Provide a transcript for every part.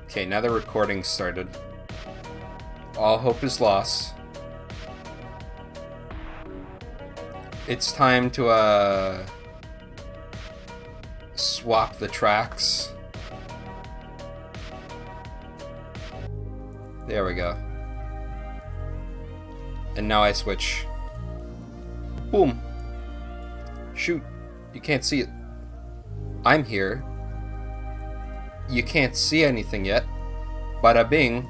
Okay, now the recording started. All hope is lost. It's time to, swap the tracks. There we go. And now I switch. Boom. Shoot. You can't see it. I'm here. You can't see anything yet. Bada bing.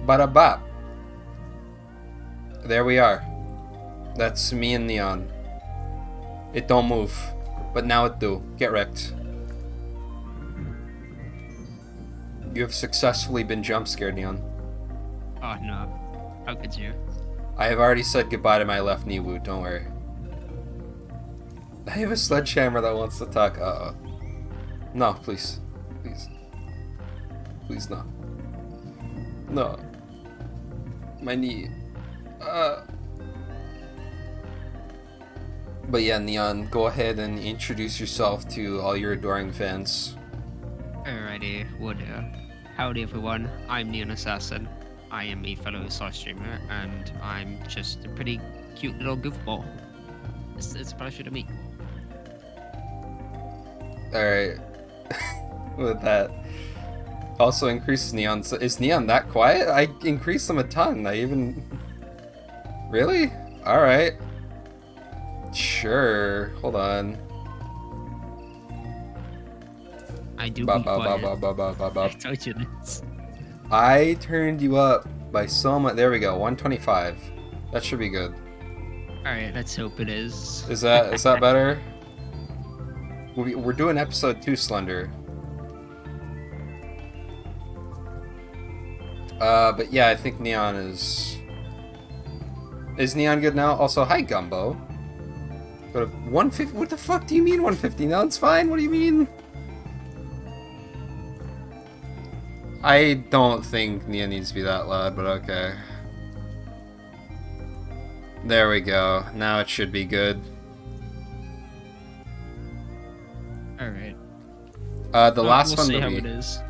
Bada bop. There we are. That's me and Neon. It don't move. But now it do. Get wrecked. You have successfully been jump scared, Neon. Oh no. How could you? I have already said goodbye to my left knee wound, don't worry. I have a sledgehammer that wants to talk. Uh-oh. No, please. Please. Please, no. No. My knee. But yeah, Neon, go ahead and introduce yourself to all your adoring fans. Alrighty, would howdy everyone, I'm N3onAssassin. I am a fellow SAR streamer, and I'm just a pretty cute little goofball. It's a pleasure to meet. Alright. With that. Also increases Neon. Is Neon that quiet? I increased them a ton. I even... Really? Alright. Sure. Hold on. I do be quiet. I told you this. I turned you up by so much. There we go. 125. That should be good. Alright, let's hope it is. Is that better? We're doing episode 2, Slender. But yeah, I think Neon is... Is Neon good now? Also, hi, Gumbo. Go to 150. What the fuck do you mean 150? No, it's fine. What do you mean? I don't think Neon needs to be that loud, but okay. There we go. Now it should be good. Alright. The last we'll one see that how we... it is.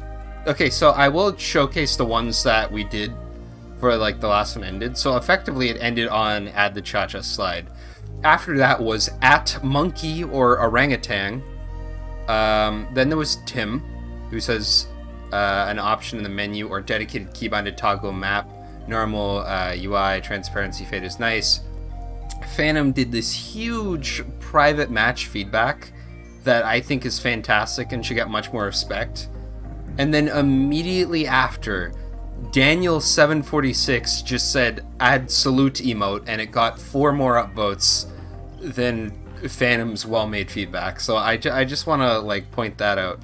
Okay, so I will showcase the ones that we did for, like, the last one ended. So effectively it ended on Add the Cha-Cha Slide. After that was At Monkey or Orangutan. Then there was Tim, who says an option in the menu or dedicated keybind to toggle map. Normal UI, transparency fade is nice. Phantom did this huge private match feedback that I think is fantastic and should get much more respect. And then immediately after, Daniel746 just said add salute emote, and it got 4 more upvotes than Phantom's well-made feedback. So I just want to like point that out.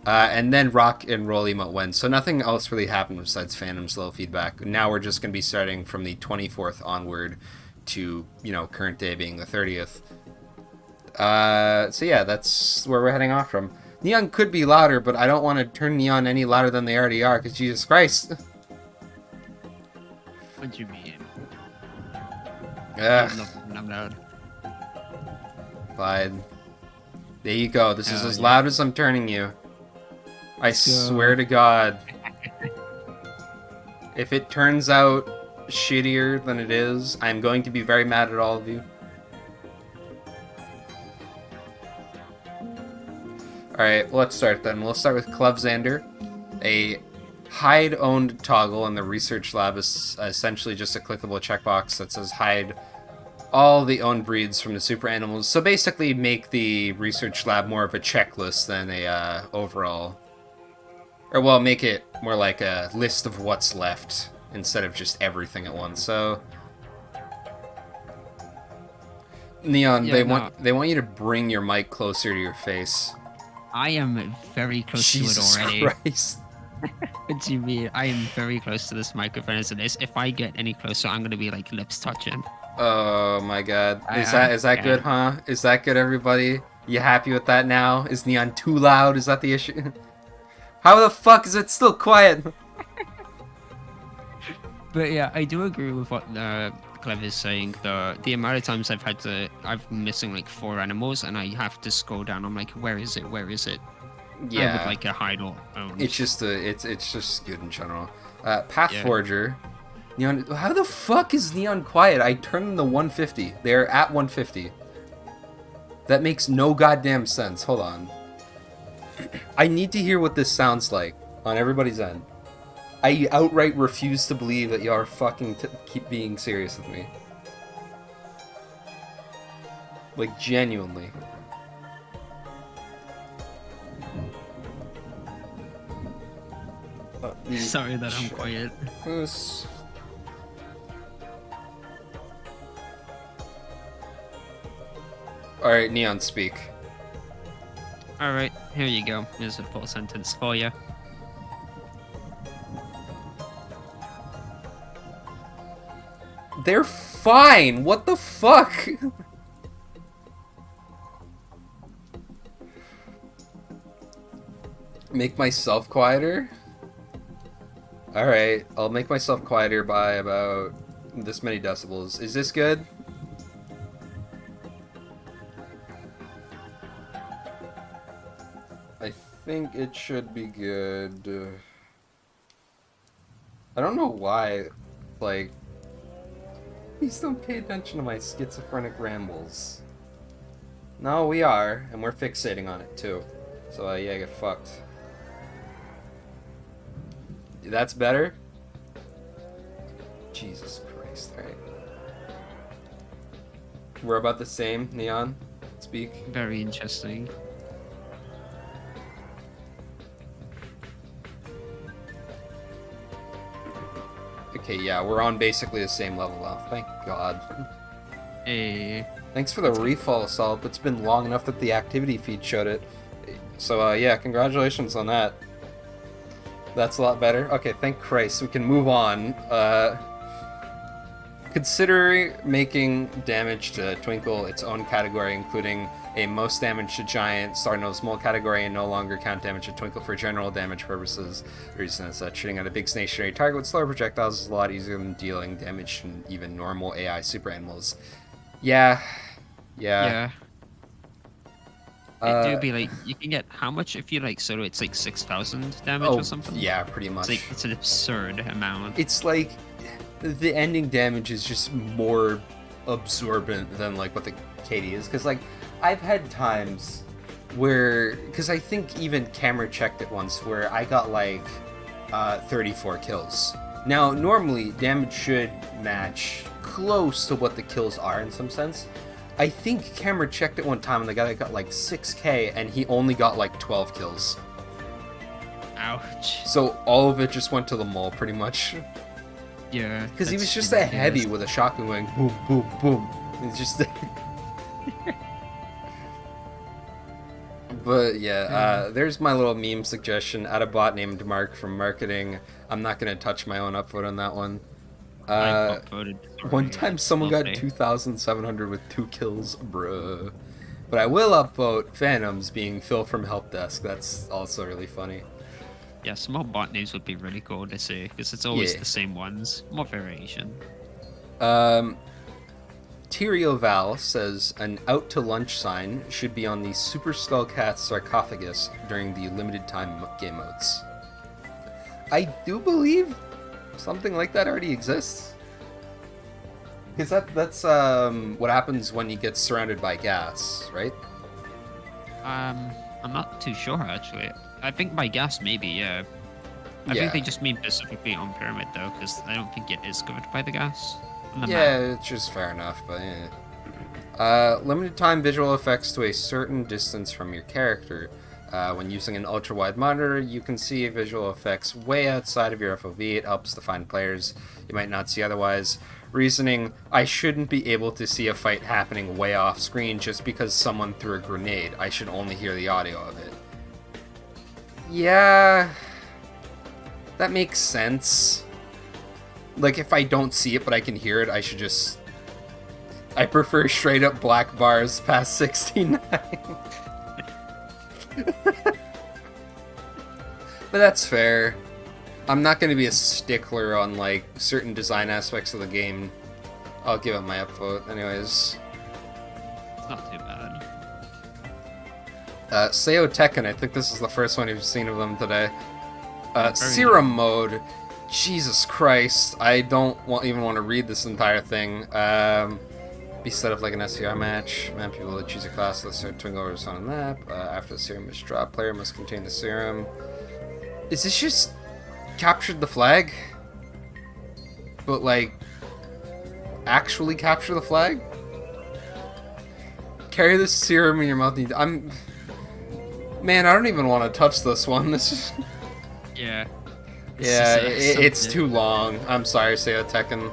And then rock and roll emote went. So nothing else really happened besides Phantom's little feedback. Now we're just going to be starting from the 24th onward to, current day being the 30th. So yeah, that's where we're heading off from. Neon could be louder, but I don't want to turn Neon any louder than they already are, because Jesus Christ. What do you mean? Ugh. I'm loud. Fine. There you go. This is as loud as I'm turning you. I swear to God. If it turns out shittier than it is, I'm going to be very mad at all of you. Alright, well, let's start then. We'll start with Clevzander. A hide-owned toggle in the research lab is essentially just a clickable checkbox that says hide all the owned breeds from the super animals. So basically make the research lab more of a checklist than a overall... Or, well, make it more like a list of what's left instead of just everything at once. So... Neon, Yeah, they want you to bring your mic closer to your face. I am very close Jesus to it already. Christ. What do you mean? I am very close to this microphone as it is. If I get any closer, I'm gonna be like lips touching. Oh my God. Is that good, huh? Is that good, everybody? You happy with that now? Is Neon too loud? Is that the issue? How the fuck is it still quiet? But yeah, I do agree with what Clev is saying. The amount of times I'm missing like 4 animals, and I have to scroll down. I'm like, where is it? Where is it? Yeah. I would like a high note. It's just it's just good in general. Pathforger. Neon. How the fuck is Neon quiet? I turned them to 150. They're at 150. That makes no goddamn sense. Hold on. I need to hear what this sounds like on everybody's end. I outright refuse to believe that you are fucking keep being serious with me. Like, genuinely. Sorry that I'm quiet. Alright, Neon, speak. Alright, here you go. Here's a full sentence for you. They're fine! What the fuck? Make myself quieter? Alright, I'll make myself quieter by about this many decibels. Is this good? I think it should be good. I don't know why, like, please don't pay attention to my schizophrenic rambles. No, we are, and we're fixating on it too. So yeah, get fucked. That's better? Jesus Christ, alright. We're about the same, Neon. Speak. Very interesting. Okay, yeah, we're on basically the same level now. Thank God. Hey. Thanks for the refall assault. It's been long enough that the activity feed showed it. So, yeah, congratulations on that. That's a lot better. Okay, thank Christ. We can move on. Consider making damage to Twinkle its own category, including a most damage to Giant, Star-Nosed Mole category, and no longer count damage to Twinkle for general damage purposes. The reason is that shooting at a big stationary target with slower projectiles is a lot easier than dealing damage to even normal AI super animals. Yeah. It do be like, you can get how much if you like, so it's like 6,000 damage or something? Yeah, pretty much. It's an absurd amount. It's like, the ending damage is just more absorbent than like what the KD is. Because like, I've had times where, because I think even Camera checked it once, where I got like 34 kills. Now, normally, damage should match close to what the kills are in some sense. I think Camera checked it one time and the guy got like 6k and he only got like 12 kills. Ouch. So all of it just went to the mole pretty much. Yeah. Because he was just a heavy with a shotgun going boom, boom, boom. It's just... But yeah, there's my little meme suggestion. Add a bot named Mark from marketing. I'm not going to touch my own upvote on that one. One time someone got 2,700 with 2 kills, bruh. But I will upvote Phantoms being Phil from Help Desk. That's also really funny. Yeah, small bot names would be really cool to see, because it's always the same ones. More variation. Tyrio Val says an out to lunch sign should be on the Super Skull Cat sarcophagus during the limited time game modes. I do believe something like that already exists. Because that's what happens when he gets surrounded by gas, right? I'm not too sure actually. I think by gas maybe, yeah. I think they just mean specifically on Pyramid though, because I don't think it is covered by the gas. Yeah, it's just fair enough, but yeah. Limited time visual effects to a certain distance from your character. When using an ultra-wide monitor, you can see visual effects way outside of your FOV. It helps to find players you might not see otherwise. Reasoning, I shouldn't be able to see a fight happening way off screen just because someone threw a grenade. I should only hear the audio of it. Yeah, that makes sense. Like, if I don't see it but I can hear it, I should just... I prefer straight up black bars past 69. But that's fair. I'm not going to be a stickler on, like, certain design aspects of the game. I'll give it my upvote. Anyways. It's not too bad. Seo Tekken, I think this is the first one you've seen of them today. Very Serum mode. Jesus Christ. I don't even want to read this entire thing. Be set up like an SCR match. Man, people will choose a class. Let's start twing overs on a map. After the serum is dropped, player must contain the serum. Is this just captured the flag? But, like, actually capture the flag? Carry this serum in your mouth. Man, I don't even want to touch this one. This is... Yeah. Yeah, it's too long. I'm sorry, Seo Tekken.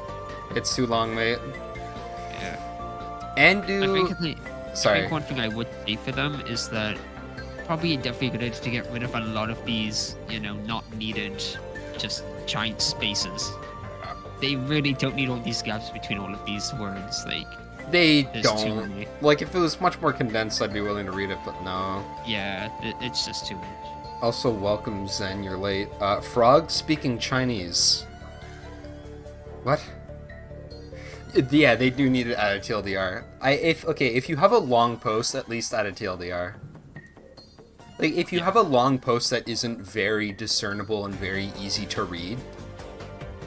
It's too long, mate. Yeah. And I Sorry. think one thing I would say for them is that probably definitely a good idea to get rid of a lot of these, not needed, just giant spaces. They really don't need all these gaps between all of these words. Like, They there's too don't. many. Like, if it was much more condensed, I'd be willing to read it, but no. Yeah, it's just too much. Also, welcome, Zen, you're late. Frog speaking Chinese. What? Yeah, they do need to add a TLDR. If you have a long post, at least add a TLDR. Like, if you have a long post that isn't very discernible and very easy to read,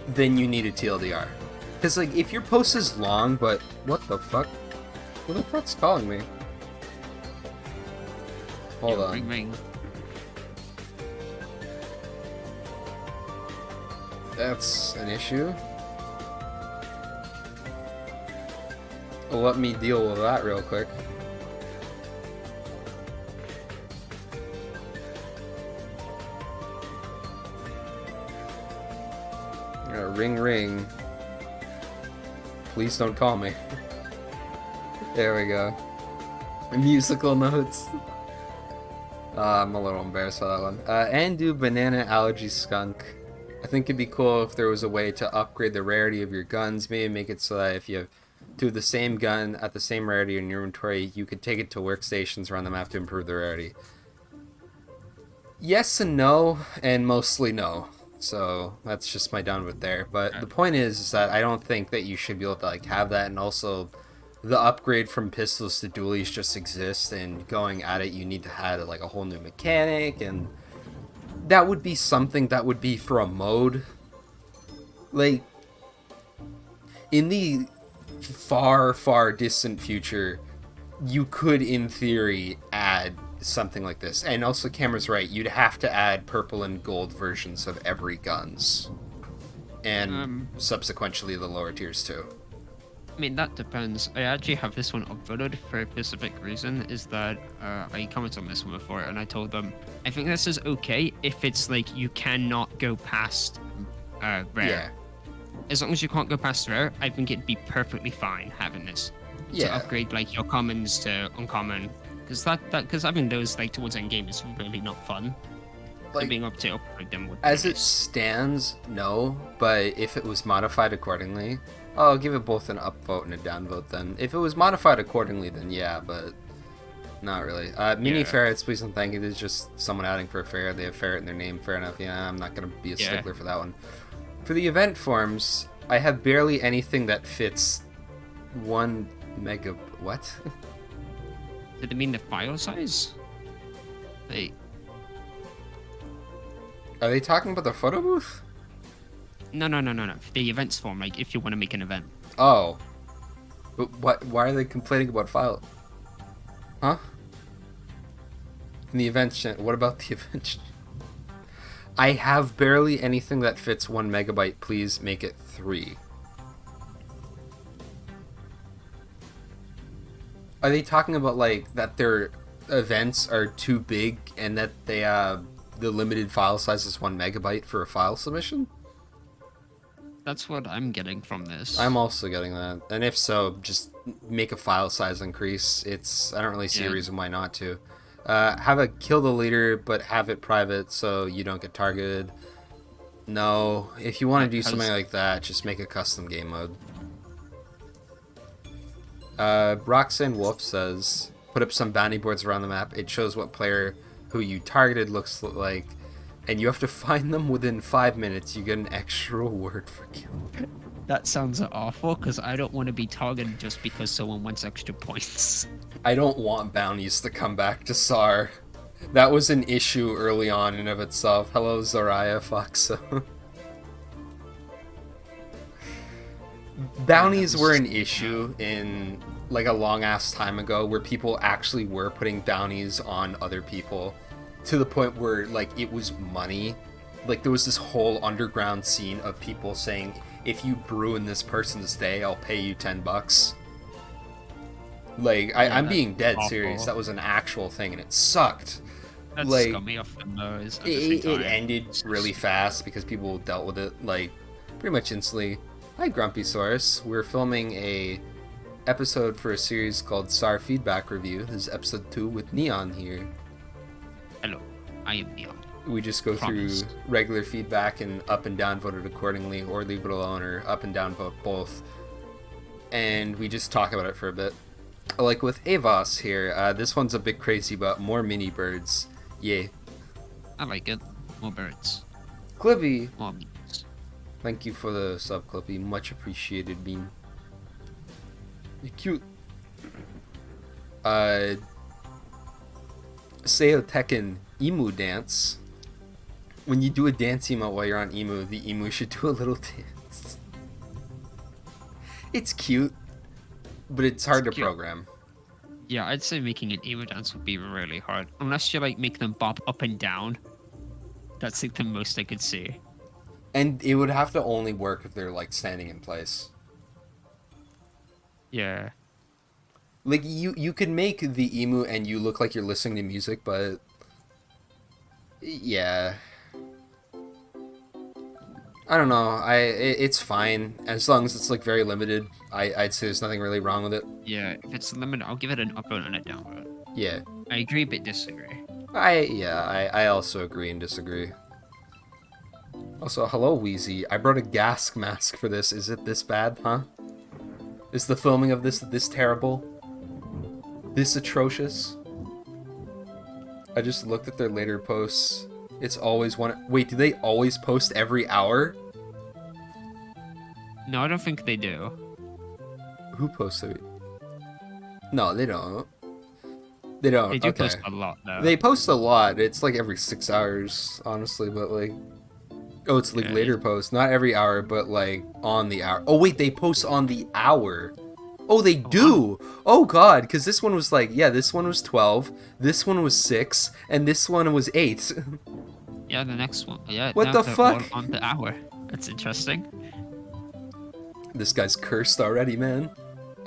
then you need a TLDR. Because, like, if your post is long, but... What the fuck? Who the fuck's calling me? Hold on. Ring, ring. That's an issue. Well, let me deal with that real quick. Ring ring. Please don't call me. There we go. Musical notes. I'm a little embarrassed by that one. Andu banana allergy skunk. I think it'd be cool if there was a way to upgrade the rarity of your guns. Maybe make it so that if you have two of the same gun at the same rarity in your inventory, you could take it to workstations around the map to improve the rarity. Yes and no, and mostly no. So that's just my down with there. But the point is that I don't think that you should be able to like have that, and also the upgrade from pistols to dualies just exists, and going at it you need to add like a whole new mechanic, and that would be something that would be for a mode. Like, in the far, far distant future, you could, in theory, add something like this. And also, Cameron's right, you'd have to add purple and gold versions of every guns. And subsequently the lower tiers too. I mean, that depends. I actually have this one upvoted for a specific reason, is that I commented on this one before, and I told them, I think this is okay if it's like you cannot go past rare. Yeah. As long as you can't go past rare, I think it'd be perfectly fine having this. Yeah. To upgrade like your commons to uncommon. Because having those like towards end game is really not fun. Like, so being able to upgrade them would be as it nice. stands, no, but if it was modified accordingly, I'll give it both an upvote and a downvote then. If it was modified accordingly, then yeah, but not really. Mini ferrets, please and thank you. There's just someone adding for a ferret. They have ferret in their name. Fair enough. Yeah, I'm not going to be a stickler for that one. For the event forms, I have barely anything that fits 1 mega... What? Did it mean the file size? Hey. Are they talking about the photo booth? No. The events form, like if you want to make an event. Oh. But what? Why are they complaining about file? Huh? In the event what about the event I have barely anything that fits 1 megabyte. Please make it 3. Are they talking about like that their events are too big and that they the limited file size is 1 megabyte for a file submission? That's what I'm getting from this. I'm also getting that. And if so, just make a file size increase. I don't really see a reason why not to. Have a kill the leader, but have it private so you don't get targeted. No. If you want to do something like that, just make a custom game mode. Roxanne Wolf says, put up some bounty boards around the map. It shows what player who you targeted looks like, and you have to find them within 5 minutes. You get an extra reward for killing. That sounds awful, because I don't want to be targeted just because someone wants extra points. I don't want bounties to come back to SAR. That was an issue early on in of itself. Hello, Zariah Foxo. Bounties were an issue in like a long ass time ago where people actually were putting bounties on other people to the point where like it was money. Like there was this whole underground scene of people saying, if you ruin this person's day, I'll pay you $10. Like I'm being dead serious. That was an actual thing and it sucked. That's like scummy off the nose. It ended really fast because people dealt with it like pretty much instantly. Hi Grumpy Source. We're filming a episode for a series called SAR FeedBack Review. This is episode 2 with Neon here. Hello, I am Neon. We just go through regular feedback and up and down vote it accordingly, or leave it alone, or up and down vote both. And we just talk about it for a bit. Like with Avos here, this one's a bit crazy, but more mini birds. Yay. I like it. More birds. Clippy. More memes. Thank you for the sub, Clippy. Much appreciated, Bean. You're cute. Seo Tekken Emu Dance. When you do a dance emote while you're on Emu, the Emu should do a little dance. It's cute, but it's hard to program. Yeah, I'd say making an emo dance would be really hard. Unless you like make them bop up and down. That's like the most I could see. And it would have to only work if they're like standing in place. Yeah. Like you could make the emu and you look like you're listening to music, but yeah. I don't know. It's fine as long as it's like very limited. I'd say there's nothing really wrong with it. Yeah, if it's limited, I'll give it an up vote and a down vote. Yeah. I agree but disagree. I also agree and disagree. Also, hello Wheezy. I brought a gas mask for this. Is it this bad, huh? Is the filming of this terrible? This atrocious? I just looked at their later posts. It's always one. Wait, do they always post every hour? No, I don't think they do. Who posts it? No, they don't. They don't. They do okay. post a lot, though. They post a lot. It's like every 6 hours, honestly, but like... Oh, it's like later posts. Not every hour, but like on the hour. Oh, wait, they post on the hour. Oh, they do. Oh, God, because this one was like, yeah, this one was 12, this one was 6, and this one was 8. Yeah, the next one. Yeah. What the fuck? On the hour. That's interesting. This guy's cursed already, man.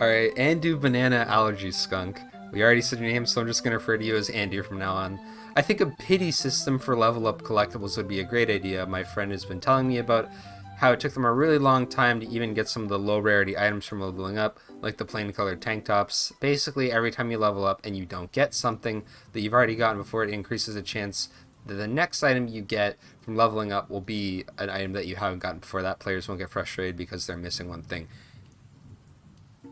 Alright, Andu Banana Allergy Skunk. We already said your name, so I'm just going to refer to you as Andu from now on. I think a pity system for level up collectibles would be a great idea. My friend has been telling me about how it took them a really long time to even get some of the low rarity items from leveling up, like the plain colored tank tops. Basically, every time you level up and you don't get something that you've already gotten before, it increases the chance that the next item you get from leveling up will be an item that you haven't gotten before. That players won't get frustrated because they're missing one thing.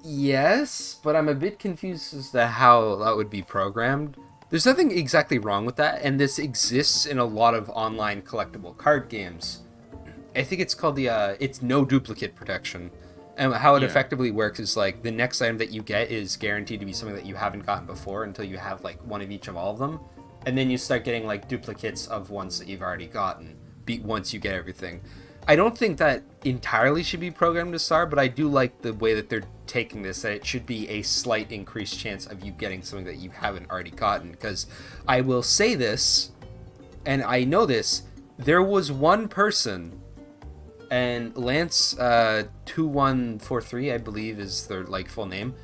Yes, but I'm a bit confused as to how that would be programmed. There's nothing exactly wrong with that, and this exists in a lot of online collectible card games. I think it's called it's no duplicate protection. And how it effectively works is like the next item that you get is guaranteed to be something that you haven't gotten before until you have like one of each of all of them. And then you start getting like duplicates of ones that you've already gotten once you get everything. I don't think that entirely should be programmed to SAR, but I do like the way that they're taking this, that it should be a slight increased chance of you getting something that you haven't already gotten. Because I will say this, and I know this, there was one person, and Lance 2143, I believe is their like full name,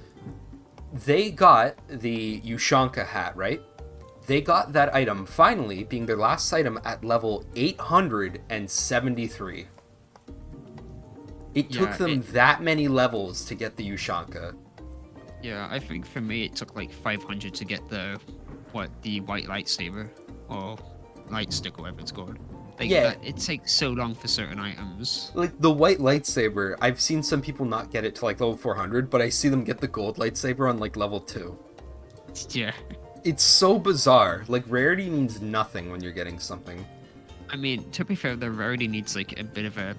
they got the Ushanka hat, right? They got that item, finally, being their last item at level 873. It took them that many levels to get the Ushanka. Yeah, I think for me it took like 500 to get the white lightsaber, or light stick, or whatever it's called. Like, yeah. It takes so long for certain items. Like, the white lightsaber, I've seen some people not get it to like level 400, but I see them get the gold lightsaber on like level 2. Yeah. It's so bizarre. Like, rarity means nothing when you're getting something. I mean, to be fair, the rarity needs like a bit of a,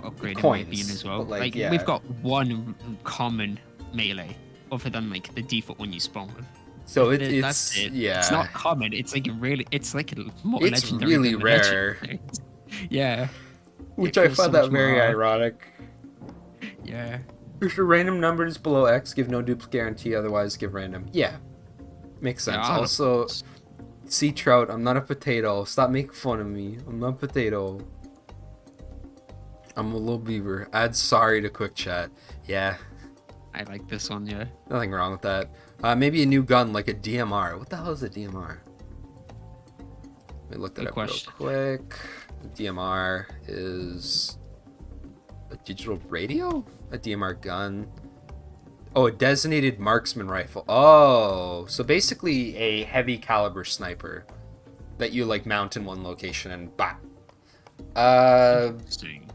upgrade Coins, in my opinion as well. like, we've got one common melee, other than like the default one you spawn with. So That's it's it. It's yeah, not common. It's like really. It's like more it's legendary really than the rare, legendary. Yeah. which It I feels so find that much very more. ironic. Yeah. If the random numbers below X give no duplicate guarantee, otherwise give random. Yeah, makes sense. Yeah. Also, sea trout, I'm not a potato. Stop making fun of me. I'm not a potato. I'm a little beaver. Add sorry to quick chat. Yeah, I like this one. Yeah. nothing wrong with that. Maybe a new gun like a DMR. What the hell is a DMR? Let me look that Good up question. real quick. DMR is a digital radio? A DMR gun? Oh, a designated marksman rifle. Oh, so basically a heavy caliber sniper that you like mount in one location and bah. Interesting.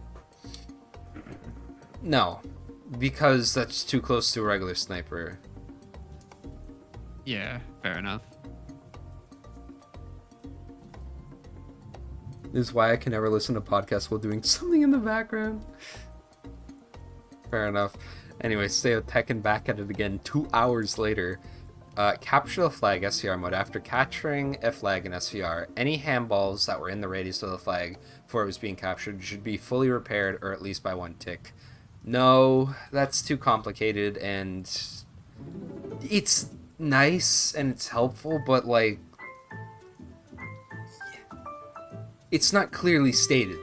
No, because that's too close to a regular sniper. Yeah. Fair enough. This is why I can never listen to podcasts while doing something in the background. Fair enough. Anyway, stay with Tekken back at it again 2 hours later. Capture the flag SVR mode. After capturing a flag in SVR, any handballs that were in the radius of the flag before it was being captured should be fully repaired or at least by 1 tick. No, that's too complicated, and it's nice and it's helpful, but like it's not clearly stated.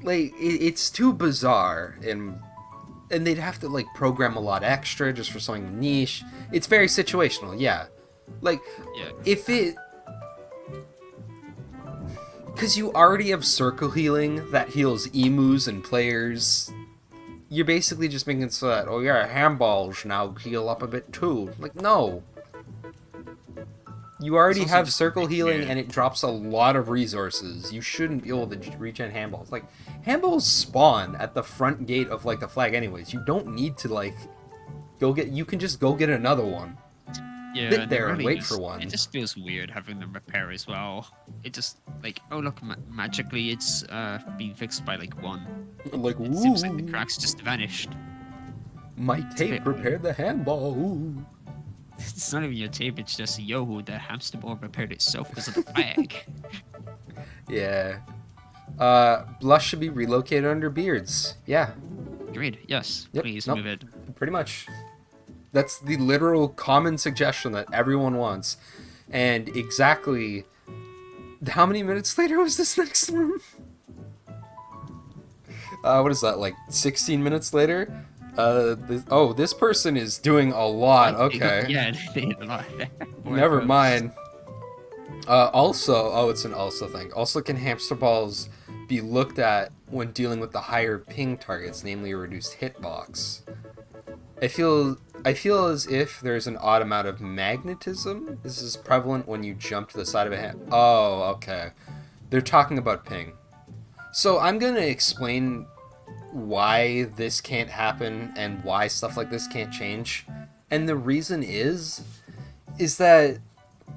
Like it's too bizarre, and they'd have to like program a lot extra just for something niche. It's very situational, yeah. Like Yeah. if it, because you already have circle healing that heals emus and players. You're basically just making it so that, oh yeah, handballs now heal up a bit too. Like, no. You already also have just circle healing weird. and it drops a lot of resources. You shouldn't be able to regen handballs. Like, handballs spawn at the front gate of, like, the flag anyways. You don't need to, like, you can just go get another one. Yeah, Sit and there it and really wait for one. It just feels weird having them repair as well. It just like, oh look, magically it's being fixed by like 1. Like, It seems like the ooh, cracks just vanished. my a tape bit- repaired the handball. Ooh. It's not even your tape. It's just yo, the hamster ball repaired itself because of the flag. Yeah. Blush should be relocated under beards. Yeah, Agreed. Yes. Yep, Please nope. move it. pretty much. That's the literal common suggestion that everyone wants. And exactly how many minutes later was this next one? What is that, like 16 minutes later? This person is doing a lot. Okay. Yeah, they did a lot. Never mind. It's an also thing. Also, can hamster balls be looked at when dealing with the higher ping targets, namely a reduced hitbox? I feel as if there's an odd amount of magnetism. This is prevalent when you jump to the side of a hand. Oh, okay. They're talking about ping. So I'm gonna explain why this can't happen and why stuff like this can't change. And the reason is that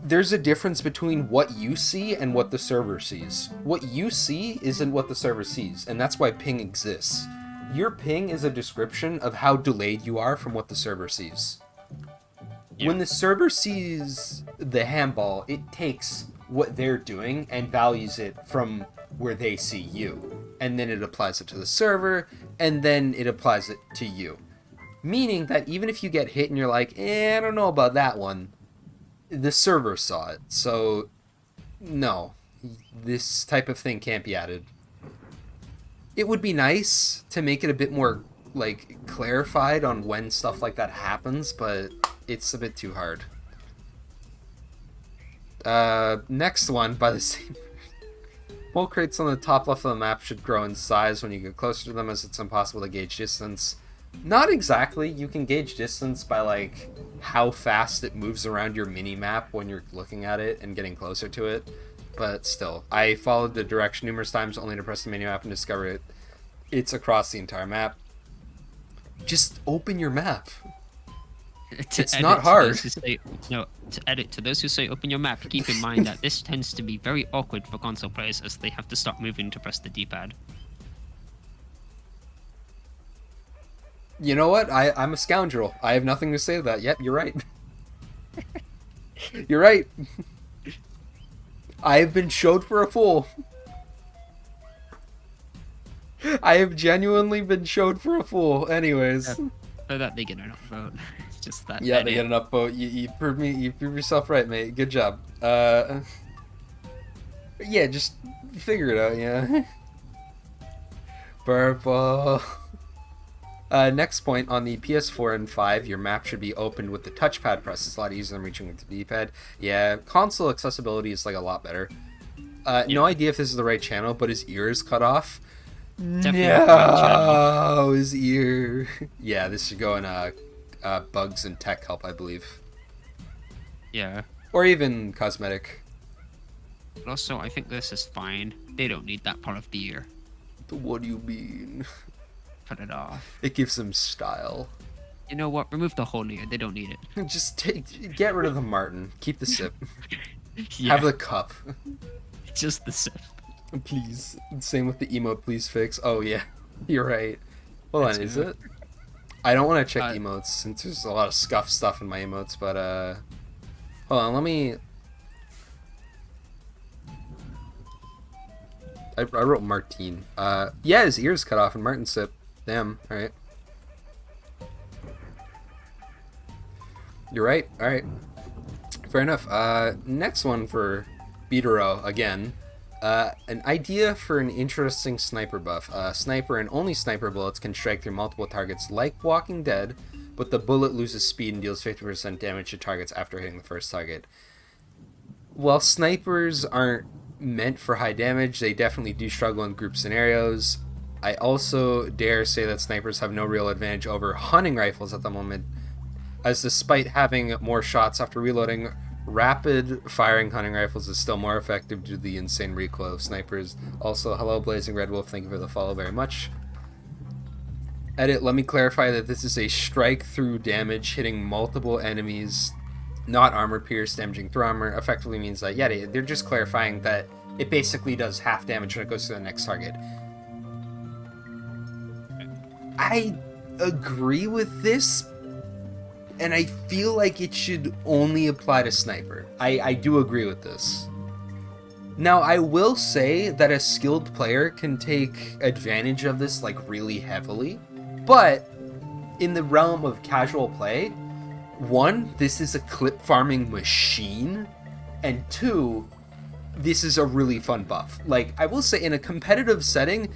there's a difference between what you see and what the server sees. What you see isn't what the server sees, and that's why ping exists. Your ping is a description of how delayed you are from what the server sees. Yeah. When the server sees the handball, it takes what they're doing and values it from where they see you. And then it applies it to the server, and then it applies it to you. Meaning that even if you get hit and you're like, I don't know about that one, the server saw it. So, no, this type of thing can't be added. It would be nice to make it a bit more, like, clarified on when stuff like that happens, but it's a bit too hard. Next one, by the same... Mole crates on the top left of the map should grow in size when you get closer to them, as it's impossible to gauge distance. Not exactly. You can gauge distance by, like, how fast it moves around your mini-map when you're looking at it and getting closer to it. But still, I followed the direction numerous times only to press the mini-map and discover it's across the entire map. Just open your map. It's not hard. To edit, to those who say open your map, keep in mind that this tends to be very awkward for console players as they have to stop moving to press the D-pad. You know what? I'm a scoundrel. I have nothing to say to that. Yep, you're right. You're right. I have been showed for a fool. I have genuinely been showed for a fool. Anyways. So that they get enough vote. It's just that. Yeah, they get enough vote. You prove yourself right, mate. Good job. Yeah, just figure it out, yeah. Purple. Next point, on the PS4 and 5, your map should be opened with the touchpad press. It's a lot easier than reaching with the D-pad. Yeah, console accessibility is like a lot better. No idea if this is the right channel, but his ear is cut off. Definitely No, his ear. Yeah, this should go in bugs and tech help, I believe. Yeah. Or even cosmetic. But also, I think this is fine. They don't need that part of the ear. What do you mean? Cut it off. It gives them style. You know what? Remove the whole ear. They don't need it. Just get rid of the Martin. Keep the sip. Yeah. Have the cup. Just the sip. Please. Same with the emote, please fix. Oh, yeah. You're right. Hold on, is it? I don't want to check emotes since there's a lot of scuff stuff in my emotes, but, hold on, let me... I wrote Martine. Yeah, his ear's cut off and Martin sip. Damn, alright. You're right, alright. Fair enough. Next one for Beatero again. An idea for an interesting sniper buff. Sniper and only sniper bullets can strike through multiple targets like Walking Dead, but the bullet loses speed and deals 50% damage to targets after hitting the first target. While snipers aren't meant for high damage, they definitely do struggle in group scenarios. I also dare say that snipers have no real advantage over hunting rifles at the moment, as despite having more shots after reloading, rapid firing hunting rifles is still more effective due to the insane recoil of snipers. Also, hello Blazing Red Wolf, thank you for the follow very much. Edit, let me clarify that this is a strike through damage hitting multiple enemies, not armor pierce, damaging through armor. Effectively means that, yeah, they're just clarifying that it basically does half damage when it goes to the next target. I agree with this, and I feel like it should only apply to sniper. I do agree with this. Now, I will say that a skilled player can take advantage of this, like, really heavily, but in the realm of casual play, one, this is a clip farming machine, and two, this is a really fun buff. Like, I will say, in a competitive setting,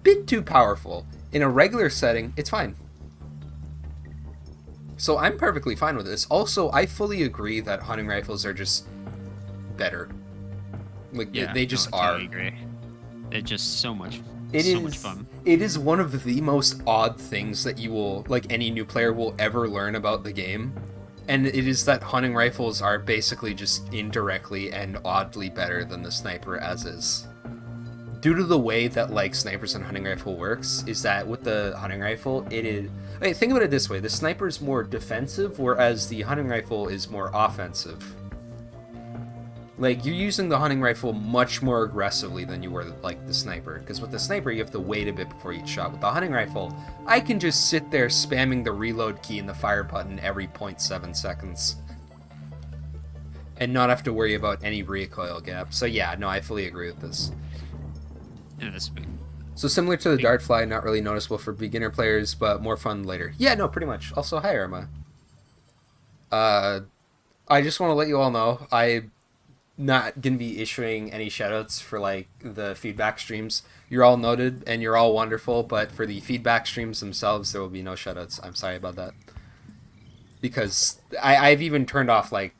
bit too powerful. In a regular setting, it's fine. So I'm perfectly fine with this. Also, I fully agree that hunting rifles are just better. Like, Yeah, they just no, I are. totally agree. They're just so much fun. It is one of the most odd things that you will, like, any new player will ever learn about the game. And it is that hunting rifles are basically just indirectly and oddly better than the sniper as is. Due to the way that, like, snipers and hunting rifle works, is that with the hunting rifle, it is... Okay, think about it this way. The sniper is more defensive, whereas the hunting rifle is more offensive. Like, you're using the hunting rifle much more aggressively than you were, like, the sniper. Because with the sniper, you have to wait a bit before each shot. With the hunting rifle, I can just sit there spamming the reload key and the fire button every 0.7 seconds. And not have to worry about any recoil gap. So yeah, no, I fully agree with this. Yeah, that's big. So similar to the Dartfly, not really noticeable for beginner players, but more fun later. Yeah, no, pretty much. Also, hi, Irma. I just want to let you all know, I'm not going to be issuing any shoutouts for, like, the feedback streams. You're all noted, and you're all wonderful, but for the feedback streams themselves, there will be no shoutouts. I'm sorry about that. Because I've even turned off, like,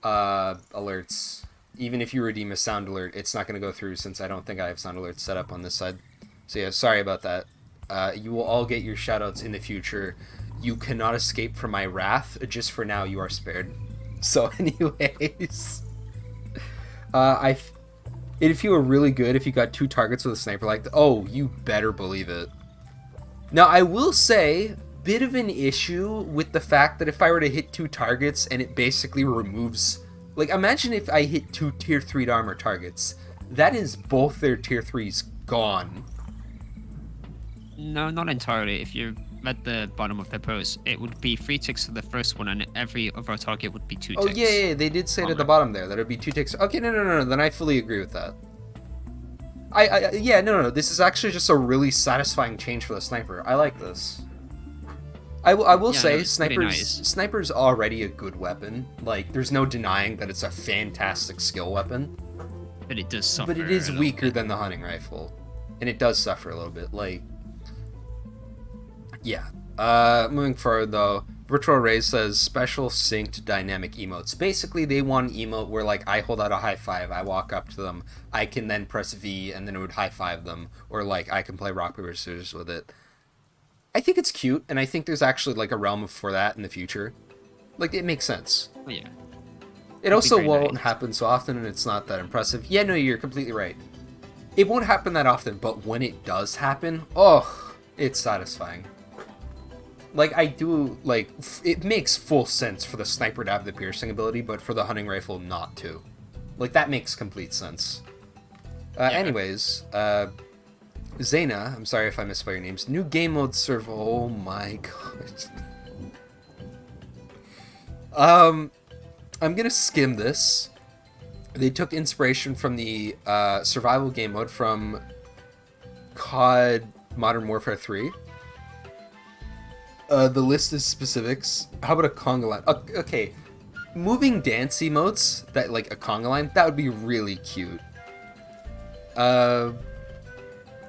alerts. Even if you redeem a sound alert, it's not going to go through since I don't think I have sound alerts set up on this side. So yeah, sorry about that. You will all get your shoutouts in the future. You cannot escape from my wrath. Just for now, you are spared. So anyways, it'd feel really good if you got 2 targets with a sniper like that. Oh, you better believe it. Now, I will say, bit of an issue with the fact that if I were to hit 2 targets and it basically removes... Like, imagine if I hit 2 tier 3 armor targets. That is both their tier 3s gone. No, not entirely. If you're at the bottom of the post, it would be 3 ticks for the first one, and every other target would be 2 Oh, ticks. yeah, they did say it at the bottom there that it'd be 2 ticks. Okay, no, then I fully agree with that. Yeah, no, this is actually just a really satisfying change for the sniper. I like this. I will say, sniper's already a good weapon. Like, there's no denying that it's a fantastic skill weapon. But it does suffer. But it is weaker than the hunting rifle. And it does suffer a little bit. Like, yeah. Moving forward, though, Virtual Ray says special synced dynamic emotes. Basically, they want an emote where, like, I hold out a high five, I walk up to them, I can then press V, and then it would high five them. Or, like, I can play rock, paper, scissors with it. I think it's cute, and I think there's actually, like, a realm for that in the future. Like, it makes sense. Oh, yeah. It also won't happen so often, and it's not that impressive. Yeah, no, you're completely right. It won't happen that often, but when it does happen, oh, it's satisfying. Like, I do, like, it makes full sense for the sniper to have the piercing ability, but for the hunting rifle not to. Like, that makes complete sense. Anyways, Zayna, I'm sorry if I misspell your names. New game mode serve. Oh my god. I'm gonna skim this. They took inspiration from the survival game mode from COD Modern Warfare 3. The list is specifics. How about a conga line? Okay, moving dance emotes that like a conga line, that would be really cute.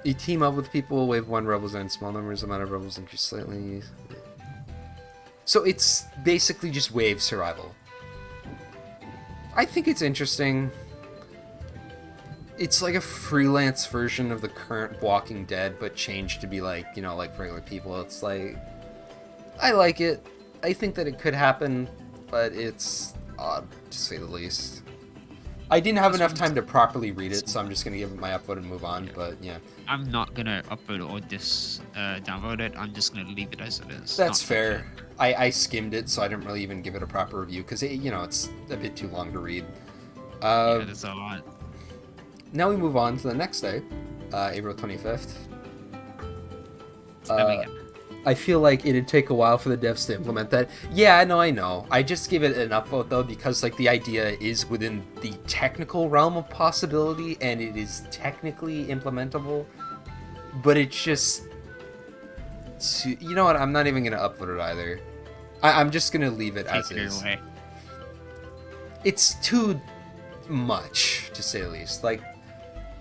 You team up with people, wave 1 rebels and small numbers, amount of rebels increase slightly. So it's basically just wave survival. I think it's interesting. It's like a freelance version of the current Walking Dead, but changed to be like, you know, like regular people. It's like, I like it. I think that it could happen, but it's odd, to say the least. I didn't have enough time to properly read it, so I'm just going to give it my upvote and move on, but yeah. I'm not going to upvote or downvote it. I'm just going to leave it as it is. That's fair. I skimmed it, so I didn't really even give it a proper review, because, you know, it's a bit too long to read. Yeah, that's a lot. Now we move on to the next day, April 25th. I feel like it'd take a while for the devs to implement that. Yeah, no, I know. I just give it an upvote, though, because, like, the idea is within the technical realm of possibility, and it is technically implementable, but it's just... You know what? I'm not even going to upvote it either. I'm just going to leave it as is. It's too much, to say the least. Like,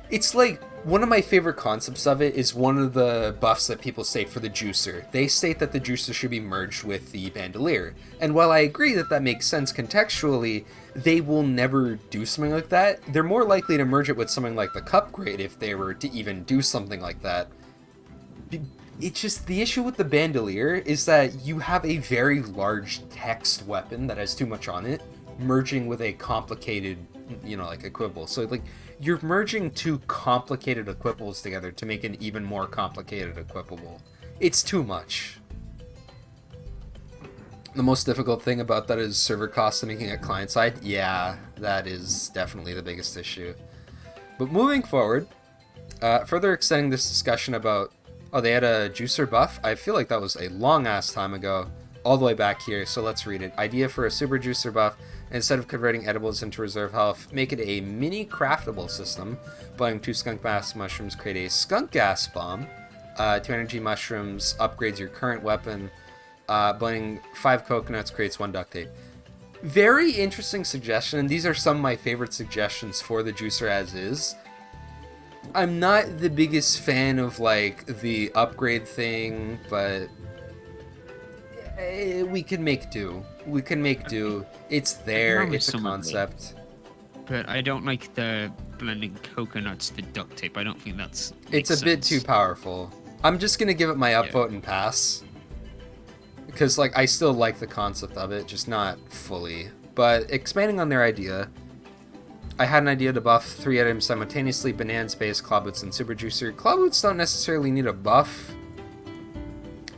it's like... One of my favorite concepts of it is one of the buffs that people state for the Juicer. They state that the Juicer should be merged with the Bandolier. And while I agree that that makes sense contextually, they will never do something like that. They're more likely to merge it with something like the Cup Grade if they were to even do something like that. It's just, the issue with the Bandolier is that you have a very large text weapon that has too much on it, merging with a complicated, you know, like, equipable. So, like, you're merging two complicated equipables together to make an even more complicated equipable. It's too much. The most difficult thing about that is server costs and making it client-side. Yeah, that is definitely the biggest issue. But moving forward, further extending this discussion about... Oh, they had a juicer buff? I feel like that was a long-ass time ago. All the way back here, so let's read it. Idea for a super juicer buff. Instead of converting edibles into reserve health, make it a mini craftable system. Blending 2 skunk gas mushrooms, create a skunk gas bomb. 2 energy mushrooms upgrades your current weapon. Blending 5 coconuts creates 1 duct tape. Very interesting suggestion, and these are some of my favorite suggestions for the juicer as is. I'm not the biggest fan of, like, the upgrade thing, but... we can make do. We can make do. It's there. It's a concept. But I don't like the blending coconuts to duct tape. I don't think that's... It's a bit too powerful. I'm just going to give it my upvote and pass. Because, like, I still like the concept of it, just not fully. But expanding on their idea, I had an idea to buff 3 items simultaneously: Banana Space, Claw Boots, and Super Juicer. Claw Boots don't necessarily need a buff.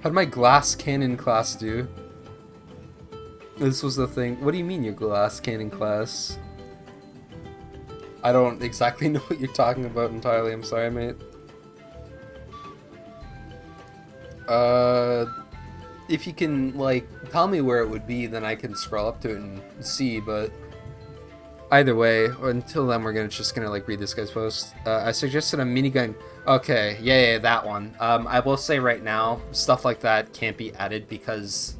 How did my glass cannon class do? This was the thing. What do you mean, your glass cannon class? I don't exactly know what you're talking about entirely. I'm sorry, mate. if you can, like, tell me where it would be, then I can scroll up to it and see, but either way, until then, we're just gonna, like, read this guy's post. I suggested a minigun. Okay, yeah, that one. I will say right now, stuff like that can't be added because,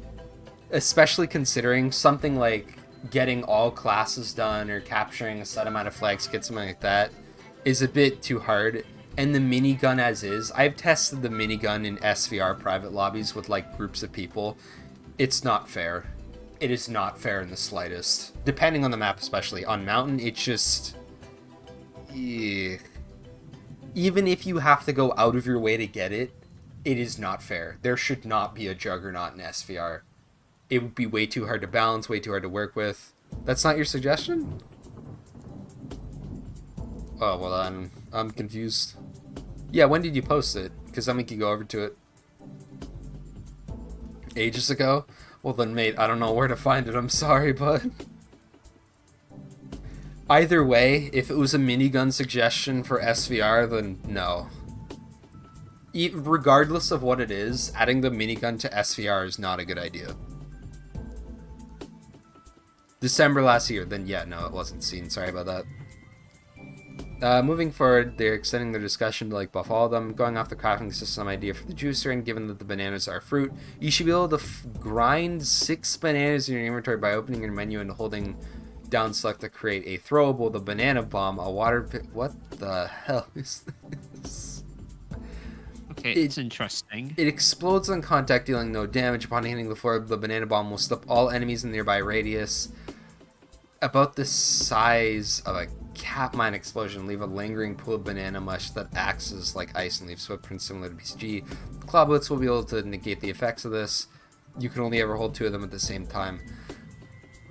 especially considering something like getting all classes done or capturing a set amount of flags, get something like that, is a bit too hard. And the minigun as is, I've tested the minigun in SVR private lobbies with like groups of people. It's not fair. It is not fair in the slightest. Depending on the map, especially. On Mountain, it's just... Even if you have to go out of your way to get it, it is not fair. There should not be a Juggernaut in SVR. It would be way too hard to balance, way too hard to work with. That's not your suggestion? Oh, well, I'm confused. Yeah, when did you post it? Because then we could go over to it. Ages ago? Well then, mate, I don't know where to find it. I'm sorry, but... Either way, if it was a minigun suggestion for SVR, then no. Regardless of what it is, adding the minigun to SVR is not a good idea. December last year, then yeah, no, it wasn't seen. Sorry about that. Moving forward, they're extending their discussion to like buff all of them. Going off the crafting system idea for the juicer, and given that the bananas are fruit, you should be able to grind 6 bananas in your inventory by opening your menu and holding down select to create a throwable, the banana bomb, a water pit. What the hell is this? Okay, it's interesting. It explodes on contact, dealing no damage. Upon hitting the floor, the banana bomb will stop all enemies in the nearby radius. About the size of a cap mine explosion, leave a lingering pool of banana mush that acts as like ice and leaves footprints similar to BCG. Claw bullets will be able to negate the effects of this. You can only ever hold 2 of them at the same time.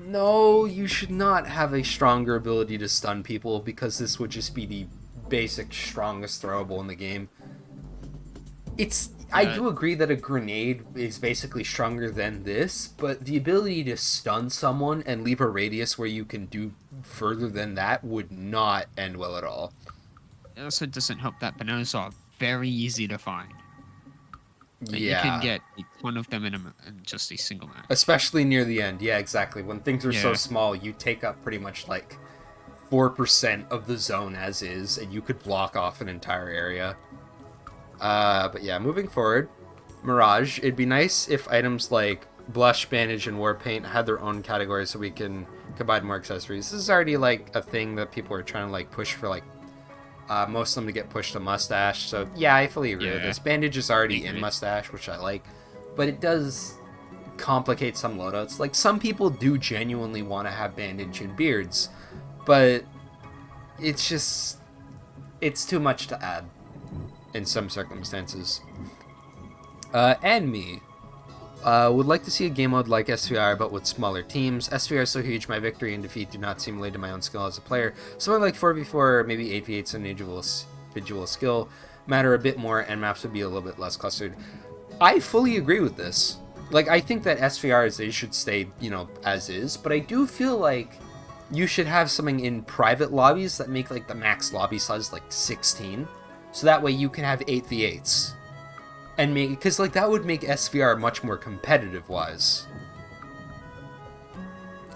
No, you should not have a stronger ability to stun people, because this would just be the basic strongest throwable in the game. I do agree that a grenade is basically stronger than this, but the ability to stun someone and leave a radius where you can do further than that would not end well at all. It also doesn't help that bananas are very easy to find. Like, Yeah. You can get a ton of them in just a single match. Especially near the end, yeah, exactly. When things are so small, you take up pretty much like 4% of the zone as is, and you could block off an entire area. But yeah, moving forward, Mirage, it'd be nice if items like Blush, Bandage, and War Paint had their own categories so we can combine more accessories. This is already like a thing that people are trying to like push for, like most of them to get pushed to Mustache. So yeah, I fully agree with this. Bandage is already in Mustache, which I like, but it does complicate some loadouts. Like, some people do genuinely want to have Bandage and Beards, but it's too much to add in some circumstances. And me would like to see a game mode like SVR, but with smaller teams. SVR is so huge, my victory and defeat do not seem related to my own skill as a player. Something like 4v4 or maybe 8v8's individual skill matter a bit more, and maps would be a little bit less clustered. I fully agree with this. Like, I think that SVRs should stay, you know, as is, but I do feel like you should have something in private lobbies that make like the max lobby size like 16. So that way you can have 8v8s. And make, because like that would make SVR much more competitive wise.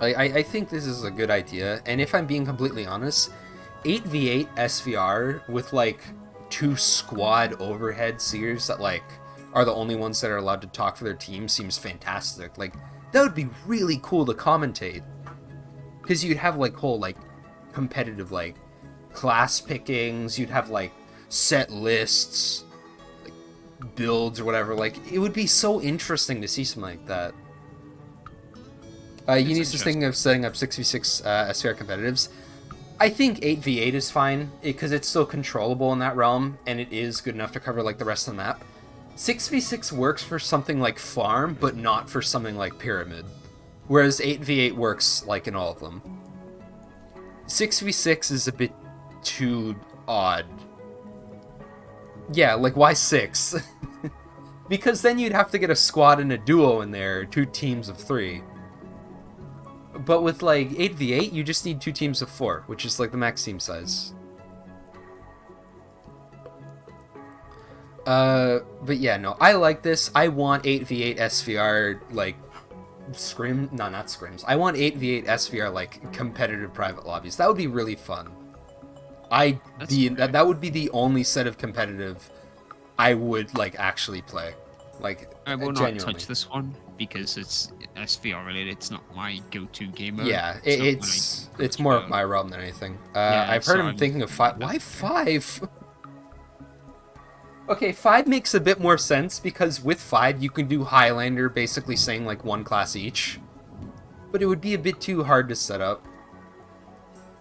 I think this is a good idea, and if I'm being completely honest, 8v8 SVR with like 2 squad overhead seers that like are the only ones that are allowed to talk for their team seems fantastic. Like, that would be really cool to commentate, because you'd have like whole like competitive like class pickings, you'd have like set lists, like builds or whatever. Like, it would be so interesting to see something like that. You need to think of setting up 6v6 SVR competitives. I think 8v8 is fine, because it's still controllable in that realm, and it is good enough to cover like the rest of the map. 6v6 works for something like Farm, but not for something like Pyramid. Whereas 8v8 works like in all of them. 6v6 is a bit too odd. Yeah, like, why 6? Because then you'd have to get a squad and a duo in there, 2 teams of 3. But with, like, 8v8, you just need 2 teams of 4, which is, like, the max team size. But yeah, no, I like this. I want 8v8 SVR, like, not scrims. I want 8v8 SVR, like, competitive private lobbies. That would be really fun. That would be the only set of competitive I would, like, actually play. Like, I will genuinely. not touch this one because it's SVR related. It's not my go-to game mode. Yeah, it's more of my realm than anything. I've heard him thinking of 5. Why 5? Okay, 5 makes a bit more sense because with 5 you can do Highlander basically saying like one class each. But it would be a bit too hard to set up.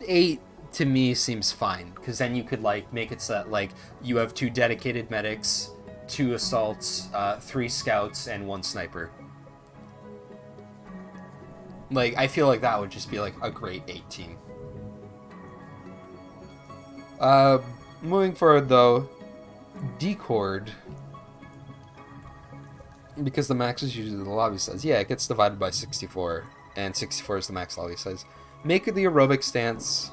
8 to me seems fine because then you could like make it so that like you have 2 dedicated medics, 2 assaults, 3 scouts, and 1 sniper. Like, I feel like that would just be like a great 8 team. Moving forward though, Decord, because the max is usually the lobby size. Yeah, it gets divided by 64, and 64 is the max lobby size. Make the aerobics dance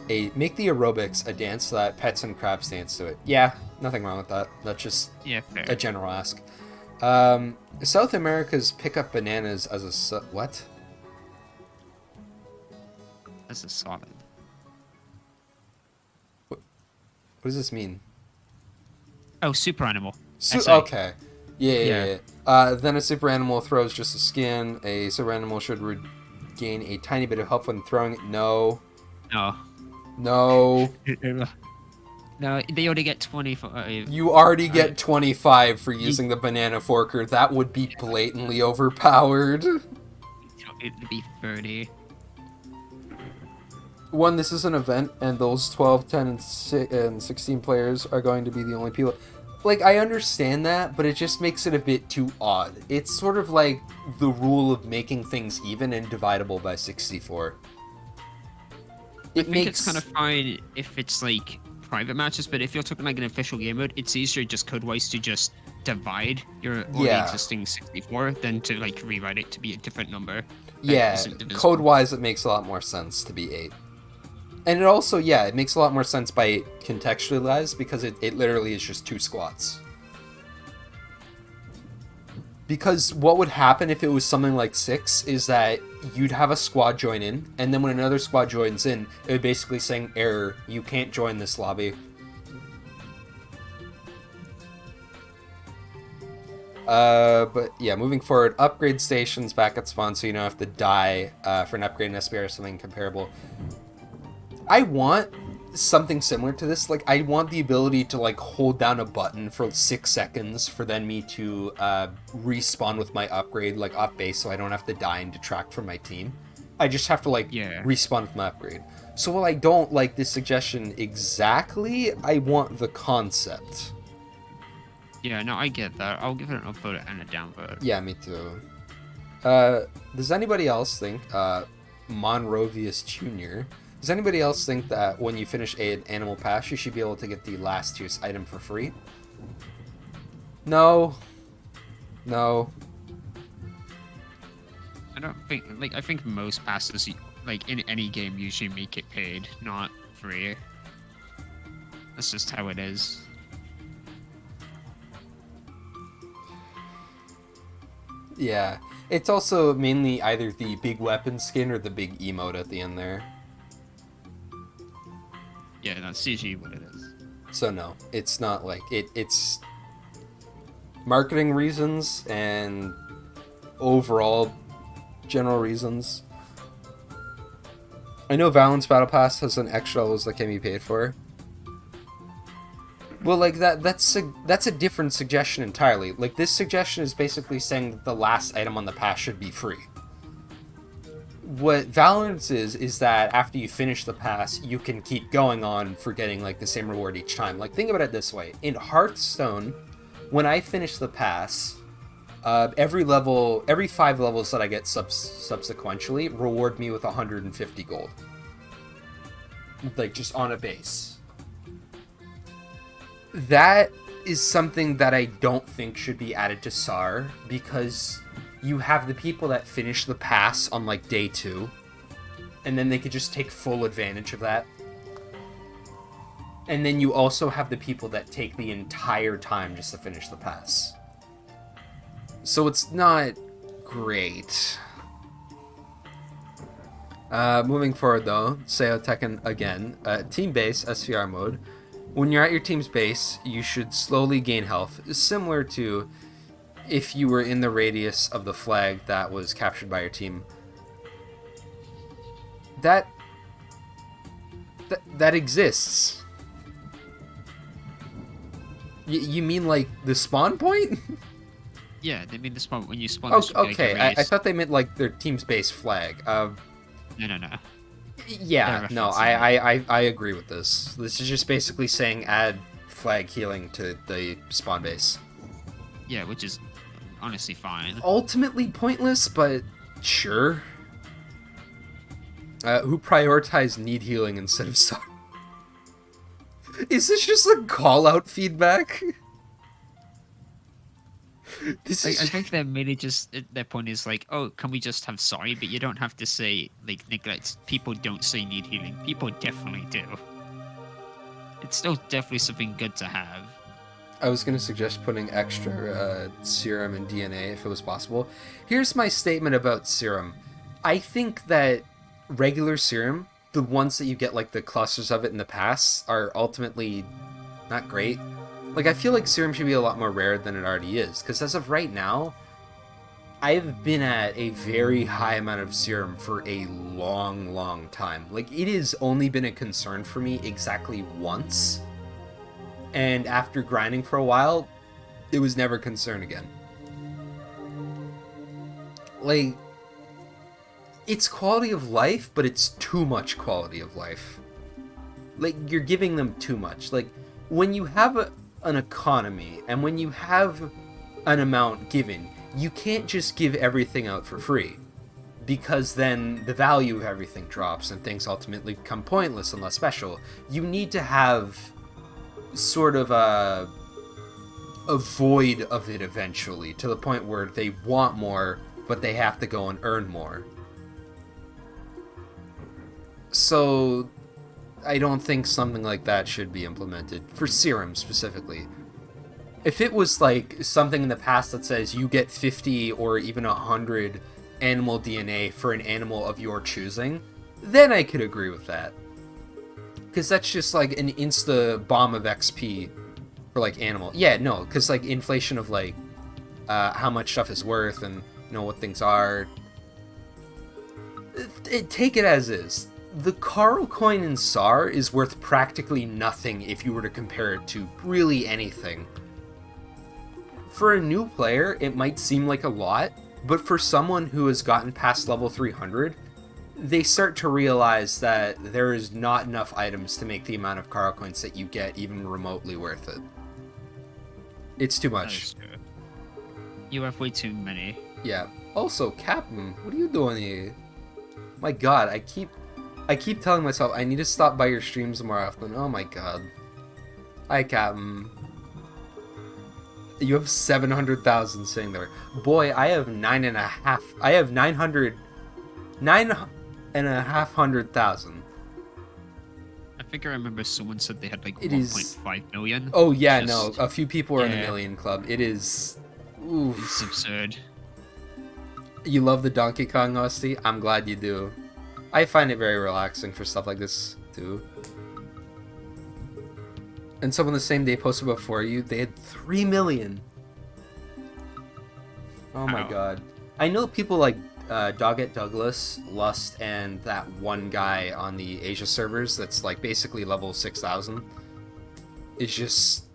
a dance that pets and crabs dance to it. Yeah, nothing wrong with that. That's just a general ask. South America's pick up bananas as a what? As a solid. What does this mean? Oh, super animal. Okay. Yeah. Then a super animal throws just a skin. A super animal should regain a tiny bit of health when throwing it. No. No, they only get 25. You already get 25 for using the banana forker. That would be blatantly overpowered. It'd be 30. One, this is an event, and those 12, 10, and 16 players are going to be the only people. Like, I understand that, but it just makes it a bit too odd. It's sort of like the rule of making things even and dividable by 64. I think it's kind of fine if it's like private matches, but if you're talking like an official game mode, it's easier just code-wise to just divide your already existing 64 than to like rewrite it to be a different number. Yeah, code-wise it makes a lot more sense to be 8. And it also, it makes a lot more sense by contextualized because it literally is just 2 squads. Because what would happen if it was something like 6 is that you'd have a squad join in, and then when another squad joins in, it would basically saying, error, you can't join this lobby. But yeah, moving forward, upgrade stations back at spawn so you don't have to die for an upgrade in SBR or something comparable. I want something similar to this. Like, I want the ability to like hold down a button for 6 seconds for then me to respawn with my upgrade like off base so I don't have to die and detract from my team. I just have to like respawn with my upgrade. So while I don't like this suggestion exactly, I want the concept. Yeah, no, I get that. I'll give it an upvote and a downvote. Yeah, me too. Does anybody else think Monrovius Jr. Does anybody else think that when you finish an animal pass, you should be able to get the last use item for free? No. I don't think, like, I think most passes, like, in any game usually make it paid, not free. That's just how it is. Yeah. It's also mainly either the big weapon skin or the big emote at the end there. Yeah, that's usually what it is. So no, it's not like it's marketing reasons and overall general reasons. I know Valorant's Battle Pass has an extra levels that can be paid for. Well, like that's a different suggestion entirely. Like, this suggestion is basically saying that the last item on the pass should be free. What Valorant's is that after you finish the pass, you can keep going on for getting like the same reward each time. Like, think about it this way. In Hearthstone, when I finish the pass, every 5 levels that I get subsequently reward me with 150 gold. Like, just on a base. That is something that I don't think should be added to SAR, because you have the people that finish the pass on like day 2, and then they could just take full advantage of that. And then you also have the people that take the entire time just to finish the pass. So it's not great. Moving forward though, Seo Tekken again. Team base, SVR mode. When you're at your team's base, you should slowly gain health, similar to if you were in the radius of the flag that was captured by your team. That exists. You mean like the spawn point? Yeah, they mean the spawn when you spawn. Oh, okay, I thought they meant like their team's base flag. No. Yeah, no, I agree with this. This is just basically saying add flag healing to the spawn base. Yeah, which is honestly fine. Ultimately pointless, but sure. Who prioritized need healing instead of SAR? Is this just a call-out feedback? I think they're mainly just, their point is like, oh, can we just have sorry? But you don't have to say, like, neglect. People don't say need healing. People definitely do. It's still definitely something good to have. I was going to suggest putting extra serum and DNA if it was possible. Here's my statement about serum. I think that regular serum, the ones that you get like the clusters of it in the past, are ultimately not great. Like, I feel like serum should be a lot more rare than it already is, because as of right now, I've been at a very high amount of serum for a long time. Like, it has only been a concern for me exactly once, and after grinding for a while, it was never a concern again. Like, it's quality of life, but it's too much quality of life. Like, you're giving them too much. Like, when you have an economy, and when you have an amount given, you can't just give everything out for free, because then the value of everything drops and things ultimately become pointless and less special. You need to have sort of a void of it eventually, to the point where they want more, but they have to go and earn more. So I don't think something like that should be implemented, for serum specifically. If it was like something in the past that says you get 50 or even 100 animal DNA for an animal of your choosing, then I could agree with that. Because that's just like an insta bomb of XP for like animal. Yeah, no, because like inflation of like how much stuff is worth and what things are. Take it as is. The Carl coin in SAR is worth practically nothing if you were to compare it to really anything. For a new player, it might seem like a lot, but for someone who has gotten past level 300, they start to realize that there is not enough items to make the amount of Carl coins that you get even remotely worth it. It's too much. You have way too many. Yeah. Also, Captain, what are you doing here? My god, I keep telling myself I need to stop by your streams more often. Oh my god. Hi, Captain. You have 700,000 sitting there. Boy, I have 9.5. I have 9.5 I think I remember someone said they had like 1.5 million. Oh yeah, no. A few people are in the million club. It is. Oof. It's absurd. You love the Donkey Kong OST? I'm glad you do. I find it very relaxing for stuff like this, too. And someone the same day posted before you, they had 3 million. Oh my god. I know people like Doggett Douglas, Lust, and that one guy on the Asia servers that's like basically level 6,000. It just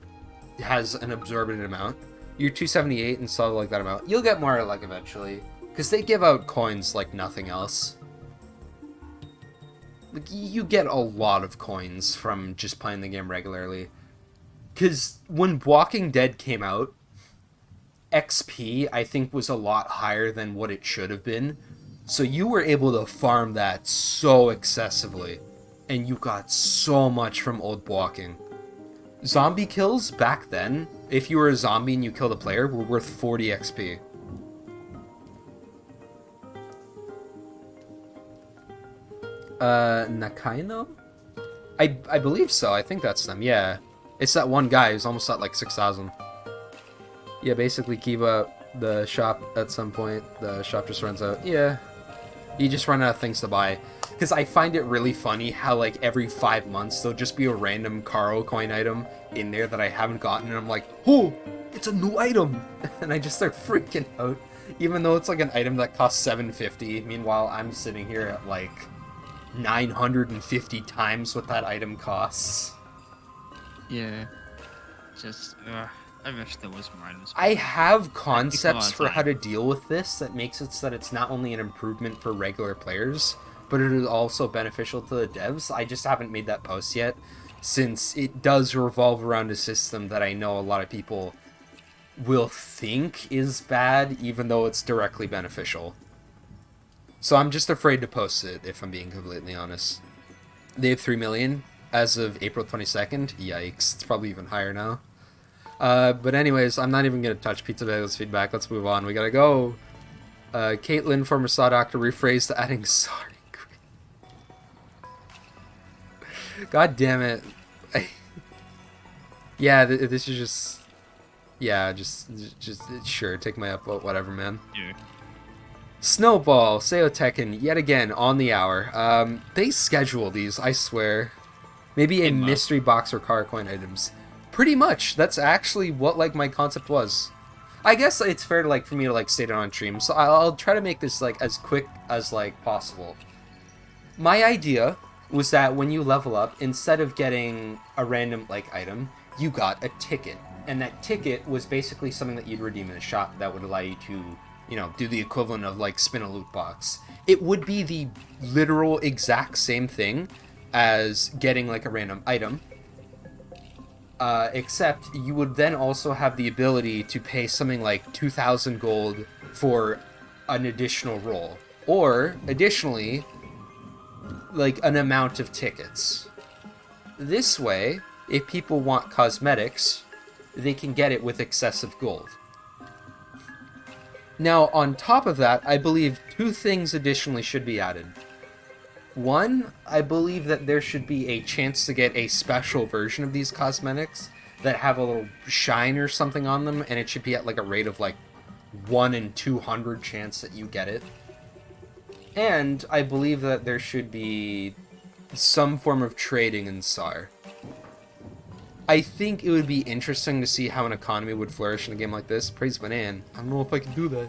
has an absorbent amount. You're 278 and still like that amount. You'll get more like eventually. Because they give out coins like nothing else. Like, you get a lot of coins from just playing the game regularly. Because when Walking Dead came out, XP, I think, was a lot higher than what it should have been. So you were able to farm that so excessively. And you got so much from old Walking. Zombie kills, back then, if you were a zombie and you killed a player, were worth 40 XP. Nakaino? I believe so. I think that's them. Yeah, it's that one guy who's almost at like 6,000. Yeah, basically Kiva, the shop at some point, the shop just runs out. Yeah, you just run out of things to buy. Because I find it really funny how like every 5 months there'll just be a random Caro coin item in there that I haven't gotten, and I'm like, oh, it's a new item, and I just start freaking out, even though it's like an item that costs 750. Meanwhile, I'm sitting here at like 950 times what that item costs. Yeah. Just, I wish there was more items. I have concepts for how to deal with this that makes it so that it's not only an improvement for regular players, but it is also beneficial to the devs. I just haven't made that post yet, since it does revolve around a system that I know a lot of people will think is bad, even though it's directly beneficial. So I'm just afraid to post it, if I'm being completely honest. They have 3 million as of April 22nd. Yikes, it's probably even higher now. But anyways, I'm not even going to touch Pizza Bagels feedback. Let's move on. We gotta go. Caitlin, former Saw Doctor, rephrased to adding sorry. God damn it. Yeah, this is just... Yeah, just sure, take my upvote, whatever, man. Yeah. Snowball, Seo Tekken, yet again, on the hour. They schedule these, I swear. Maybe a mystery box or car coin items. Pretty much. That's actually what, like, my concept was. I guess it's fair to, like, for me to, like, state it on stream, so I'll try to make this, like, as quick as, like, possible. My idea was that when you level up, instead of getting a random, like, item, you got a ticket. And that ticket was basically something that you'd redeem in a shop that would allow you to, you know, do the equivalent of, like, spin a loot box. It would be the literal exact same thing as getting, like, a random item. Except you would then also have the ability to pay something like 2,000 gold for an additional roll. Or, additionally, like, an amount of tickets. This way, if people want cosmetics, they can get it with excessive gold. Now, on top of that, I believe 2 things additionally should be added. One, I believe that there should be a chance to get a special version of these cosmetics that have a little shine or something on them, and it should be at like a rate of like 1 in 200 chance that you get it. And I believe that there should be some form of trading in SAR. I think it would be interesting to see how an economy would flourish in a game like this. Praise Banan. I don't know if I can do that.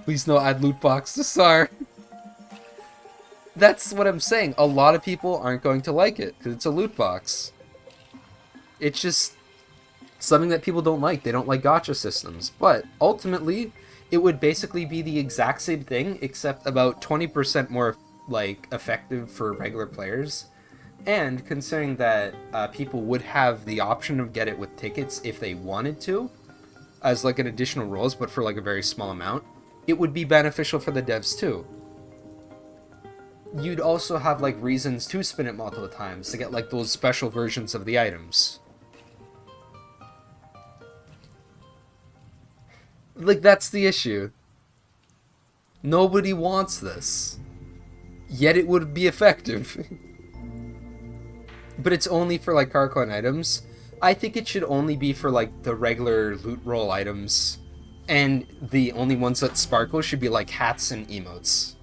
Please no add loot box to SAR. That's what I'm saying. A lot of people aren't going to like it because it's a loot box. It's just something that people don't like. They don't like gacha systems. But ultimately, it would basically be the exact same thing, except about 20% more like effective for regular players. And considering that people would have the option of get it with tickets if they wanted to, as like an additional rolls, but for like a very small amount, it would be beneficial for the devs too. You'd also have like reasons to spin it multiple times to get like those special versions of the items. Like, that's the issue. Nobody wants this. Yet it would be effective. But it's only for like car coin items. I think it should only be for like the regular loot roll items. And the only ones that sparkle should be like hats and emotes.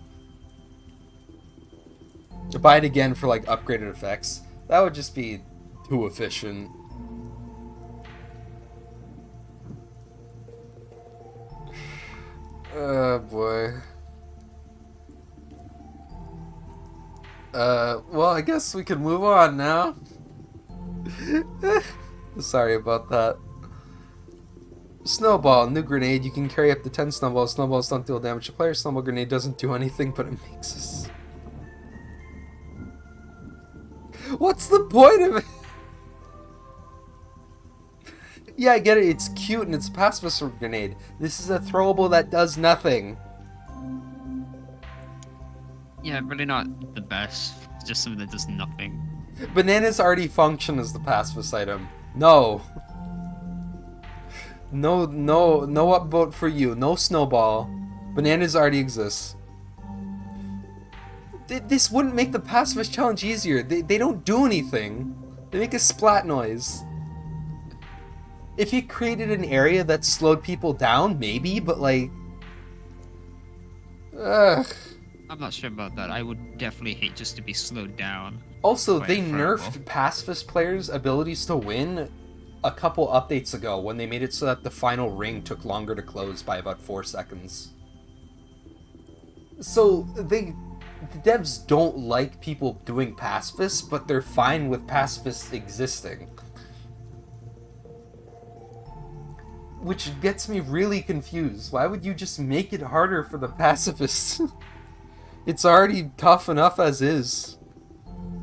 Buy it again for like upgraded effects. That would just be too efficient. Oh boy. Well, I guess we can move on now. Sorry about that. Snowball, new grenade. You can carry up to 10 snowballs. Snowballs don't deal damage to players. Snowball grenade doesn't do anything, but it makes us... What's the point of it? Yeah, I get it. It's cute and it's a pacifist grenade. This is a throwable that does nothing. Yeah, really not the best. Just something that does nothing. Bananas already function as the pacifist item. No. No upvote for you. No snowball. Bananas already exists. This wouldn't make the pacifist challenge easier. They don't do anything. They make a splat noise. If you created an area that slowed people down, maybe, but like... Ugh. I'm not sure about that. I would definitely hate just to be slowed down. Also, they nerfed pacifist players' abilities to win a couple updates ago when they made it so that the final ring took longer to close by about 4 seconds. So, the devs don't like people doing pacifists, but they're fine with pacifists existing. Which gets me really confused. Why would you just make it harder for the pacifists? It's already tough enough as is.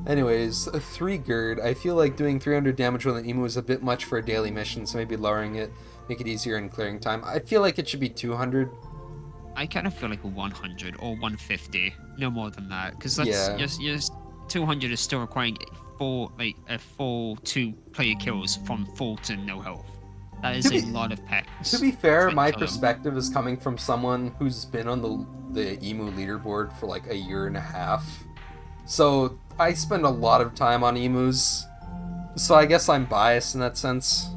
Anyways, 3 Gerd. I feel like doing 300 damage with an emu is a bit much for a daily mission, so maybe lowering it, make it easier in clearing time. I feel like it should be 200. I kind of feel like 100 or 150, no more than that, because that's just 200 is still requiring a full 2 player kills from full to no health. That is a lot of packs. To be fair, my perspective is coming from someone who's been on the emu leaderboard for like a year and a half. So I spend a lot of time on emus. So I guess I'm biased in that sense.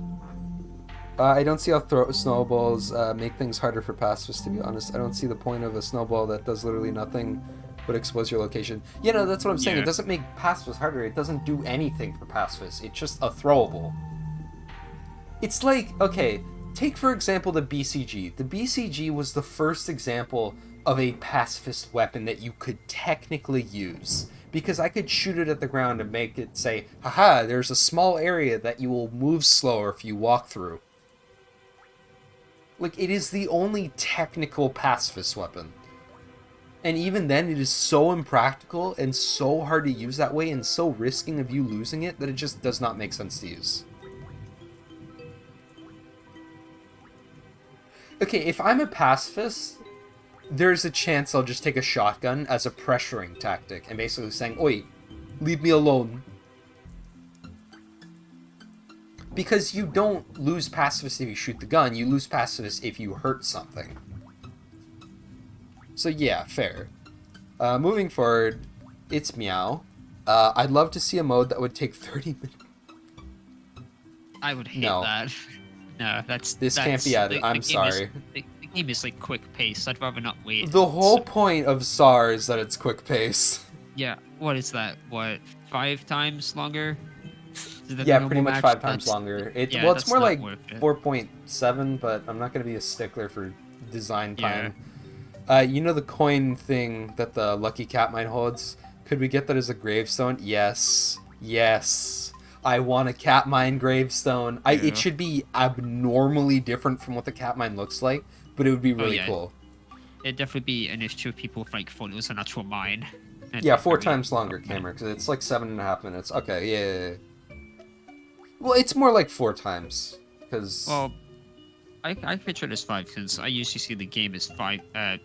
I don't see how snowballs make things harder for pacifists, to be honest. I don't see the point of a snowball that does literally nothing but expose your location. You know, that's what I'm saying. It doesn't make pacifists harder. It doesn't do anything for pacifists. It's just a throwable. It's like, okay, take for example the BCG. The BCG was the first example of a pacifist weapon that you could technically use. Because I could shoot it at the ground and make it say, haha, there's a small area that you will move slower if you walk through. Like, it is the only technical pacifist weapon. And even then, it is so impractical and so hard to use that way and so risking of you losing it that it just does not make sense to use. Okay, if I'm a pacifist, there's a chance I'll just take a shotgun as a pressuring tactic and basically saying, oi, leave me alone. Because you don't lose pacifists if you shoot the gun, you lose pacifists if you hurt something. So yeah, fair. Moving forward, it's Meow. I'd love to see a mode that would take 30 minutes. I would hate that. No, This can't be added. I'm sorry. The game is like quick pace. I'd rather not wait. The whole point of SAR is that it's quick pace. Yeah. What is that? What, 5 times longer? Yeah, pretty much 5 times longer. Well, it's more like 4.7, but I'm not going to be a stickler for design time. You know the coin thing that the Lucky Catmine holds? Could we get that as a gravestone? Yes. Yes. I want a Catmine gravestone. It should be abnormally different from what the Catmine looks like, but it would be really cool. It'd definitely be an issue if people like thought it was an actual mine. Yeah, 4 times longer camera, because it's like 7.5 minutes. Okay, yeah. Well, it's more like 4 times, because... Well, I picture it as 5, because I usually see the game as 5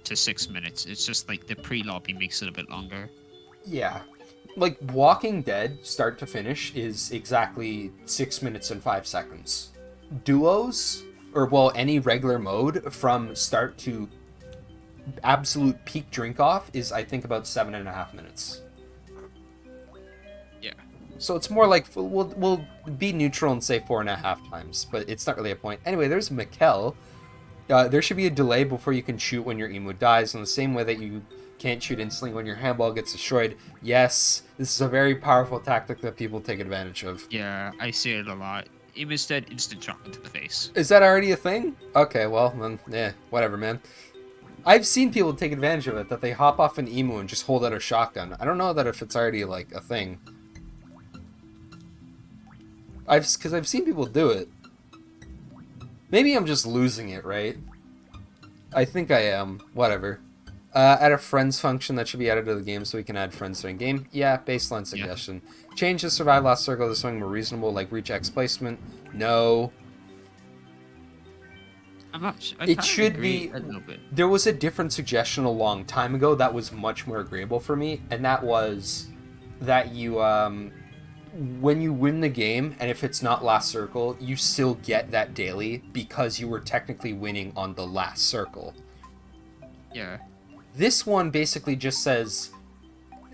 to 6 minutes. It's just like the pre-lobby makes it a bit longer. Yeah. Like, Walking Dead, start to finish, is exactly 6 minutes and 5 seconds. Duos, or, well, any regular mode, from start to absolute peak drink-off, is, I think, about 7.5 minutes. Yeah. So it's more like, we'll be neutral and say 4.5 times, but it's not really a point. Anyway, there's Mikkel. There should be a delay before you can shoot when your emu dies, in the same way that you can't shoot instantly when your handball gets destroyed. Yes, this is a very powerful tactic that people take advantage of. Yeah, I see it a lot. Emu's dead, instant shot into the face. Is that already a thing? Okay, well, then, whatever, man. I've seen people take advantage of it, that they hop off an emu and just hold out a shotgun. I don't know that if it's already, like, a thing. Because I've seen people do it. Maybe I'm just losing it, right? I think I am. Whatever. Add a friends function that should be added to the game so we can add friends during game. Yeah, baseline suggestion. Yeah. Change the survive last circle to something more reasonable, like reach X placement. No. I'm not sure. It should be. There was a different suggestion a long time ago that was much more agreeable for me, and that was that you, when you win the game, and if it's not last circle, you still get that daily because you were technically winning on the last circle. Yeah. This one basically just says,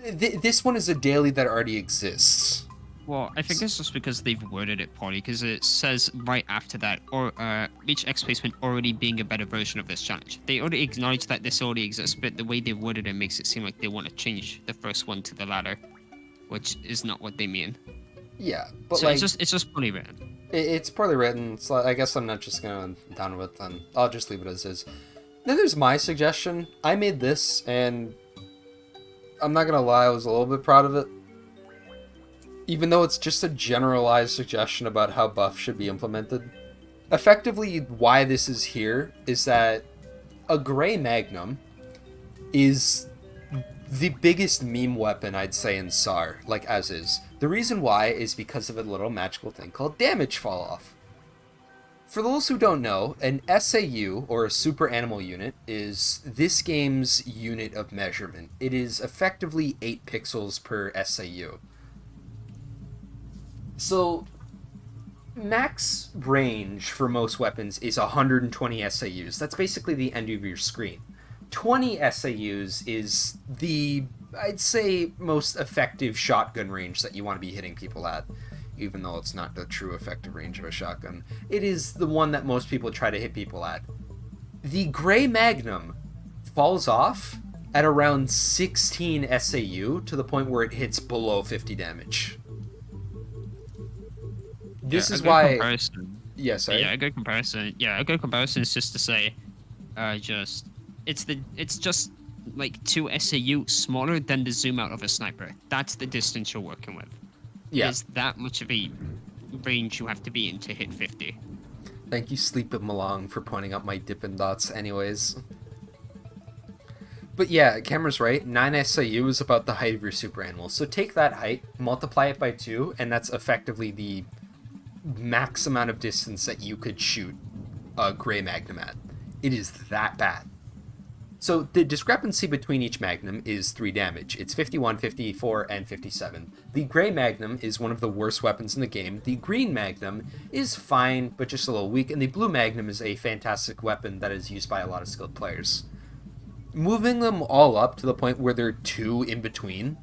This one is a daily that already exists. Well, I think it's just because they've worded it poorly, because it says right after that, or reach X placement already being a better version of this challenge. They already acknowledge that this already exists, but the way they worded it makes it seem like they want to change the first one to the latter, which is not what they mean. Yeah, but So like it's just poorly written. it's poorly written. So I guess I'm not just gonna down with them. I'll just leave it as is. Then there's my suggestion. I made this, and I'm not gonna lie, I was a little bit proud of it. Even though it's just a generalized suggestion about how buff should be implemented. Effectively, why this is here is that a Gray Magnum is the biggest meme weapon, I'd say, in SAR, like as is. The reason why is because of a little magical thing called damage fall off. For those who don't know, an SAU, or a Super Animal Unit, is this game's unit of measurement. It is effectively 8 pixels per SAU. So, max range for most weapons is 120 SAUs. That's basically the end of your screen. 20 SAUs is the, I'd say, most effective shotgun range that you want to be hitting people at. Even though it's not the true effective range of a shotgun. It is the one that most people try to hit people at. The Gray Magnum falls off at around 16 SAU to the point where it hits below 50 damage. This is why. Comparison. Yes, sorry. Yeah, a good comparison. Yeah, a good comparison is just to say, it's just like 2 SAU smaller than the zoom out of a sniper. That's the distance you're working with. Yeah. It's that much of a range you have to be in to hit 50. Thank you, Sleeping Malong, for pointing out my Dippin' Dots anyways. But yeah, Cameron's right. 9 SAU is about the height of your super animal. So take that height, multiply it by 2, and that's effectively the max amount of distance that you could shoot a Gray Magnum at. It is that bad. So the discrepancy between each Magnum is 3 damage. It's 51, 54, and 57. The Gray Magnum is one of the worst weapons in the game. The Green Magnum is fine, but just a little weak. And the Blue Magnum is a fantastic weapon that is used by a lot of skilled players. Moving them all up to the point where they're 2 in between.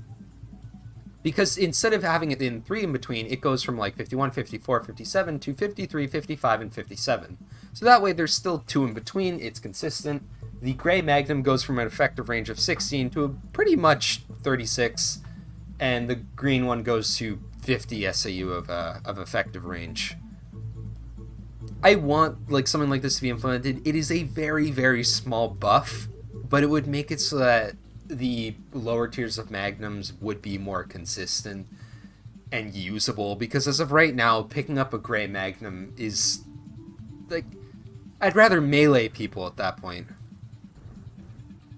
Because instead of having it in 3 in between, it goes from like 51, 54, 57 to 53, 55, and 57. So that way there's still 2 in between. It's consistent. The Gray Magnum goes from an effective range of 16 to a pretty much 36, and the green one goes to 50 SAU of effective range. I want like something like this to be implemented. It is a very, very small buff, but it would make it so that the lower tiers of Magnums would be more consistent and usable, because as of right now, picking up a Gray Magnum is like, I'd rather melee people at that point.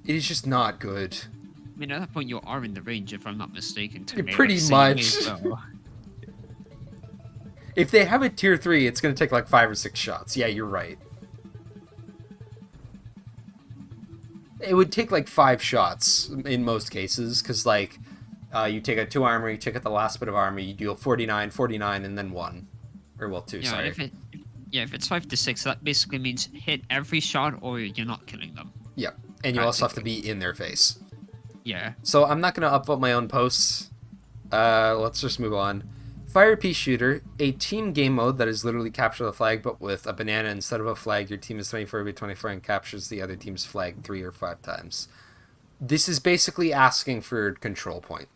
It is just not good. I mean, at that point, you are in the range, if I'm not mistaken. To Pretty much. If they have a tier 3, it's going to take like 5 or 6 shots. Yeah, you're right. It would take like 5 shots in most cases, because like you take a 2 armor, you take out the last bit of armor, you deal 49, 49, and then 1. Or, well, 2, yeah, sorry. If it's 5 to 6, that basically means hit every shot or you're not killing them. Yeah, and you also have to be in their face. Yeah. So I'm not going to upvote my own posts. Let's just move on. Fire Pea Shooter, a team game mode that is literally capture the flag, but with a banana instead of a flag. Your team is 24v24 and captures the other team's flag 3 or 5 times. This is basically asking for control point.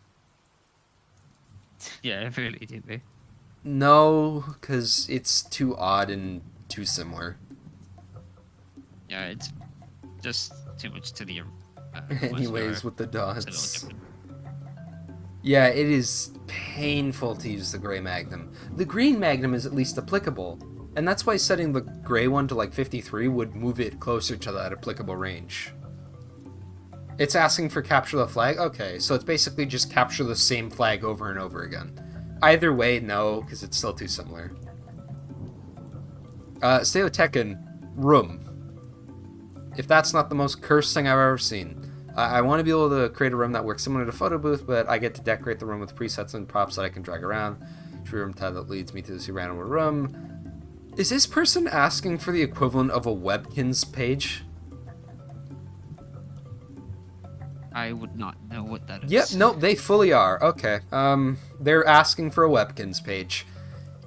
Yeah, it really did. Be. No, because it's too odd and too similar. Yeah, it's just too much to the... Anyways, with the dots. Yeah, it is painful to use the Gray Magnum. The Green Magnum is at least applicable, and that's why setting the Gray one to like 53 would move it closer to that applicable range. It's asking for capture the flag? Okay, so it's basically just capture the same flag over and over again. Either way, no, because it's still too similar. Stereotekken, room. If that's not the most cursed thing I've ever seen. I want to be able to create a room that works similar to Photo Booth, but I get to decorate the room with presets and props that I can drag around. True room tab that leads me to this random room. Is this person asking for the equivalent of a Webkins page? I would not know what that is. Yep, nope, they fully are. Okay. They're asking for a Webkins page.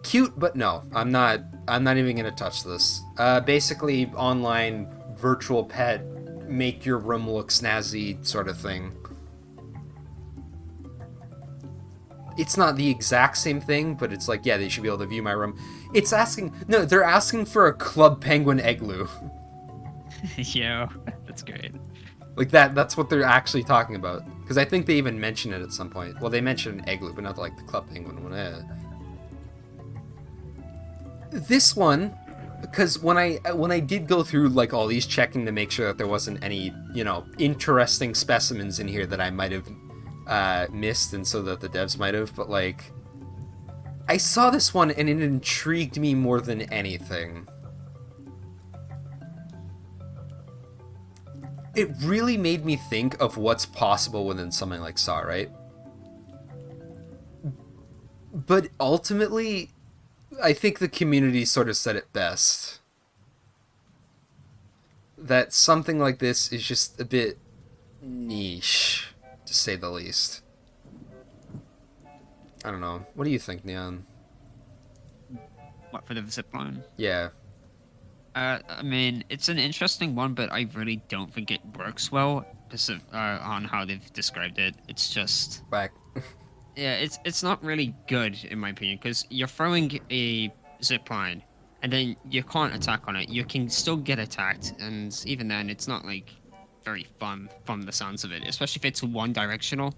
Cute, but no, I'm not even gonna touch this. Basically, online virtual pet, make your room look snazzy sort of thing. It's not the exact same thing, but it's like, yeah, they should be able to view my room. It's asking, no, they're asking for a Club Penguin igloo. Yo, that's great. Like that's what they're actually talking about. Because I think they even mention it at some point. Well, they mentioned an igloo, but not like the Club Penguin one. This one, because when I did go through like all these, checking to make sure that there wasn't any, interesting specimens in here that I might have missed, and so that the devs might have, but like, I saw this one and it intrigued me more than anything. It really made me think of what's possible within something like SAR, right? But ultimately, I think the community sort of said it best. That something like this is just a bit niche, to say the least. I don't know. What do you think, Neon? What, for the zipline? Yeah. I mean, it's an interesting one, but I really don't think it works well on how they've described it. It's just... Back. Yeah, it's not really good, in my opinion, because you're throwing a zipline, and then you can't attack on it. You can still get attacked, and even then, it's not, like, very fun from the sounds of it, especially if it's one-directional.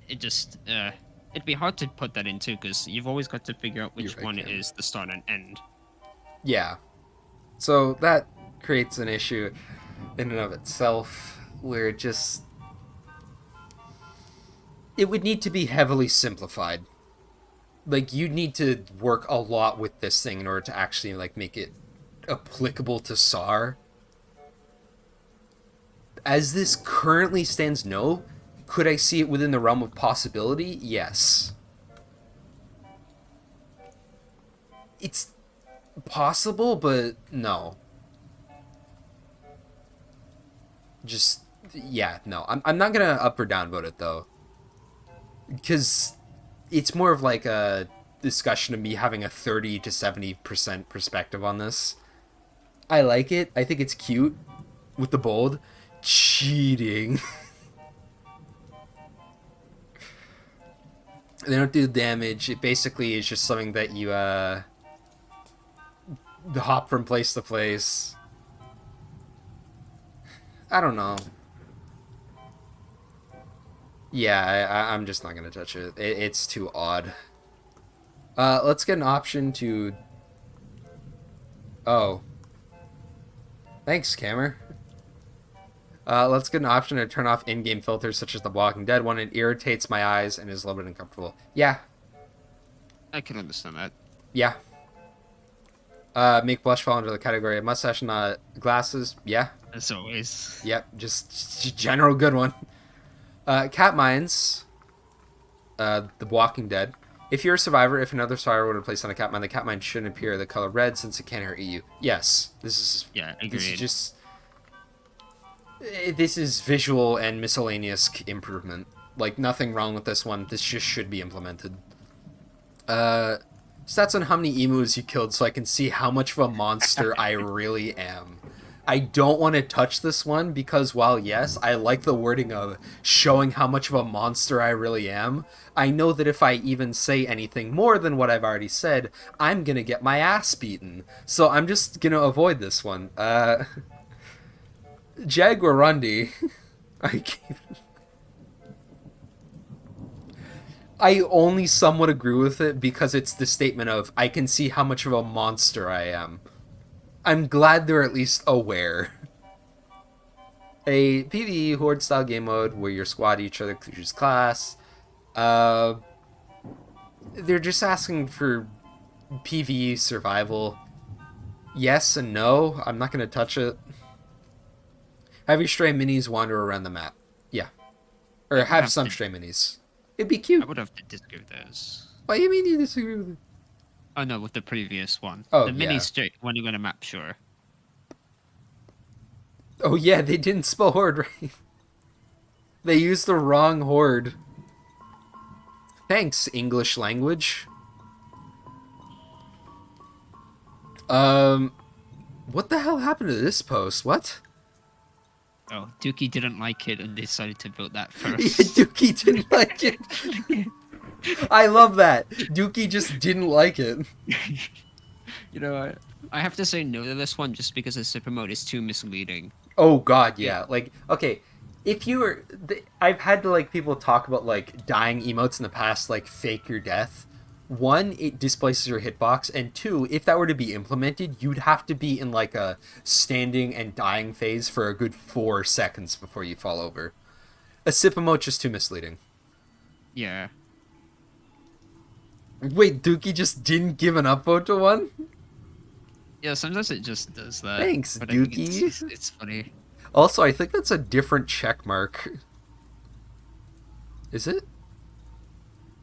It just... it'd be hard to put that in, too, because you've always got to figure out which one is the start and end. Yeah. So that creates an issue in and of itself, where it would need to be heavily simplified. Like, you'd need to work a lot with this thing in order to actually, like, make it applicable to SAR. As this currently stands, no. Could I see it within the realm of possibility? Yes. It's possible, but no. Just, yeah, no. I'm not gonna up or down vote it, though. Because it's more of like a discussion of me having a 30 to 70% perspective on this. I like it. I think it's cute with the bold. Cheating. They don't do damage. It basically is just something that you hop from place to place. I don't know. Yeah, I'm just not gonna touch it. It's too odd. Let's get an option to... Oh. Thanks, Cammer. Let's get an option to turn off in-game filters such as the Walking Dead one. It irritates my eyes and is a little bit uncomfortable. Yeah. I can understand that. Yeah. Make blush fall under the category of mustache, not glasses. Yeah. As always. Yep, just general good one. Cat Mines. The Walking Dead. If you're a survivor, if another survivor would have placed on a cat mine, the cat mine shouldn't appear the color red since it can't hurt you. Yes. This is just... This is visual and miscellaneous improvement. Like, nothing wrong with this one. This just should be implemented. Stats on how many emus you killed so I can see how much of a monster I really am. I don't want to touch this one because while yes, I like the wording of showing how much of a monster I really am, I know that if I even say anything more than what I've already said, I'm gonna get my ass beaten. So I'm just gonna avoid this one. Jaguarundi. I only somewhat agree with it because it's the statement of, I can see how much of a monster I am. I'm glad they're at least aware. A PvE horde style game mode where your squad each other choose class. They're just asking for PvE survival. Yes and no. I'm not going to touch it. Have your stray minis wander around the map. Yeah. Or have some stray minis. It'd be cute. I would have to disagree with those. What do you mean you disagree with it? Oh no, with the previous one. Oh, the yeah. minis straight when you're gonna map, sure. Oh yeah, they didn't spell horde right. They used the wrong horde. Thanks, English language. What the hell happened to this post? What? Oh, Dookie didn't like it and decided to vote that Yeah, first. Dookie didn't like it. I love that. Dookie just didn't like it. You know what? I have to say no to this one just because the super mode is too misleading. Oh god, yeah. Like, okay, if you were, I've had to like people talk about like dying emotes in the past, like fake your death. One, it displaces your hitbox, and two, if that were to be implemented, you'd have to be in like a standing and dying phase for a good 4 seconds before you fall over. A sip emote just too misleading. Yeah. Wait, Dookie just didn't give an upvote to one? Yeah, sometimes it just does that. Thanks, but I think Dookie. it's funny. Also, I think that's a different check mark. Is it?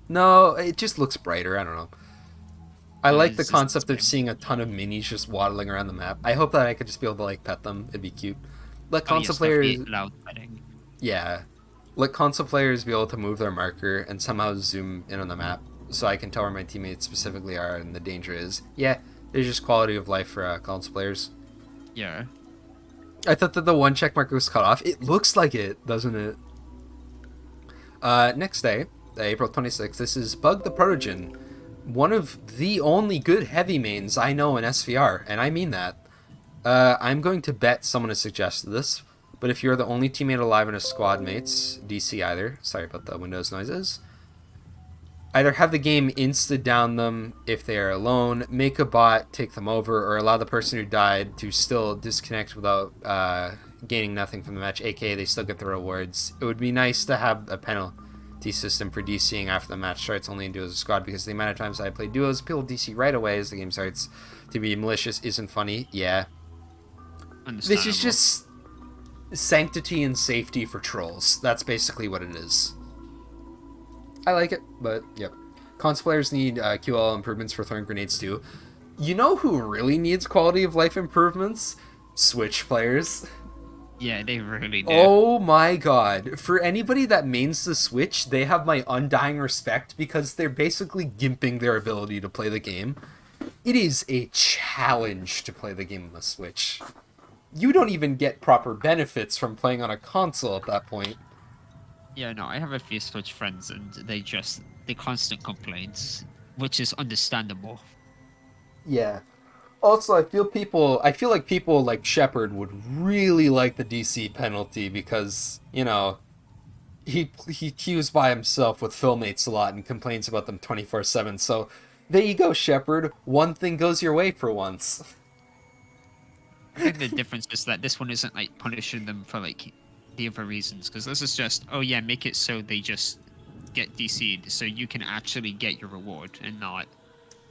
No, it just looks brighter. I don't know. I like the concept of seeing a ton of minis just waddling around the map. I hope that I could just be able to like pet them. It'd be cute. Let console players, Loud petting. yeah, let console players be able to move their marker and somehow zoom in on the map, so I can tell where my teammates specifically are and the danger is. Yeah, there's just quality of life for console players. Yeah. I thought that the one check mark was cut off. It looks like it, doesn't it? Next day, April 26th, this is Bug the Protogen, one of the only good heavy mains I know in SVR, and I mean that. I'm going to bet someone has suggested this, but if you're the only teammate alive in a squad mates, DC either, sorry about the Windows noises, either have the game insta-down them if they are alone, make a bot take them over, or allow the person who died to still disconnect without gaining nothing from the match, aka they still get the rewards. It would be nice to have a penalty system for DCing after the match starts only in duos or squad, because the amount of times I play duos, people DC right away as the game starts. To be malicious isn't funny. Yeah. This is just sanctity and safety for trolls. That's basically what it is. I like it, but yep. Console players need QL improvements for throwing grenades too. You know who really needs quality of life improvements? Switch players. Yeah, they really do. Oh my god. For anybody that mains the Switch, they have my undying respect because they're basically gimping their ability to play the game. It is a challenge to play the game on the Switch. You don't even get proper benefits from playing on a console at that point. Yeah, no, I have a few Switch friends and they constant complaints, which is understandable. Yeah. Also, I feel like people like Shepard would really like the DC penalty because, you know, he queues by himself with Philmates a lot and complains about them 24/7. So, there you go, Shepard. One thing goes your way for once. I think the difference is that this one isn't like punishing them for like the other reasons, because this is just, oh yeah, make it so they just get DC'd so you can actually get your reward and not,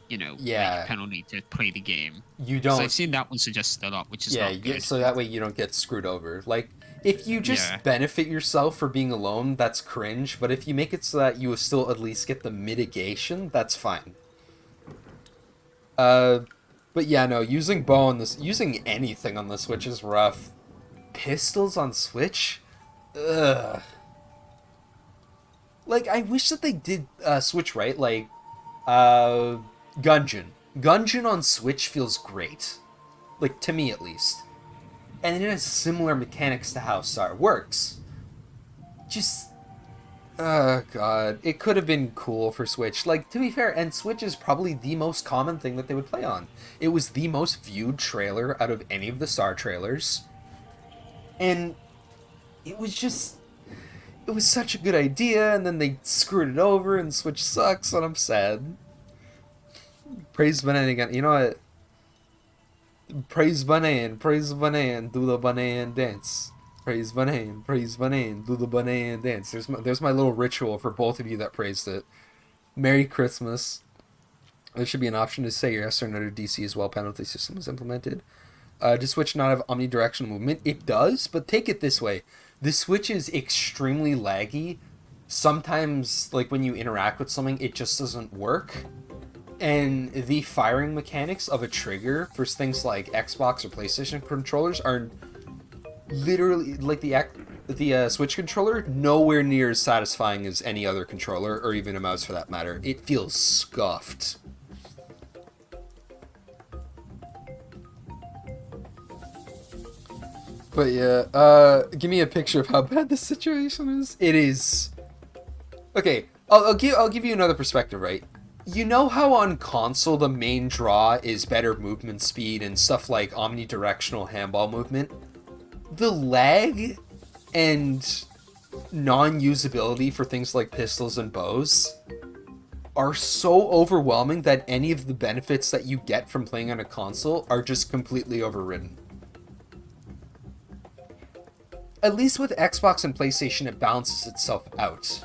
you know, make a penalty to play the game. You don't. I've seen that one suggested a lot, which is not good. So that way you don't get screwed over. Like, if you just benefit yourself for being alone, that's cringe. But if you make it so that you will still at least get the mitigation, that's fine. But yeah, no, using bow on this, using anything on the Switch is rough. Pistols on Switch? Ugh. Like, I wish that they did Switch right. Like, Gungeon. Gungeon on Switch feels great. Like, to me at least. And it has similar mechanics to how SAR works. Just... oh god. It could have been cool for Switch. Like, to be fair, and Switch is probably the most common thing that they would play on. It was the most viewed trailer out of any of the SAR trailers. And it was just... it was such a good idea, and then they screwed it over, and Switch sucks, and I'm sad. Praise Banana again. You know what? Praise Banana, do the banana dance. Praise Banana, do the banana dance. There's my little ritual for both of you that praised it. Merry Christmas. There should be an option to say yes or no to DC as well. Penalty system was implemented. Does Switch not have omnidirectional movement? It does, but take it this way. The Switch is extremely laggy. Sometimes, like, when you interact with something, it just doesn't work. And the firing mechanics of a trigger for things like Xbox or PlayStation controllers are literally, like, the Switch controller, nowhere near as satisfying as any other controller, or even a mouse for that matter. It feels scuffed. But yeah, give me a picture of how bad this situation is. It is... Okay, I'll give you another perspective, right? You know how on console the main draw is better movement speed and stuff like omnidirectional handball movement? The lag and non-usability for things like pistols and bows are so overwhelming that any of the benefits that you get from playing on a console are just completely overridden. At least with Xbox and PlayStation, it balances itself out.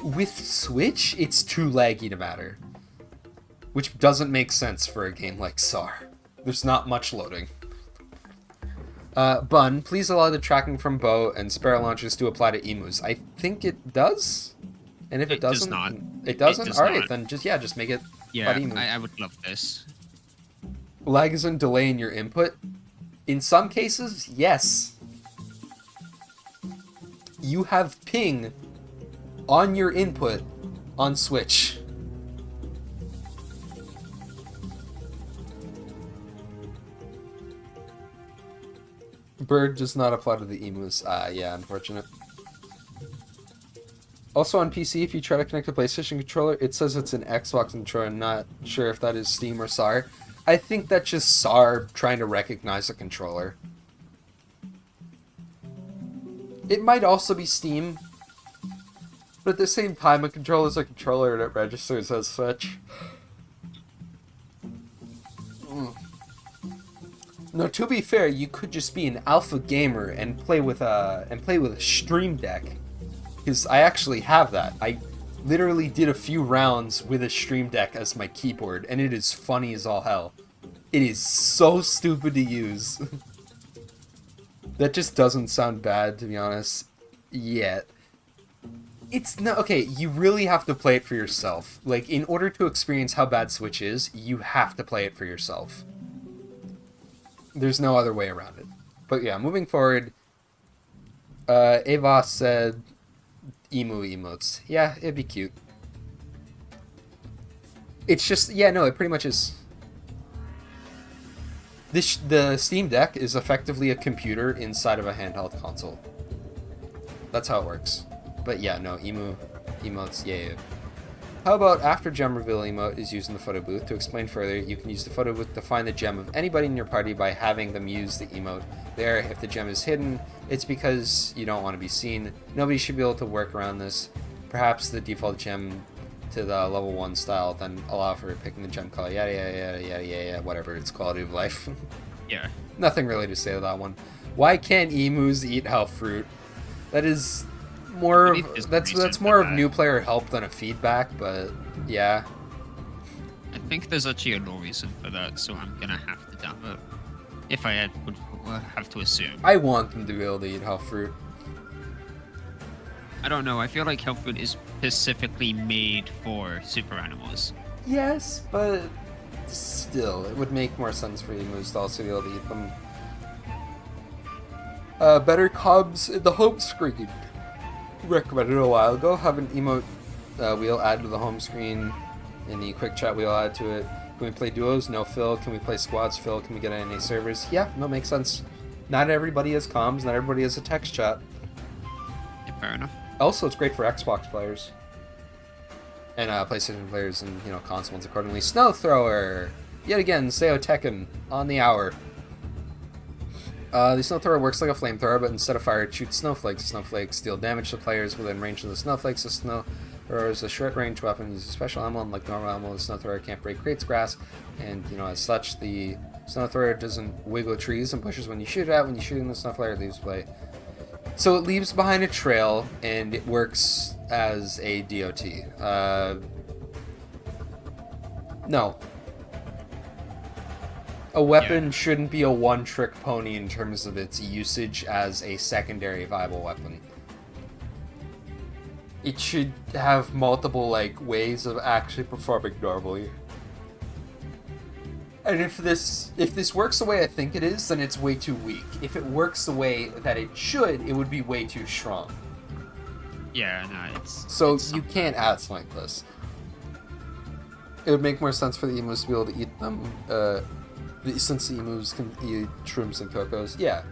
With Switch, it's too laggy to matter. Which doesn't make sense for a game like SAR. There's not much loading. Bun, please allow the tracking from bow and sparrow launchers to apply to emus. I think it does? And if it doesn't... It doesn't? Alright, then just make it Yeah, I would love this. Lag is in delay in your input? In some cases, yes. You have ping on your input on Switch. Bird does not apply to the emus. Yeah, unfortunate. Also on PC, if you try to connect a PlayStation controller, it says it's an Xbox controller. I'm not sure if that is Steam or SAR. I think that's just SAR trying to recognize a controller. It might also be Steam, but at the same time, a controller is a controller and it registers as such. No, to be fair, you could just be an alpha gamer and play with a Stream Deck, because I actually have that. I literally did a few rounds with a Stream Deck as my keyboard, and it is funny as all hell. It is so stupid to use. That just doesn't sound bad, to be honest, yet. It's not... Okay, you really have to play it for yourself. Like, in order to experience how bad Switch is, you have to play it for yourself. There's no other way around it. But yeah, moving forward, Ava said emu emotes. Yeah, it'd be cute. It's just... Yeah, no, it pretty much is... The Steam Deck is effectively a computer inside of a handheld console. That's how it works. But yeah, no, emotes, yeah. How about after gem reveal emote is used in the photo booth? To explain further, you can use the photo booth to find the gem of anybody in your party by having them use the emote there. If the gem is hidden, it's because you don't want to be seen. Nobody should be able to work around this. Perhaps the default gem to the level 1 style, then allow for picking the gem color, yada yada yada yada yada, whatever, it's quality of life. Yeah. Nothing really to say to that one. Why can't emus eat health fruit? That is more of, that's more of new player help than a feedback, but yeah. I think there's actually a no reason for that, so I'm gonna have to damn it. If I would have to assume. I want them to be able to eat health fruit. I don't know, I feel like health food is specifically made for super animals. Yes, but still, it would make more sense for emus to also be able to eat them. Better cobs in the home screen. Recommended a while ago. Have an emote wheel added to the home screen. In the quick chat wheel added to it. Can we play duos? No, Phil. Can we play squads? Phil. Can we get NA servers? Yeah, no, makes sense. Not everybody has comms. Not everybody has a text chat. Yeah, fair enough. Also, it's great for Xbox players. And PlayStation players and, you know, consoles accordingly. Snow Thrower! Yet again, Seo Tekken on the hour. The Snow Thrower works like a flamethrower, but instead of fire, it shoots snowflakes. Snowflakes deal damage to players within range of the snowflakes. The Snow Thrower is a short-range weapon, uses special ammo. Unlike normal ammo, the Snow Thrower can't break crates, grass, and, you know, as such, the Snow Thrower doesn't wiggle trees and pushes when you shoot it out. When you shoot in the Snow Thrower, it leaves play. So it leaves behind a trail, and it works as a DOT. No. A weapon shouldn't be a one-trick pony in terms of its usage as a secondary viable weapon. It should have multiple, like, ways of actually performing normally. And if this works the way I think it is, then it's way too weak. If it works the way that it should, it would be way too strong. Yeah, no, it's... So it's you can't add something like this. It would make more sense for the emus to be able to eat them, since the emus can eat shrooms and cocos. Yeah.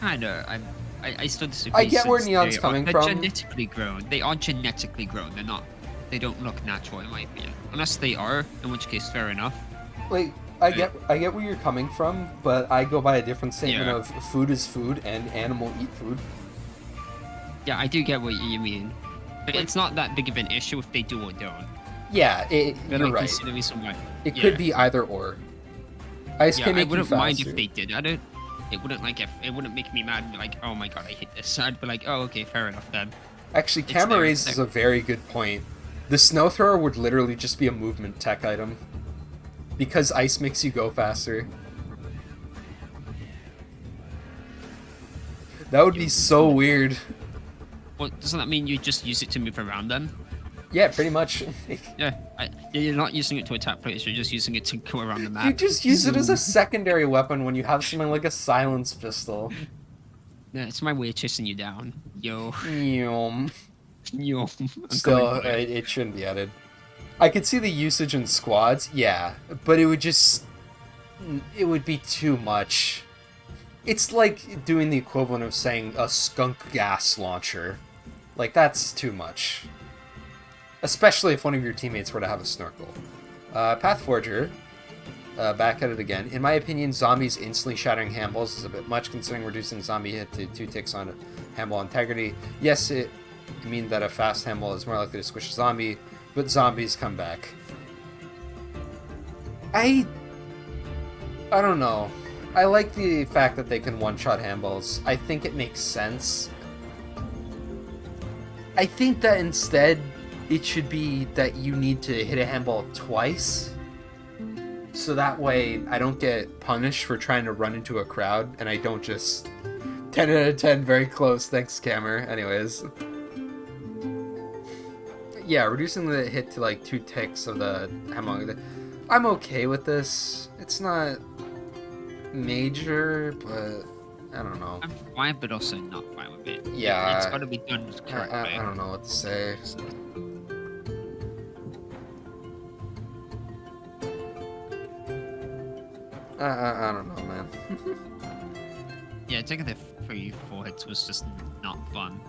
Kinda. I still disagree. I get where Neon's coming from. They're genetically grown. They are genetically grown. They're not. They don't look natural, in my opinion. Unless they are, in which case, fair enough. Like, I get where you're coming from, but I go by a different statement Yeah. of food is food and animal eat food. Yeah, I do get what you mean. But it's not that big of an issue if they do or don't. Yeah, you're Like, right. you see the reason why. It Yeah. could be either or. Ice Yeah, can I make you wouldn't mind faster. if they did. It wouldn't it wouldn't make me mad and be like, oh my god, I hate this. I'd be like, oh okay, fair enough then. Actually, It's Camera there, raises a very good point. The snow thrower would literally just be a movement tech item. Because ice makes you go faster. That would be so weird. Well, doesn't that mean you just use it to move around then? Yeah, pretty much. Yeah, you're not using it to attack players, you're just using it to go around the map. You just use it as a secondary weapon when you have something like a silence pistol. Yeah, it's my way of chasing you down. Yo. Yum. Yo. I'm Still, coming for you. it shouldn't be added. I could see the usage in squads, yeah, but it would be too much. It's like doing the equivalent of saying a skunk gas launcher. Like, that's too much. Especially if one of your teammates were to have a snorkel. Pathforger, back at it again. In my opinion, zombies instantly shattering handballs is a bit much, considering reducing zombie hit to 2 ticks on handball integrity. Yes, it means that a fast handball is more likely to squish a zombie, but zombies come back. I don't know. I like the fact that they can one-shot handballs. I think it makes sense. I think that instead it should be that you need to hit a handball twice. So that way I don't get punished for trying to run into a crowd and I don't just 10 out of 10 very close. Thanks, Cammer. Anyways. Yeah, reducing the hit to like 2 ticks of the handball. I'm okay with this. It's not major, but I don't know. I'm fine, but also not fine with it. Yeah. It's gotta be done correctly. I don't know what to say. I don't know, man. Yeah, taking the 3-4 hits was just not fun.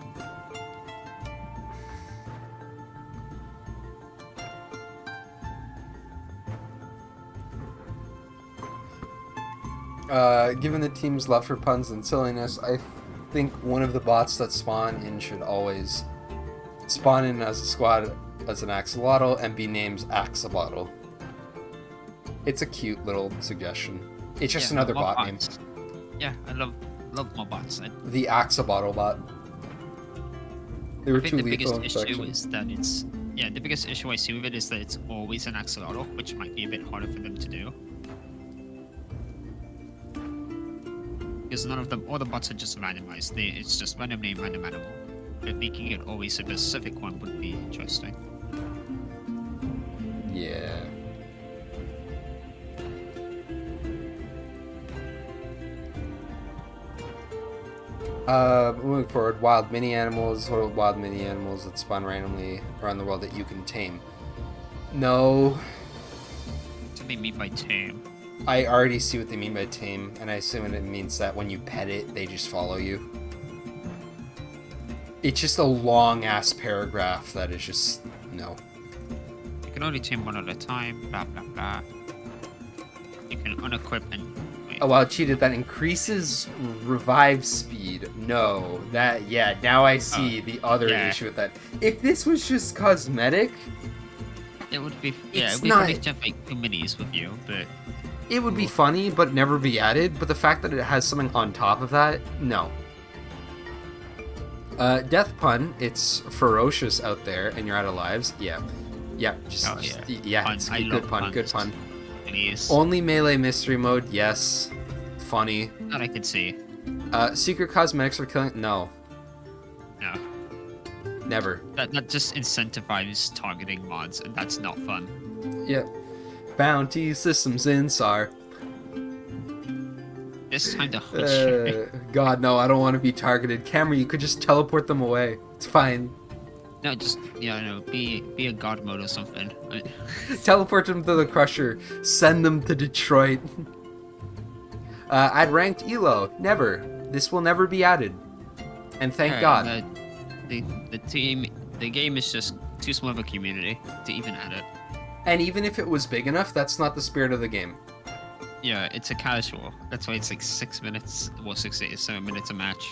Given the team's love for puns and silliness, I think one of the bots that spawn in should always spawn in as a squad as an axolotl and be named Axolotl. It's a cute little suggestion. It's just another more bot name. bots. Yeah, I love more bots. The Axolotl bot. They were I think too the lethal biggest in issue faction. is that it's... Yeah, the biggest issue I see with it is that it's always an axolotl, which might be a bit harder for them to do. Because none of them, all the bots are just randomized. It's just random name, random animal. But making it always a specific one would be interesting. Yeah. Moving forward, wild mini animals. What are wild mini animals that spawn randomly around the world that you can tame? No. What do they mean by tame? I already see what they mean by tame, and I assume it means that when you pet it, they just follow you. It's just a long-ass paragraph that is just... no. You can only tame one at a time, blah blah blah. You can unequip and... Oh, wow, cheated. That increases revive speed. No. That, yeah, now I see the other issue with that. If this was just cosmetic... It would be... Yeah, It's it would be not- funny to have like 2 minis with you, but... It would be funny, but never be added. But the fact that it has something on top of that, no. Death pun. It's ferocious out there, and you're out of lives. Yeah, yeah, Pun. It's I a good love pun. puns. Good pun. Minis. Only melee mystery mode. Yes, funny. That I could see. Secret cosmetics for killing. No, No. never. That just incentivizes targeting mods, and that's not fun. Yep. bounty systems in SAR. This time to hush. God, no, I don't want to be targeted. Camera, you could just teleport them away. It's fine. No, just, be a god mode or something. Teleport them to the Crusher. Send them to Detroit. I'd ranked ELO. Never. This will never be added. And thank God. The game is just too small of a community to even add it. And even if it was big enough, that's not the spirit of the game. Yeah, it's a casual. That's why it's like 6 minutes, well, 7 minutes a match.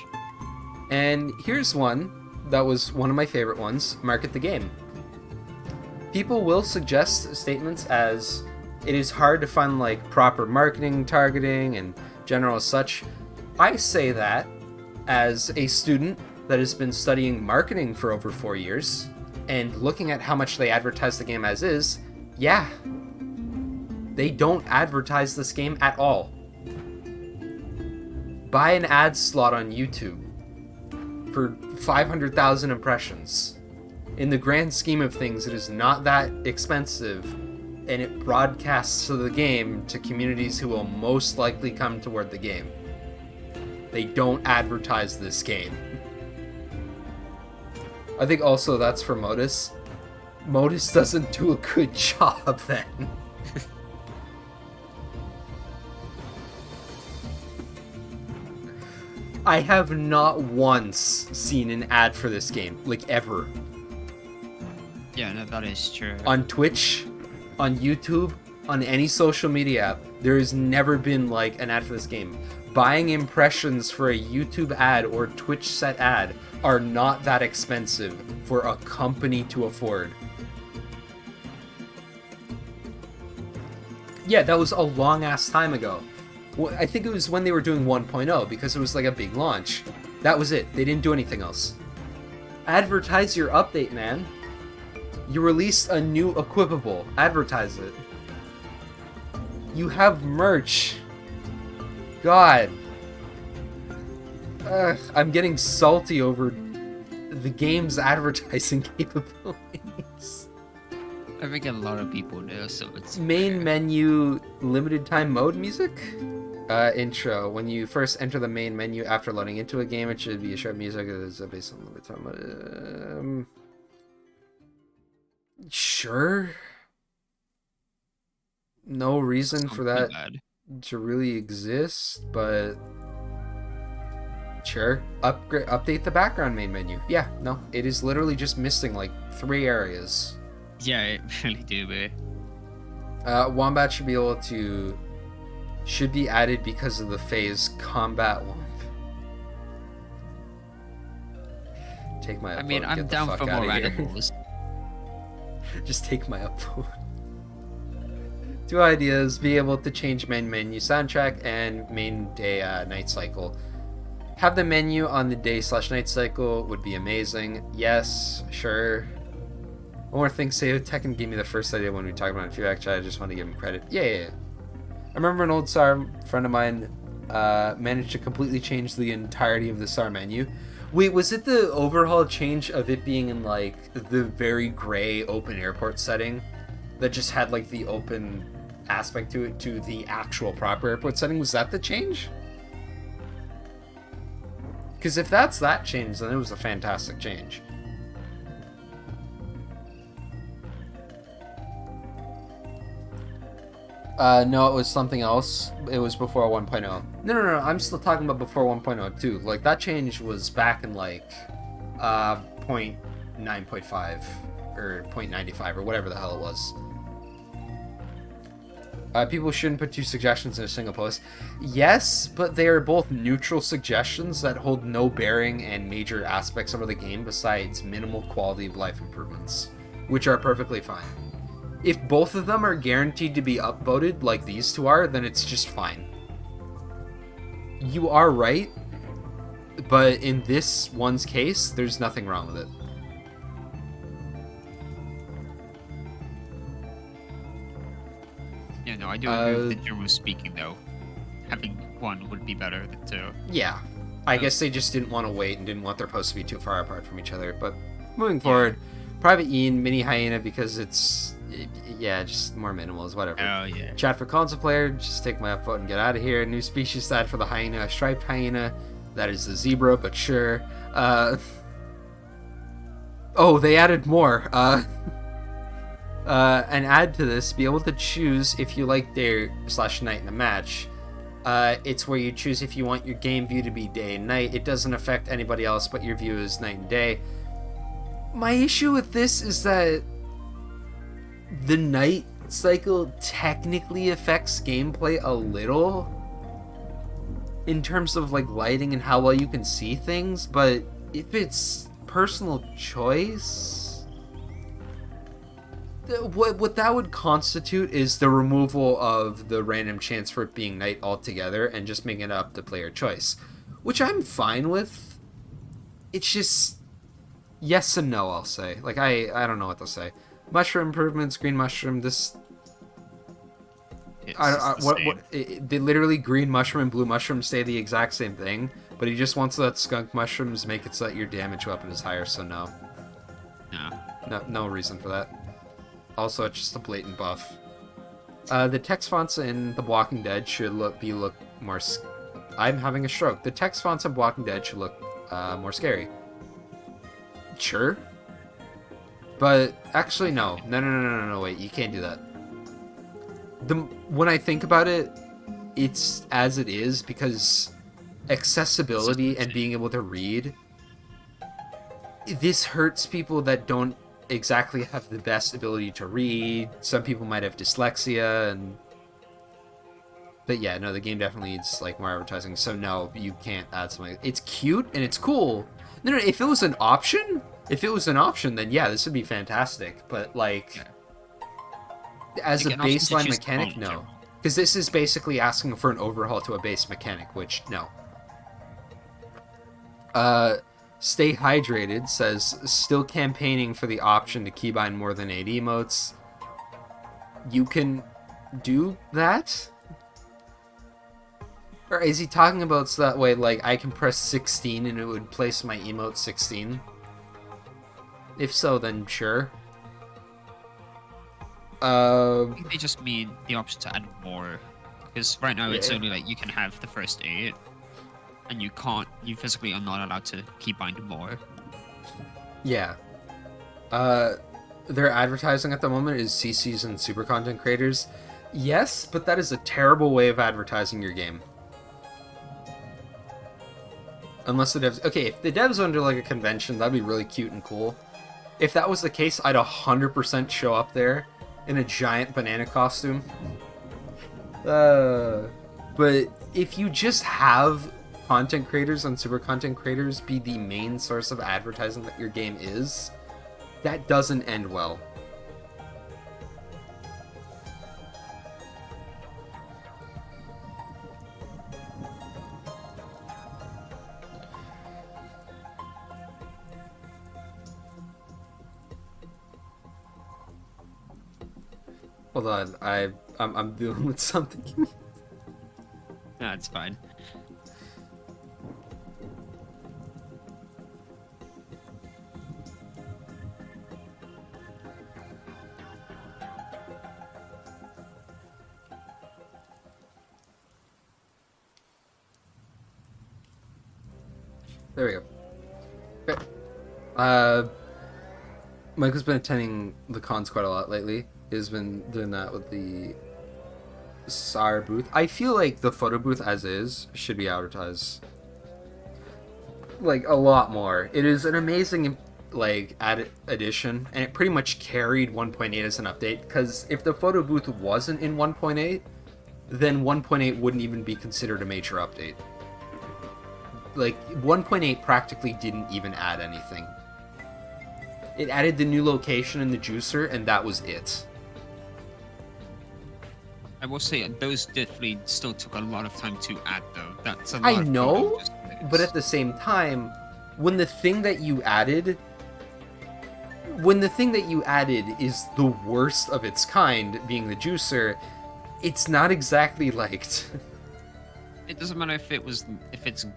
And here's one that was one of my favorite ones, Market the Game. People will suggest statements as, it is hard to find like proper marketing, targeting, and general as such. I say that as a student that has been studying marketing for over 4 years, and looking at how much they advertise the game as is, yeah, they don't advertise this game at all. Buy an ad slot on YouTube for 500,000 impressions. In the grand scheme of things, it is not that expensive, and it broadcasts the game to communities who will most likely come toward the game. They don't advertise this game. I think also that's for Modus. Modus doesn't do a good job then. I have not once seen an ad for this game, like ever. Yeah, no, that is true. On Twitch, on YouTube, on any social media app, there has never been like an ad for this game. Buying impressions for a YouTube ad or Twitch set ad are not that expensive for a company to afford. Yeah, that was a long ass time ago. I think it was when they were doing 1.0 because it was like a big launch. That was it. They didn't do anything else. Advertise your update, man. You released a new equipable. Advertise it. You have merch. God. I'm getting salty over the game's advertising capabilities. I think a lot of people do, so it's main fair. Menu limited time mode music. Intro. When you first enter the main menu after loading into a game, it should be a short music that is based on limited time mode. Sure. No reason for that to really exist, but sure. Update the background main menu. Yeah, no, it is literally just missing like 3 areas. Yeah, it really do, be. Wombat should be added because of the phase combat womp. Take my upvote. I mean, I'm get the down fuck for outta more here. animals. Just take my upvote. 2 ideas: be able to change main menu soundtrack and main day night cycle. Have the menu on the day/night cycle would be amazing. Yes, sure. One more thing, say Tekken gave me the first idea when we talked about it in feedback chat. I just want to give him credit. Yeah. I remember an old SAR friend of mine managed to completely change the entirety of the SAR menu. Wait, was it the overhaul change of it being in like the very gray open airport setting that just had like the open aspect to it to the actual proper airport setting? Was that the change? Because if that's that change, then it was a fantastic change. No, it was something else. It was before 1.0. No, I'm still talking about before 1.0 too. Like, that change was back in, like, 0.9.5 or 0.95 or whatever the hell it was. People shouldn't put 2 suggestions in a single post. Yes, but they are both neutral suggestions that hold no bearing and major aspects of the game besides minimal quality of life improvements, which are perfectly fine. If both of them are guaranteed to be upvoted like these 2 are, then it's just fine. You are right, but in this one's case, there's nothing wrong with it. Yeah, no, I do agree with the general speaking, though. Having 1 would be better than 2. Yeah. I guess they just didn't want to wait and didn't want their posts to be too far apart from each other. But moving forward, Private Ian, Mini Hyena, because it's Yeah, just more minimals, whatever. Oh, yeah. Chat for console player, just take my upvote and get out of here. New species add for the hyena, a striped hyena. That is the zebra, but sure. Oh, they added more. And add to this, be able to choose if you like day/night in a match. It's where you choose if you want your game view to be day and night. It doesn't affect anybody else, but your view is night and day. My issue with this is that the night cycle technically affects gameplay a little in terms of like lighting and how well you can see things, but if it's personal choice, what that would constitute is the removal of the random chance for it being night altogether and just making it up to player choice, which I'm fine with. It's just yes and no, I'll say. Like, I don't know what to say. Mushroom improvements, green mushroom, this... They literally, green mushroom and blue mushroom say the exact same thing, but he just wants to let skunk mushrooms make it so that your damage weapon is higher, so no. No reason for that. Also, it's just a blatant buff. The text fonts in The Walking Dead should look more... I'm having a stroke. The text fonts in Walking Dead should look more scary. Sure. But actually, no, wait, you can't do that. When I think about it, it's as it is because accessibility and being able to read, this hurts people that don't exactly have the best ability to read. Some people might have dyslexia, but yeah, no, the game definitely needs like more advertising. So no, you can't add something. It's cute and it's cool. No, if it was an option, then yeah, this would be fantastic. But like, as a baseline mechanic, no, because this is basically asking for an overhaul to a base mechanic, which no. Stay Hydrated says still campaigning for the option to keybind more than 8 emotes. You can do that. Or is he talking about so that way, like, I can press 16 and it would place my emote 16? If so, then sure. I think they just mean the option to add more. Because right now it's only like you can have the first 8, and you physically are not allowed to keep binding more. Yeah. Their advertising at the moment is CCs and super content creators. Yes, but that is a terrible way of advertising your game. Unless the devs... Okay, if the devs under, like, a convention, that'd be really cute and cool. If that was the case, I'd 100% show up there in a giant banana costume. But if you just have content creators and super content creators be the main source of advertising that your game is, that doesn't end well. Hold on, I'm dealing with something. No, it's fine. There we go. Okay. Michael's been attending the cons quite a lot lately. He's been doing that with the SAR booth. I feel like the photo booth as is should be advertised like a lot more. It is an amazing like addition, and it pretty much carried 1.8 as an update, because if the photo booth wasn't in 1.8, then 1.8 wouldn't even be considered a major update. Like 1.8 practically didn't even add anything. It added the new location and the juicer, and that was it. I will say those definitely still took a lot of time to add, though. That's a lot. I know, but at the same time, when the thing that you added is the worst of its kind, being the juicer, it's not exactly liked. It doesn't matter if it's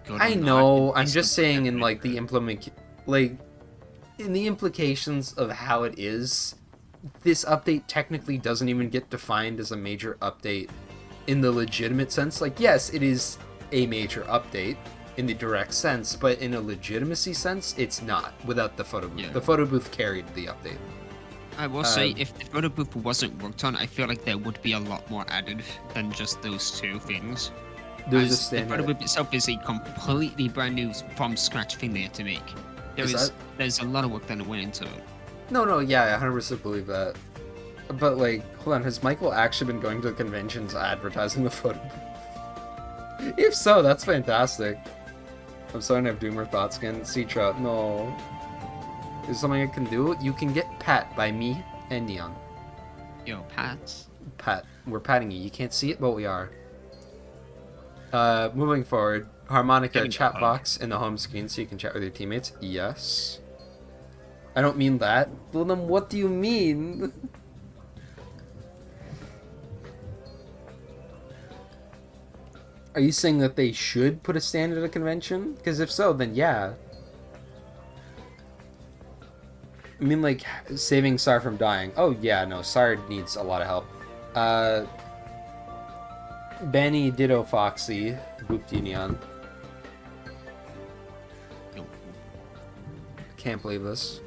good. I know. I'm just saying in like the in the implications of how it is, this update technically doesn't even get defined as a major update in the legitimate sense. Like, yes, it is a major update in the direct sense, but in a legitimacy sense, it's not without the photo booth. Yeah. The photo booth carried the update. I will say, if the photo booth wasn't worked on, I feel like there would be a lot more added than just those two things. There's a As the standard. photo booth itself is a completely brand new from scratch thing they had to make. There's a lot of work that went into it. No, yeah, I 100% believe that. But, like, hold on, has Michael actually been going to conventions advertising the photo booth? If so, that's fantastic. I'm starting to have doomer thoughts again. Sea Trout, no. Is there something I can do? You can get pat by me and Neon. Yo, Pat. Pat. We're patting you. You can't see it, but we are. Moving forward. Harmonica chat box in the home screen so you can chat with your teammates. Yes. I don't mean that. Well, then what do you mean? Are you saying that they should put a stand at a convention? Because if so, then yeah. I mean, like, saving SAR from dying. Oh, yeah, no, SAR needs a lot of help. Benny Ditto Foxy, Boop Neon. Can't believe this.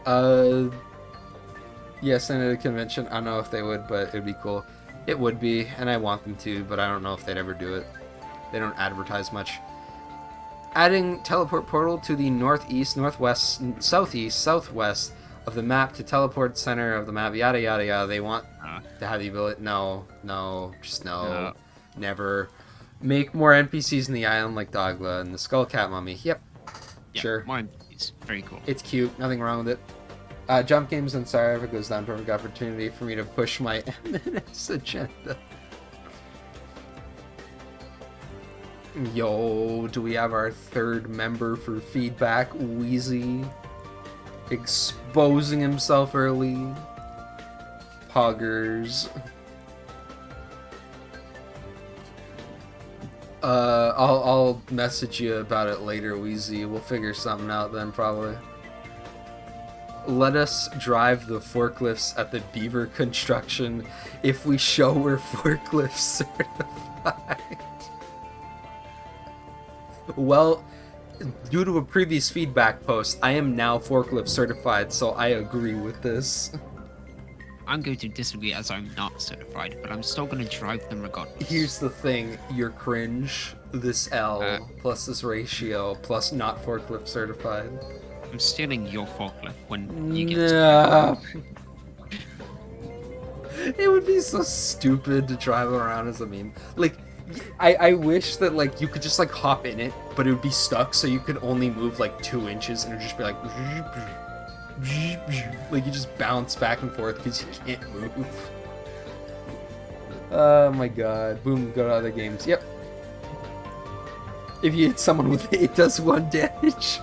Yeah, send it to a convention. I don't know if they would, but it'd be cool. It would be, and I want them to, but I don't know if they'd ever do it. They don't advertise much. Adding teleport portal to the northeast, northwest, southeast, southwest of the map to teleport center of the map, yada yada yada. They want to have the ability. No, just no. Never. Make more NPCs in the island like Dogla and the Skullcat Mummy. Yep. Yeah, Sure. mine is very cool. It's cute. Nothing wrong with it. Jump games and SAR if it goes down, perfect opportunity for me to push my MNS agenda. Yo, do we have our third member for feedback? Wheezy. Exposing himself early. Poggers. I'll message you about it later, Wheezy. We'll figure something out then, probably. Let us drive the forklifts at the Beaver construction if we show we're forklift certified. Well, due to a previous feedback post, I am now forklift certified, so I agree with this. I'm going to disagree as I'm not certified, but I'm still going to drive them regardless. Here's the thing, you're cringe. This L plus this ratio plus not forklift certified. I'm stealing your forklift when you get It would be so stupid to drive around as a meme. Like, I wish that, like, you could just, like, hop in it, but it would be stuck, so you could only move, like, 2 inches, and it would just be like... Like, you just bounce back and forth because you can't move. Oh my god. Boom, go to other games. Yep. If you hit someone with it, it does 1 damage.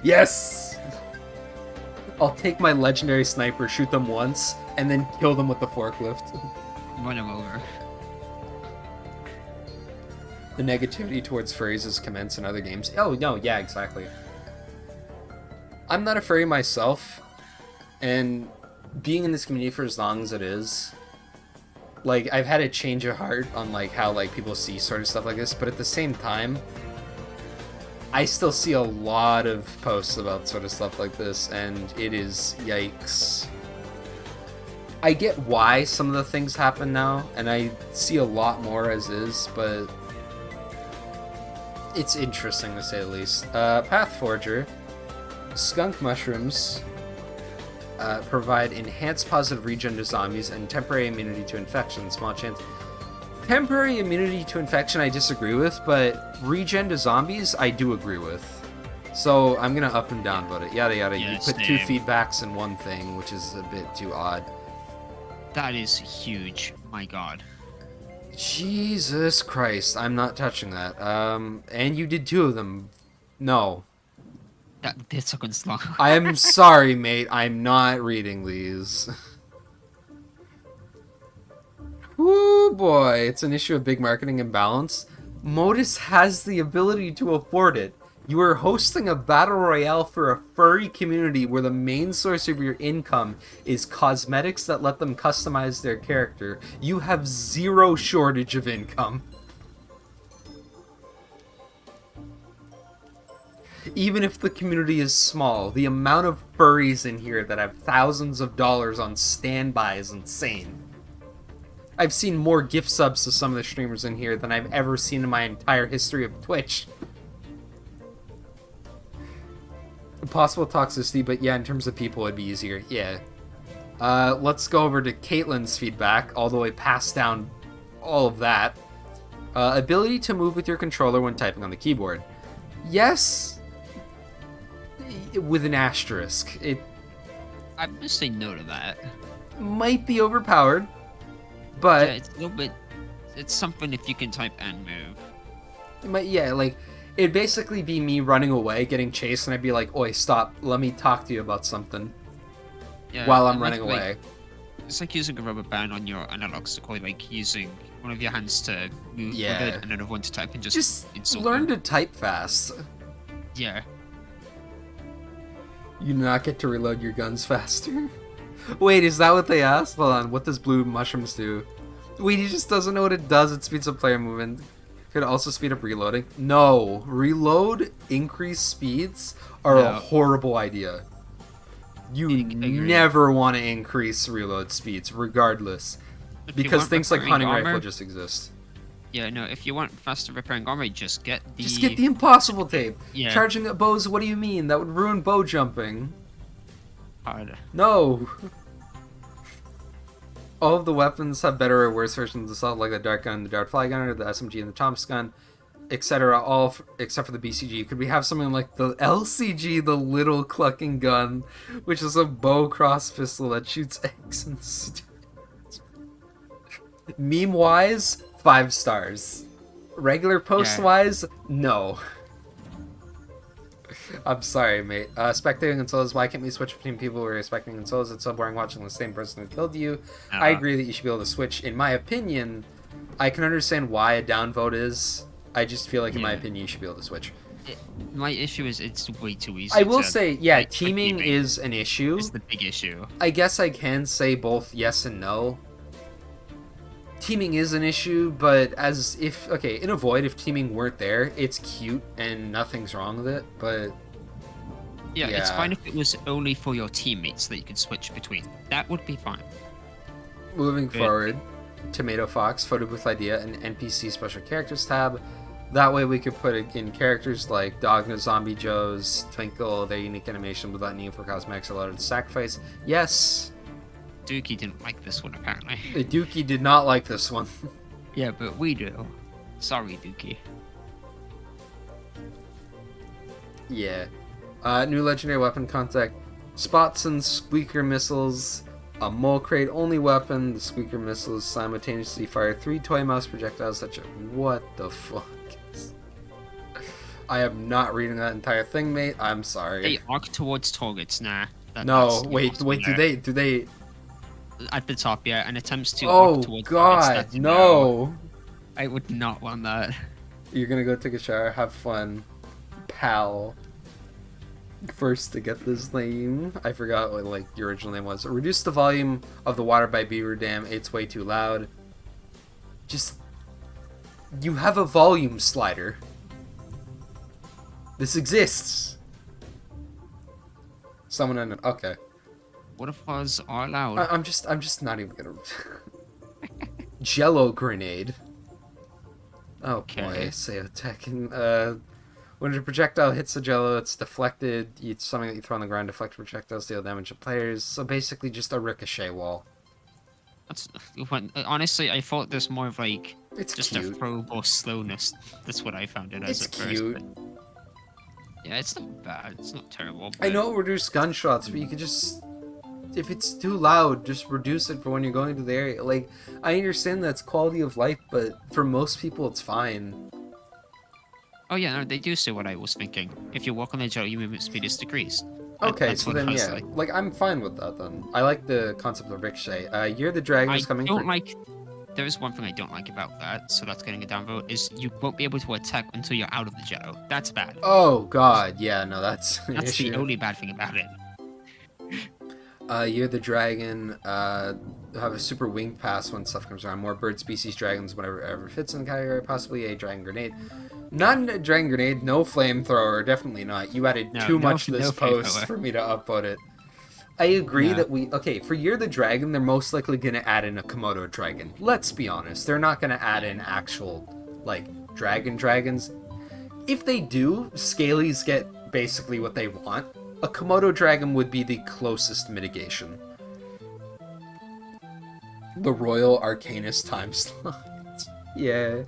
Yes! I'll take my legendary sniper, shoot them once, and then kill them with the forklift. Run them over. The negativity towards phrases commence in other games. Oh, no, yeah, exactly. I'm not afraid myself, and being in this community for as long as it is, like, I've had a change of heart on, like, how, like, people see sort of stuff like this, but at the same time, I still see a lot of posts about sort of stuff like this, and it is yikes. I get why some of the things happen now, and I see a lot more as is, but it's interesting to say the least. Pathforger, skunk mushrooms provide enhanced positive regen to zombies and temporary immunity to infection. Small chance. Temporary immunity to infection I disagree with, but regen to zombies I do agree with. So I'm gonna up and down about it. Yada yada. Yeah, you put 2 feedbacks in one thing, which is a bit too odd. That is huge. My god. Jesus Christ, I'm not touching that. And you did 2 of them. No. That took us long. I am sorry, mate. I'm not reading these. Woo boy, it's an issue of big marketing imbalance. Modus has the ability to afford it. You are hosting a battle royale for a furry community where the main source of your income is cosmetics that let them customize their character. You have zero shortage of income. Even if the community is small, the amount of furries in here that have thousands of dollars on standby is insane. I've seen more gift subs to some of the streamers in here than I've ever seen in my entire history of Twitch. Possible toxicity, but yeah, in terms of people, it'd be easier. Yeah. Let's go over to Caitlin's feedback, all the way past down all of that. Ability to move with your controller when typing on the keyboard. Yes, with an asterisk. It I'm gonna say no to that. might be overpowered, but Yeah, it's a little bit. It's something if you can type and move. it might, yeah, like, it'd basically be me running away, getting chased, and I'd be like, "Oi, stop, let me talk to you about something," Yeah, while I'm and running like, away. It's like using a rubber band on your analog stick, or like using one of your hands to move Yeah. with it and another one to type and Just insult learn them. to type fast. Yeah. You do not get to reload your guns faster. Wait, is that what they asked? Hold on, what does blue mushrooms do? Wait, he just doesn't know what it does. It speeds up player movement. Could also speed up reloading. No, reload increased speeds are a No. horrible idea. You Agree. never want to increase reload speeds, regardless. If you Because want things like repairing hunting armor- rifle just exist. Yeah, no. If you want faster repairing armor, just get the. Just get the impossible tape. Yeah. Charging at bows, what do you mean? That would ruin bow jumping. Hard. No! All of the weapons have better or worse versions of the assault, like the dart gun, the dart fly gunner, the SMG, and the Thompson gun, etc. All except for the BCG. Could we have something like the LCG, the little clucking gun, which is a bow cross pistol that shoots eggs and meme-wise, 5 stars. Regular post-wise, no. I'm sorry, mate. Spectating and solos, why can't we switch between people who are spectating and solos? It's so boring watching the same person who killed you. I agree that you should be able to switch. In my opinion, I can understand why a downvote is. I just feel like, in my opinion, you should be able to switch. My issue is it's way too easy. I will to, say, yeah, like, teaming is an issue. Is the big issue. I guess I can say both yes and no. Teaming is an issue, but as if, okay, in a void, if teaming weren't there, it's cute and nothing's wrong with it, but Yeah, it's yeah. fine if it was only for your teammates that you could switch between. That would be fine. moving Good. forward, Tomato Fox, photo booth idea, and NPC special characters tab. That way we could put in characters like Dogna, Zombie Joes, Twinkle, their unique animation without need for cosmetics allowed to sacrifice. Yes, Dookie didn't like this one, apparently. Dookie did not like this one. Yeah, but we do. Sorry, Dookie. Yeah. New legendary weapon contact. Spots and squeaker missiles. A mole crate only weapon. The squeaker missiles simultaneously fire 3 toy mouse projectiles such as... What the fuck? I am not reading that entire thing, mate. I'm sorry. They arc towards targets, nah. No, that's wait, impossible do there. they... At the top, yeah, and attempts to Oh, arc towards targets. God, That's no. I would not want that. You're gonna go take a shower, have fun, pal. First to get this name, I forgot what like your original name was. Reduce the volume of the water by Beaver Dam. It's way too loud. Just, you have a volume slider. This exists. Someone in it. Okay. What if ours are allowed? I'm just not even gonna. Jello grenade. Oh boy, Okay. say attacking. When a projectile hits the jello, it's deflected. It's something that you throw on the ground. Deflect projectiles, deal damage to players. So basically, just a ricochet wall. That's, honestly, I thought there's more of like It's just cute. a probe or slowness. That's what I found it as It's at cute. first. But yeah, it's not bad. It's not terrible. I but- know it reduces gunshots, but you could just, if it's too loud, just reduce it for when you're going to the area. Like, I understand that's quality of life, but for most people, it's fine. Oh yeah, no, they do say what I was thinking. If you walk on the jello, your movement speed is decreased. Okay, That's so what then I was yeah, like. like I'm fine with that then. I like the concept of ricochet. You're the dragon I is coming don't for. like there is one thing I don't like about that, so that's getting a downvote, is you won't be able to attack until you're out of the ghetto. That's bad. Oh god, yeah, no, that's an That's issue. the only bad thing about it. You're the dragon. Have a super wing pass when stuff comes around. More bird species, dragons, whatever ever fits in the category. Possibly a dragon grenade. Not a dragon grenade. No flamethrower. Definitely not. You added too much to this post for me to upvote it. I agree that for You're the Dragon, they're most likely going to add in a Komodo dragon. Let's be honest. They're not going to add in actual, like, dragons. If they do, Scalies get basically what they want. A Komodo dragon would be the closest mitigation. The Royal Arcanist time slot. Yeah.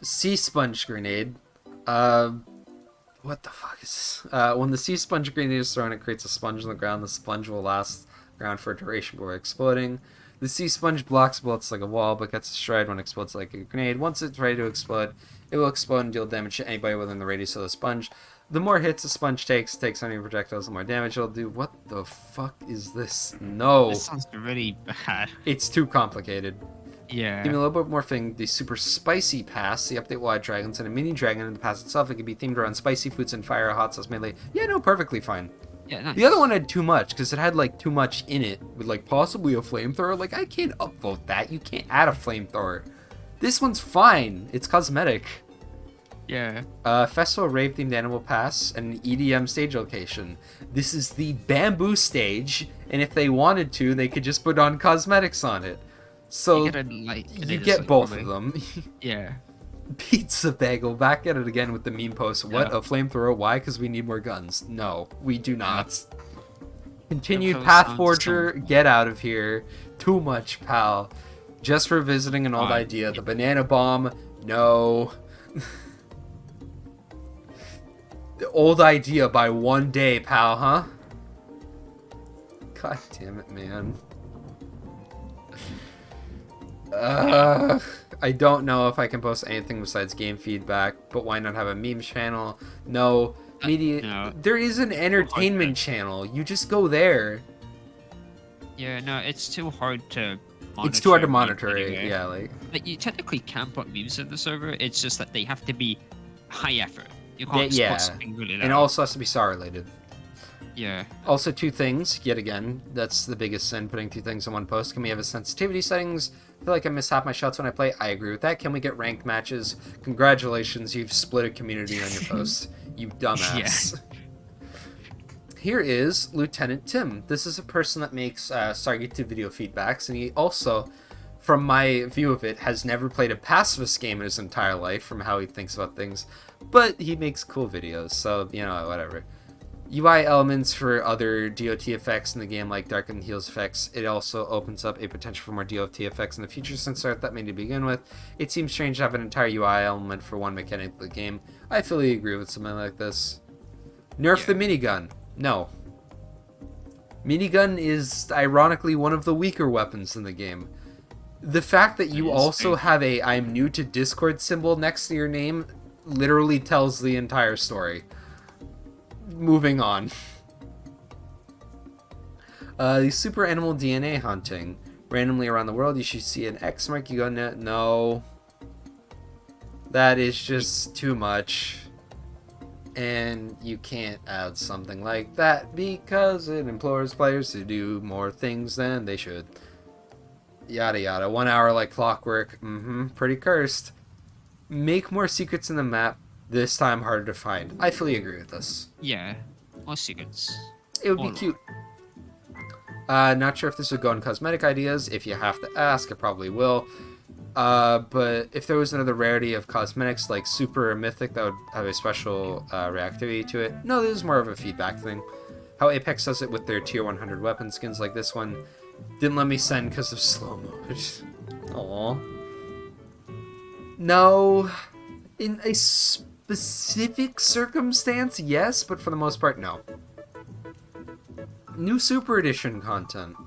Sea Sponge Grenade. What the fuck is this? When the Sea Sponge Grenade is thrown, it creates a sponge on the ground. The sponge will last ground for a duration before exploding. The Sea Sponge blocks bullets like a wall, but gets destroyed when it explodes like a grenade. Once it's ready to explode, it will explode and deal damage to anybody within the radius of the sponge. The more hits the sponge takes any projectiles, the more damage it'll do. What the fuck is this? No. This sounds really bad. It's too complicated. Yeah. Give me a little bit more thing. The Super Spicy Pass. The update will add dragons and a mini dragon in the pass itself. It can be themed around spicy foods and fire, hot sauce melee. Yeah, no, perfectly fine. Yeah, nice. The other one had too much, because it had, like, too much in it, with, like, possibly a flamethrower. Like, I can't upvote that. You can't add a flamethrower. This one's fine. It's cosmetic. Yeah. Festival Rave-themed Animal Pass and an EDM stage location. This is the bamboo stage, and if they wanted to, they could just put on cosmetics on it. So, you get both of them. Yeah. Pizza Bagel, back at it again with the meme post. What, a flamethrower? Why? Because we need more guns. No, we do not. Continued Pathforger, get out of here. Too much, pal. Just revisiting an old idea. The banana bomb, no. The old idea by one day, pal, huh? God damn it, man. I don't know if I can post anything besides game feedback, but why not have a memes channel? No. No. There is an entertainment channel. You just go there. Yeah, no, it's too hard to monitor. It's too hard to monitor it, yeah, like you technically can put memes in the server, it's just that they have to be high effort. You can't put something really loud. And also has to be SAR related. Yeah. Also, two things, yet again, that's the biggest sin, putting two things in one post. Can we have a sensitivity settings? I feel like I miss half my shots when I play. I agree with that. Can we get ranked matches? Congratulations, you've split a community on your post. You dumbass. Yeah. Here is Lieutenant Tim. This is a person that makes Sargate video feedbacks, and he also, from my view of it, has never played a pacifist game in his entire life from how he thinks about things, but he makes cool videos, so, you know, whatever. UI elements for other DOT effects in the game, like Darken Heals effects. It also opens up a potential for more DOT effects in the future since there aren't that many to begin with. It seems strange to have an entire UI element for one mechanic of the game. I fully agree with something like this. Nerf the minigun. No. Minigun is ironically one of the weaker weapons in the game. The fact that you also have a I'm new to Discord symbol next to your name literally tells the entire story. Moving on. The super animal DNA hunting. Randomly around the world, you should see an X mark. You go, no. That is just too much. And you can't add something like that because it implores players to do more things than they should. Yada yada. 1 hour like clockwork. Pretty cursed. Make more secrets in the map. This time harder to find. I fully agree with this. Yeah, more secrets. It would be cute. Not sure if this would go in cosmetic ideas. If you have to ask, it probably will. But if there was another rarity of cosmetics like super or mythic that would have a special reactivity to it. No, this is more of a feedback thing. How Apex does it with their tier 100 weapon skins like this one. Didn't let me send because of slow-mo. Aww. No. In a specific circumstance, yes, but for the most part, no. New Super Edition content.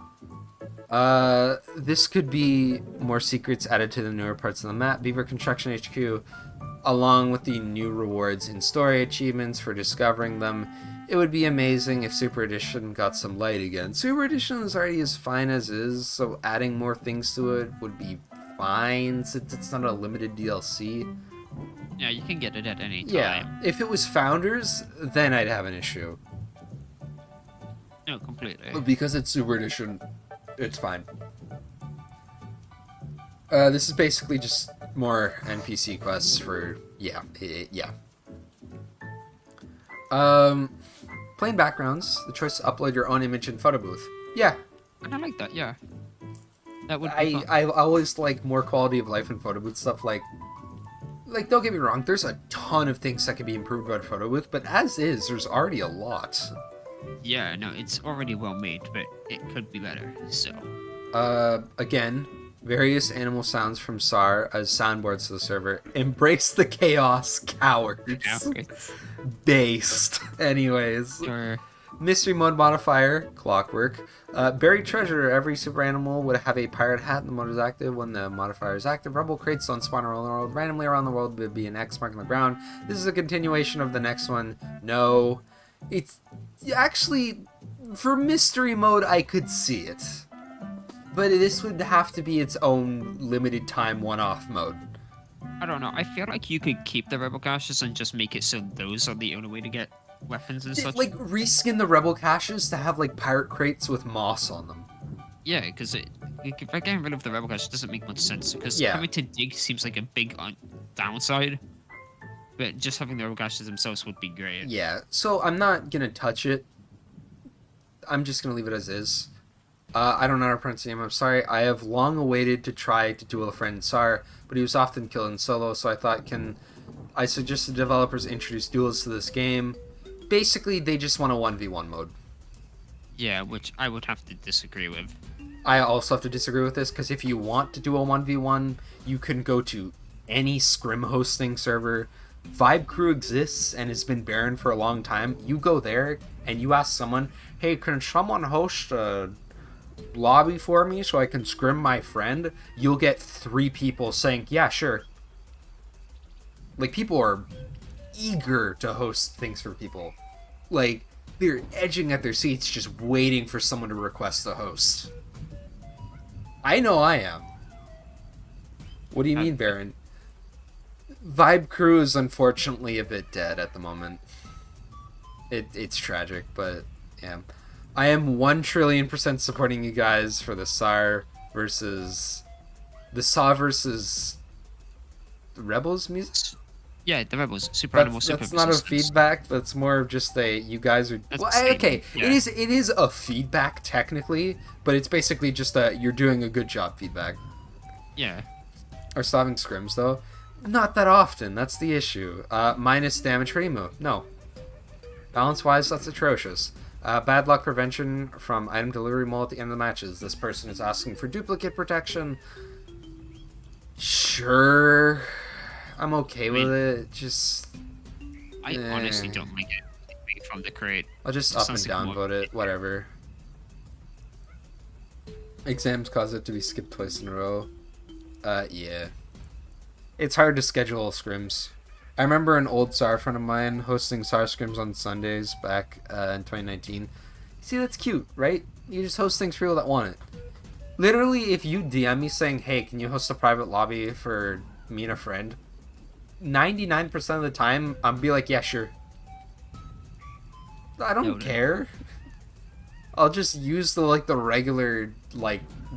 This could be more secrets added to the newer parts of the map. Beaver Construction HQ, along with the new rewards in story achievements for discovering them. It would be amazing if Super Edition got some light again. Super Edition is already as fine as is, so adding more things to it would be fine since it's not a limited DLC. Yeah, you can get it at any time. Yeah, if it was Founders, then I'd have an issue. No, completely. But because it's Super Edition, it's fine. This is basically just more NPC quests for... yeah. Plain backgrounds, the choice to upload your own image in photo booth. Yeah. And I like that, yeah. That would be fun. I always like more quality of life in photo booth stuff, like, don't get me wrong, there's a ton of things that can be improved about photo booth, but as is, there's already a lot. Yeah, no, it's already well made, but it could be better, so... Again, various animal sounds from SAR as soundboards to the server. Embrace the chaos, cowards. Based. Anyways. Sure. Mystery mode modifier, clockwork. Buried treasure, every super animal would have a pirate hat and the mode is active. When the modifier is active, rubble crates don't spawn around the world. Randomly around the world would be an X mark on the ground. This is a continuation of the next one. No. It's actually, for mystery mode, I could see it. But this would have to be its own limited time one-off mode. I don't know. I feel like you could keep the rebel caches and just make it so those are the only way to get weapons and such. Like, reskin the rebel caches to have, like, pirate crates with moss on them. Yeah, because if I get rid of the rebel cache, it doesn't make much sense. Because having to dig seems like a big downside. But just having the rebel caches themselves would be great. Yeah, so I'm not going to touch it. I'm just going to leave it as is. I don't know how to pronounce his name, I'm sorry. I have long awaited to try to duel a friend SAR, but he was often killed in solo, so I thought, I suggest the developers introduce duels to this game. Basically, they just want a 1v1 mode. Yeah, which I would have to disagree with. I also have to disagree with this, because if you want to do a 1v1, you can go to any scrim hosting server. Vibe Crew exists and has been barren for a long time. You go there, and you ask someone, hey, can someone host a lobby for me so I can scrim my friend? You'll get 3 people saying, yeah, sure. Like, people are eager to host things for people. Like, they're edging at their seats just waiting for someone to request a host. I know I am. What do you mean, Baron? Vibe Crew is unfortunately a bit dead at the moment. It's tragic, but yeah. I am 1,000,000,000% supporting you guys for the SAR versus... the SAR versus... the Rebels music? Yeah, the Rebels. Super Animal Super. That's not a feedback, that's more of just a... you guys are... well, okay, yeah. It is a feedback, technically, but it's basically just a you're doing a good job feedback. Yeah. Are still having scrims, though? Not that often, that's the issue. Minus damage remove. No. Balance-wise, that's atrocious. Bad luck prevention from item delivery mole at the end of the matches. This person is asking for duplicate protection. Sure. I'm okay with it. Just... I honestly don't like it from the crate. I'll just up and down vote it. Whatever. Exams cause it to be skipped twice in a row. Yeah. It's hard to schedule scrims. I remember an old SAR friend of mine hosting SAR scrims on Sundays back in 2019. See, that's cute, right? You just host things for people that want it. Literally, if you DM me saying, hey, can you host a private lobby for me and a friend? 99% of the time, I'll be like, yeah, sure. I don't care. I'll just use the regular,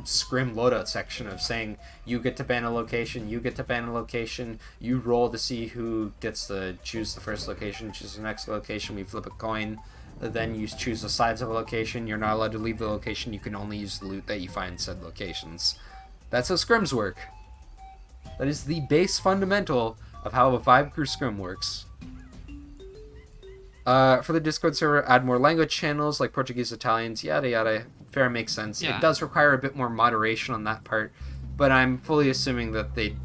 scrim loadout section of saying, you get to ban a location, you get to ban a location, you roll to see who gets to choose the first location, choose the next location, we flip a coin, then you choose the sides of a location, you're not allowed to leave the location, you can only use the loot that you find in said locations. That's how scrims work. That is the base fundamental of how a Vibe Crew scrim works. For the Discord server, add more language channels like Portuguese, Italians, yada yada. Fair, makes sense. Yeah. It does require a bit more moderation on that part, but I'm fully assuming that they'd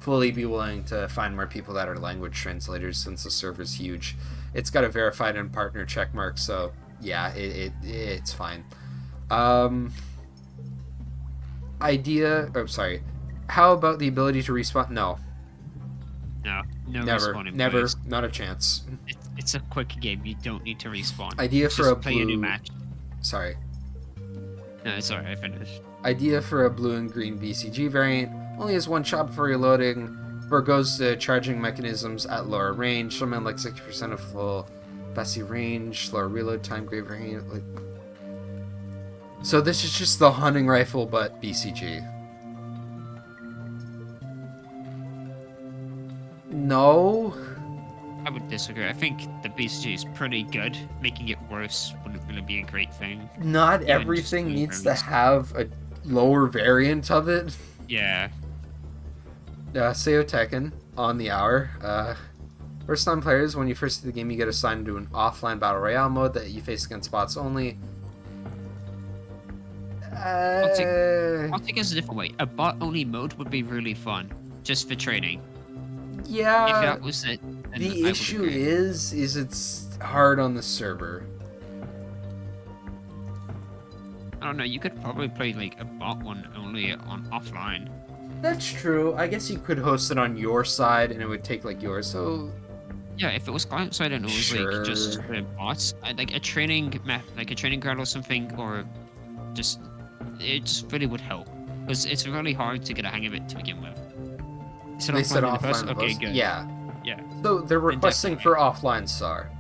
fully be willing to find more people that are language translators since the server's huge. It's got a verified and partner checkmark, so yeah, it's fine. How about the ability to respawn? No. No never, respawning, never, please. not a chance. It's a quick game. You don't need to respawn. Idea for Just a play a new blue... match. Sorry. No, sorry, I finished. Idea for a blue and green BCG variant. Only has one shot before reloading. Forgoes the charging mechanisms at lower range. Something like 60% of full Bessie range. Slower reload time, great variant. Like... So this is just the hunting rifle, but BCG. No. I would disagree. I think the BCG is pretty good. Making it worse wouldn't really be a great thing. Not everything needs to have a lower variant of it. Yeah. Seo Tekken on the hour. First time players, when you first see the game, you get assigned to an offline battle royale mode that you face against bots only. I'll take it as a different way. A bot only mode would be really fun, just for training. Yeah. If that was it. The issue is it's hard on the server. I don't know. You could probably play like a bot one only on offline. That's true. I guess you could host it on your side, and it would take like yours. So yeah, if it was client side and it was like just bots, like a training map, like a training ground or something, or just it just really would help because it's really hard to get a hang of it to begin with. They said offline. Okay, good. Yeah. Yeah. So they're requesting for offline SAR.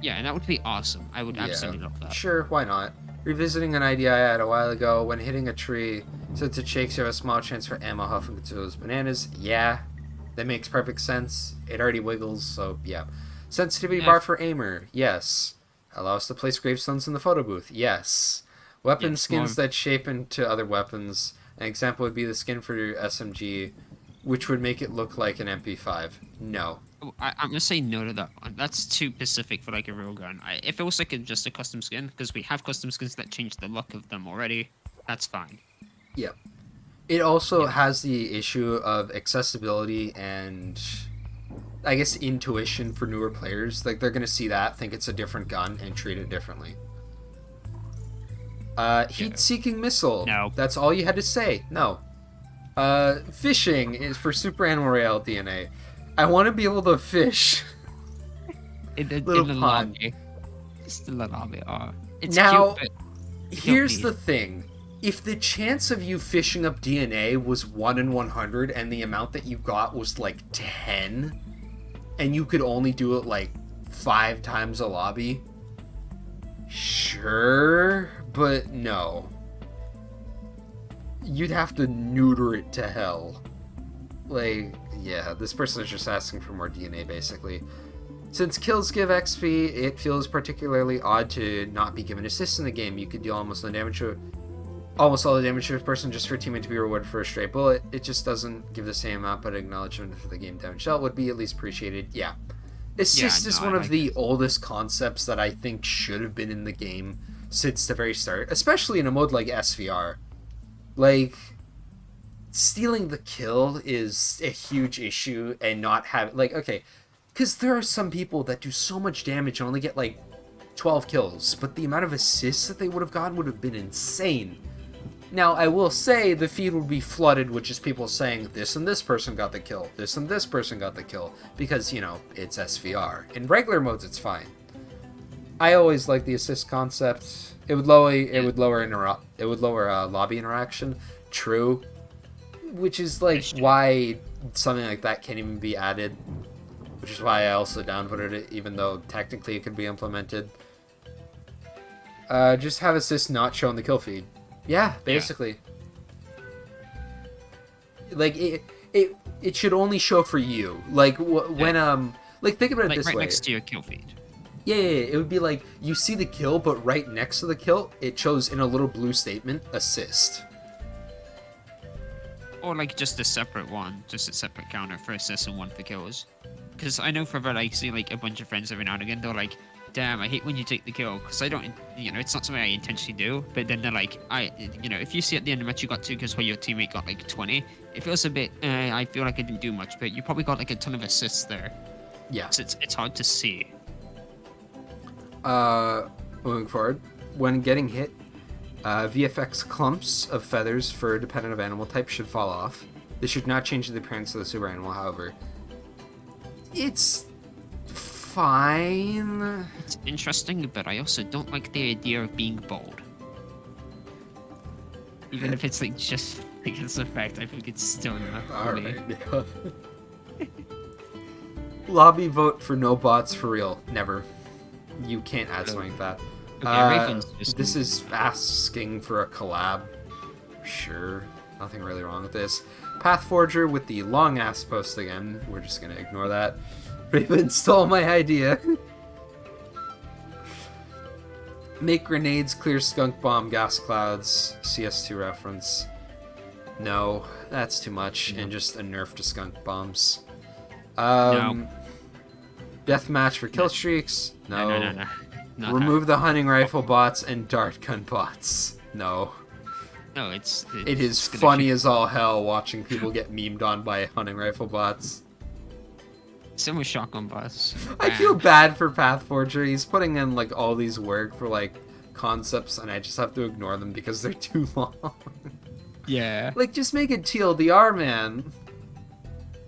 Yeah, and that would be awesome. I would absolutely love that. Sure, why not? Revisiting an idea I had a while ago, when hitting a tree, since it shakes, you have a small chance for ammo huffing into those bananas. Yeah, that makes perfect sense. It already wiggles, so yeah. Sensitivity bar for aimer. Yes. Allow us to place gravestones in the photo booth. Yes. Weapon skins that shape into other weapons. An example would be the skin for your SMG, which would make it look like an MP5. No. I'm gonna say no to that one. That's too specific for like a real gun. If it was like just a custom skin, because we have custom skins that change the look of them already, that's fine. Yep. It also has the issue of accessibility and, I guess, intuition for newer players. Like, they're gonna see that, think it's a different gun, and treat it differently. Heat-seeking missile. No. That's all you had to say. No. Fishing is for Super Animal Royale DNA. I want to be able to fish. In the pond. lobby. Just in the lobby. It's now, cute, but here's the thing. If the chance of you fishing up DNA was 1 in 100 and the amount that you got was like 10, and you could only do it like 5 times a lobby, sure, but no. You'd have to neuter it to hell. Like, yeah, this person is just asking for more DNA, basically. Since kills give XP, it feels particularly odd to not be given assists in the game. You could deal almost all the damage to a person just for a teammate to be rewarded for a stray bullet. It just doesn't give the same amount, but acknowledgement for the game damage dealt would be at least appreciated. Yeah. Assist is one of the oldest concepts that I think should have been in the game since the very start, especially in a mode like SVR. Like, stealing the kill is a huge issue, and not having, like, okay, because there are some people that do so much damage and only get like 12 kills, but the amount of assists that they would have gotten would have been insane. Now, I will say the feed would be flooded with just people saying this and this person got the kill, this and this person got the kill, because, you know, it's SVR. In regular modes, it's fine. I always like the assist concept. It would lower lobby interaction. True. Which is like why something like that can't even be added. Which is why I also downvoted it, even though technically it could be implemented. Just have assist not show in the kill feed. Yeah, basically. Yeah. Like it should only show for you. Like when like think about it this right way. Next to your kill feed. Yeah, it would be like you see the kill, but right next to the kill, it shows in a little blue statement assist. Or like just a separate one, just a separate counter for assists and one for kills. Because I know for that I see like a bunch of friends every now and again, they're like, damn, I hate when you take the kill, because I don't, you know, it's not something I intentionally do, but then they're like, if you see at the end of the match you got 2 kills where your teammate got like 20, it feels a bit, I feel like I didn't do much, but you probably got like a ton of assists there. Yeah. So it's hard to see. Moving forward, when getting hit, VFX clumps of feathers for dependent of animal type should fall off. This should not change the appearance of the super animal, however. It's fine. It's interesting, but I also don't like the idea of being bold. Even if it's like just like its effect, I think it's still enough for me. Alright. Lobby vote for no bots for real. Never. You can't add something like that. Okay, Raven's just... This is asking for a collab. Sure. Nothing really wrong with this. Pathforger with the long ass post again. We're just gonna ignore that. Raven stole my idea. Make grenades, clear skunk bomb, gas clouds, CS2 reference. No, that's too much, and just a nerf to skunk bombs. No. Deathmatch for kill streaks. No. No. Remove the hunting rifle bots and dart gun bots. No. No, it is funny as all hell watching people get memed on by hunting rifle bots. Same with shotgun bots. I feel bad for Pathforger. He's putting in like all these work for like concepts, and I just have to ignore them because they're too long. Yeah. Like, just make it TLDR, man.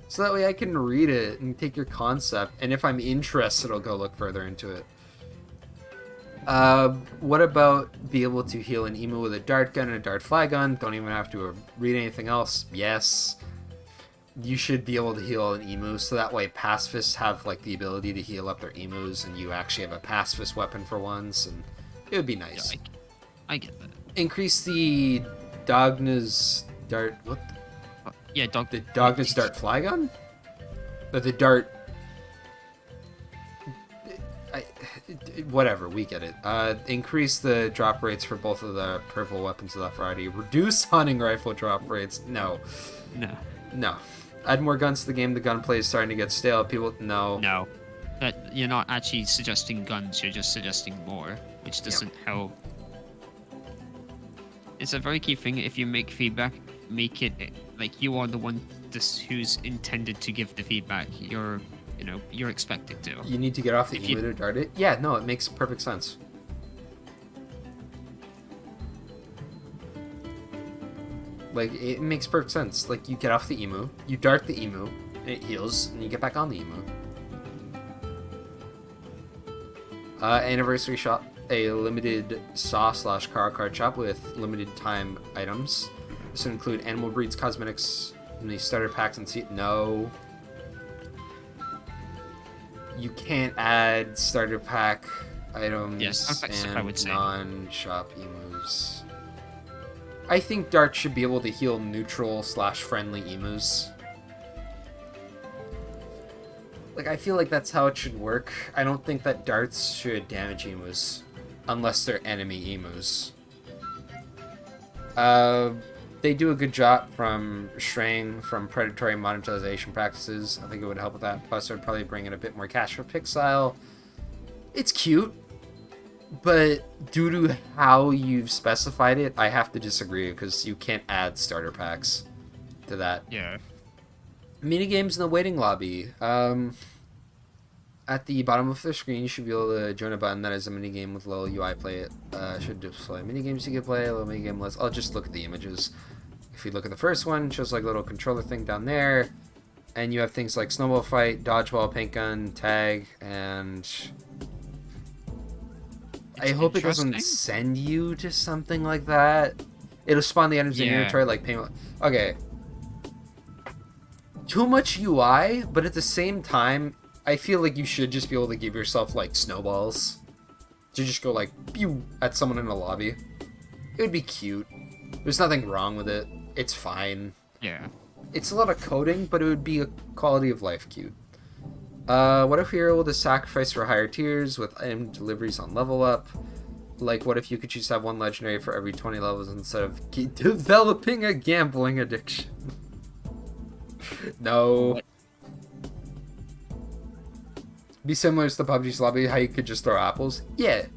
So that way I can read it and take your concept, and if I'm interested, I'll go look further into it. What about be able to heal an emu with a dart gun and a dart fly gun? Don't even have to read anything else. Yes. You should be able to heal an emu, so that way pacifists have like the ability to heal up their emus, and you actually have a pacifist weapon for once, and it would be nice. Yeah, I get that. Increase the Dogna's dart. What? Yeah, The Dogna's dart fly gun? But the dart. Whatever, we get it. Increase the drop rates for both of the purple weapons of that variety. Reduce hunting rifle drop rates. No. Add more guns to the game. The gunplay is starting to get stale. People, no. No. That you're not actually suggesting guns. You're just suggesting more, which doesn't help. It's a very key thing. If you make feedback, make it like you are the one who's intended to give the feedback. You're expected to. You need to get off the emu to dart it? Yeah, no, it makes perfect sense. Like, it makes perfect sense. Like, you get off the emu, you dart the emu, and it heals, and you get back on the emu. Anniversary shop, a limited SAW/car card shop with limited time items. This would include animal breeds, cosmetics, and the starter packs and no. You can't add starter pack items and non-shop emus. I think darts should be able to heal neutral/friendly emus. Like, I feel like that's how it should work. I don't think that darts should damage emus. Unless they're enemy emus. They do a good job from straying from predatory monetization practices. I think it would help with that. Plus, it would probably bring in a bit more cash for Pixile. It's cute. But due to how you've specified it, I have to disagree, because you can't add starter packs to that. Yeah. Minigames in the waiting lobby. At the bottom of the screen, you should be able to join a button that is a minigame with a little UI play it. Should display minigames you can play, a little minigame list. I'll just look at the images. If you look at the first one, it shows like a little controller thing down there. And you have things like snowball fight, dodgeball, paint gun, tag, and... I hope it doesn't send you to something like that. It'll spawn the items in your inventory like payment. Okay. Too much UI, but at the same time, I feel like you should just be able to give yourself like snowballs. To just go like pew at someone in a lobby. It would be cute. There's nothing wrong with it. It's fine. Yeah. It's a lot of coding, but it would be a quality of life cute. What if we were able to sacrifice for higher tiers with item deliveries on level up? Like, what if you could choose to have one legendary for every 20 levels instead of developing a gambling addiction? No. Be similar to the PUBG's lobby, how you could just throw apples? Yeah.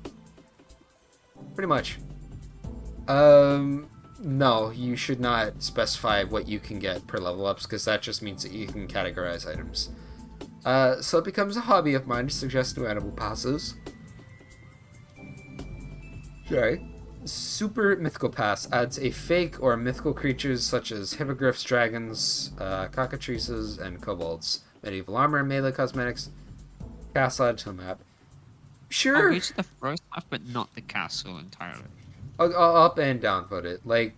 Pretty much. No, you should not specify what you can get per level ups, because that just means that you can categorize items. So it becomes a hobby of mine to suggest new animal passes. Sorry. Super Mythical Pass adds a fake or mythical creatures such as hippogriffs, dragons, cockatrices, and kobolds. Medieval armor, melee cosmetics. Castle added to the map. I'll Sure. go to the first half, but not the castle entirely. I'll up and down vote it. Like,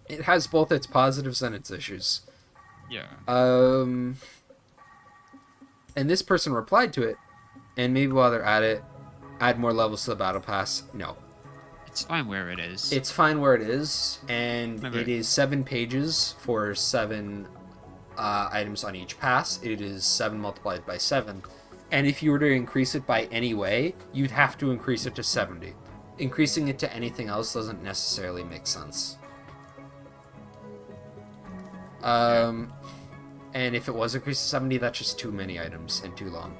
it has both its positives and its issues. Yeah. And this person replied to it, and maybe while they're at it, add more levels to the battle pass. No. It's fine where it is. It's fine where it is, and Remember, it is 7 pages for 7 items on each pass. It is 7 multiplied by 7. And if you were to increase it by any way, you'd have to increase it to 70. Increasing it to anything else doesn't necessarily make sense. And if it was increased to 70, that's just too many items and too long.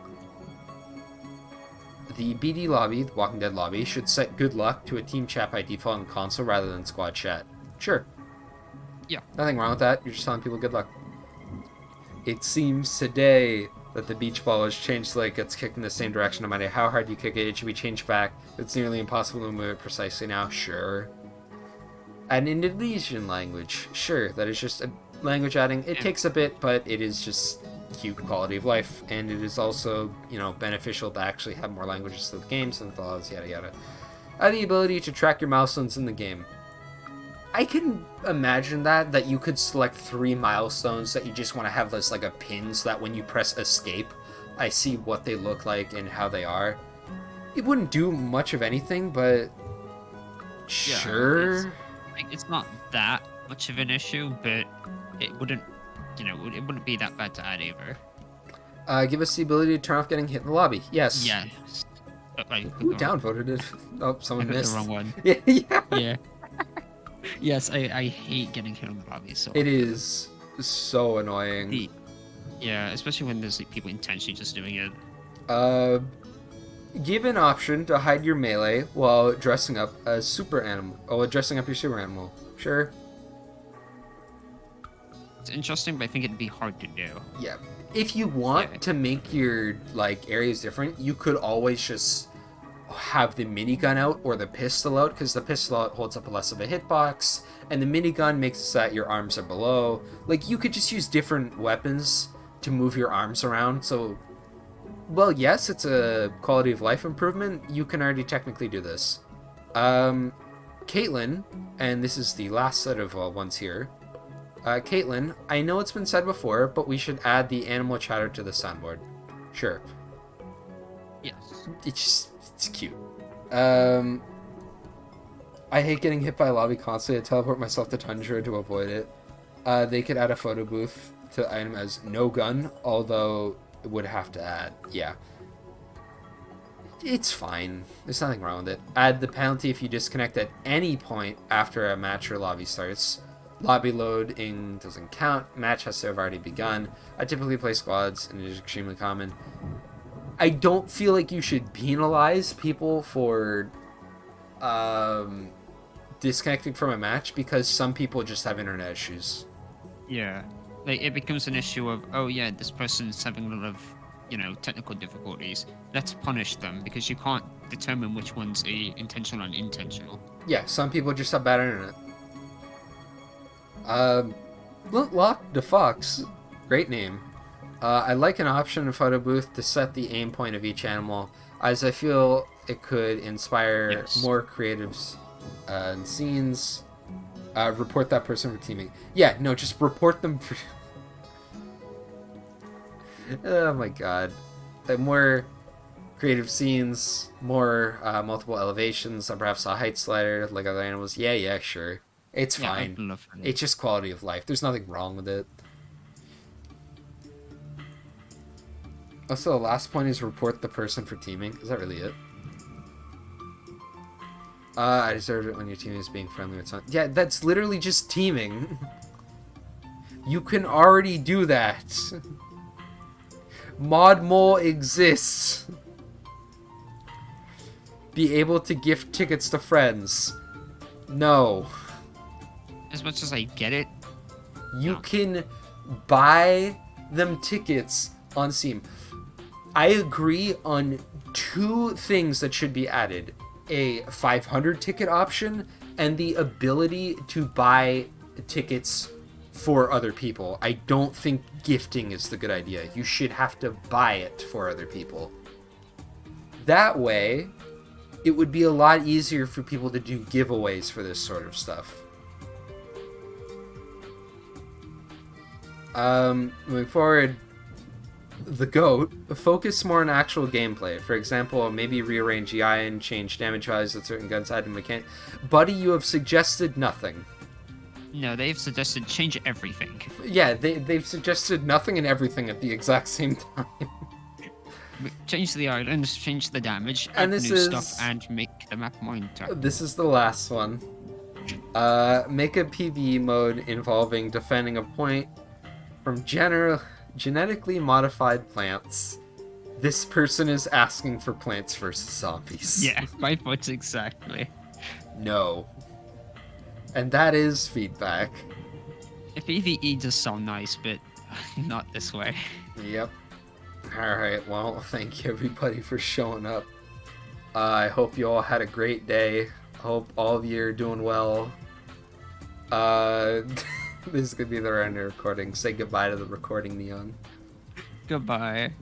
The BD lobby, the Walking Dead lobby, should set good luck to a team chat by default in console rather than squad chat. Sure. Yeah. Nothing wrong with that. You're just telling people good luck. It seems today that the beach ball has changed so that it gets kicked in the same direction no matter how hard you kick it. It should be changed back. It's nearly impossible to move it precisely now. Sure. An Indonesian language. Sure. That is just a language adding. It takes a bit, but it is just cute quality of life, and it is also, beneficial to actually have more languages to the game, since the laws, yada yada. The ability to track your milestones in the game. I can imagine that you could select 3 milestones that you just want to have as like a pin, so that when you press escape, I see what they look like and how they are. It wouldn't do much of anything, but sure. It's not that much of an issue, but it wouldn't, it wouldn't be that bad to add either. Give us the ability to turn off getting hit in the lobby. Yes. Yes. Who downvoted it? Oh, someone missed. The wrong one. Yeah. Yeah. Yes, I hate getting hit on the lobby. So it is so annoying. Yeah, especially when there's like, people intentionally just doing it. Give an option to hide your melee while dressing up as super animal. Oh, dressing up your super animal. Sure. It's interesting, but I think it'd be hard to do. Yeah. If you want to make your areas different, you could always just have the minigun out or the pistol out, because the pistol out holds up less of a hitbox, and the minigun makes it so that your arms are below. You could just use different weapons to move your arms around. So, well, yes, it's a quality of life improvement. You can already technically do this. Caitlin, and this is the last set of ones here. Caitlin, I know it's been said before, but we should add the animal chatter to the soundboard. Sure. Yes. It's cute. I hate getting hit by a lobby constantly. I teleport myself to Tundra to avoid it. They could add a photo booth to the item as no gun, although it would have to add. Yeah. It's fine. There's nothing wrong with it. Add the penalty if you disconnect at any point after a match or lobby starts. Lobby loading doesn't count. Match has to have already begun. I typically play squads, and it is extremely common. I don't feel like you should penalize people for disconnecting from a match, because some people just have internet issues. Yeah. It becomes an issue of, oh yeah, this person's having a lot of, technical difficulties. Let's punish them, because you can't determine which one's intentional and unintentional. Yeah, some people just have bad internet. Lock the Fox. Great name. I like an option in photo booth to set the aim point of each animal, as I feel it could inspire more creatives and scenes. Report that person for teaming. Yeah, no, just report them for... Oh my god. More creative scenes, more multiple elevations, and perhaps a height slider like other animals. Yeah, sure. It's fine. It's just quality of life. There's nothing wrong with it. Also, the last point is report the person for teaming. Is that really it? I deserve it when your team is being friendly with someone. Yeah, that's literally just teaming. You can already do that. Mod Mole exists. Be able to gift tickets to friends. No. As much as I get it, you can buy them tickets on Steam. I agree on 2 things that should be added. A 500 ticket option and the ability to buy tickets for other people. I don't think gifting is the good idea. You should have to buy it for other people. That way, it would be a lot easier for people to do giveaways for this sort of stuff. Moving forward, the GOAT, focus more on actual gameplay. For example, maybe rearrange the eye and change damage values with certain guns item mechanic. Buddy, you have suggested nothing. No, they've suggested change everything. Yeah, they've suggested nothing and everything at the exact same time. Change the islands, change the damage, And add this new is... stuff, and make the map more interactive. This is the last one. Make a PvE mode involving defending a point from genetically modified plants. This person is asking for Plants vs. Zombies. Yeah, my thoughts exactly. No. And that is feedback. PvE does sound nice, but not this way. Yep. Alright, well, thank you everybody for showing up. I hope you all had a great day. Hope all of you are doing well. This is gonna be the end of the recording. Say goodbye to the recording, Neon. Goodbye.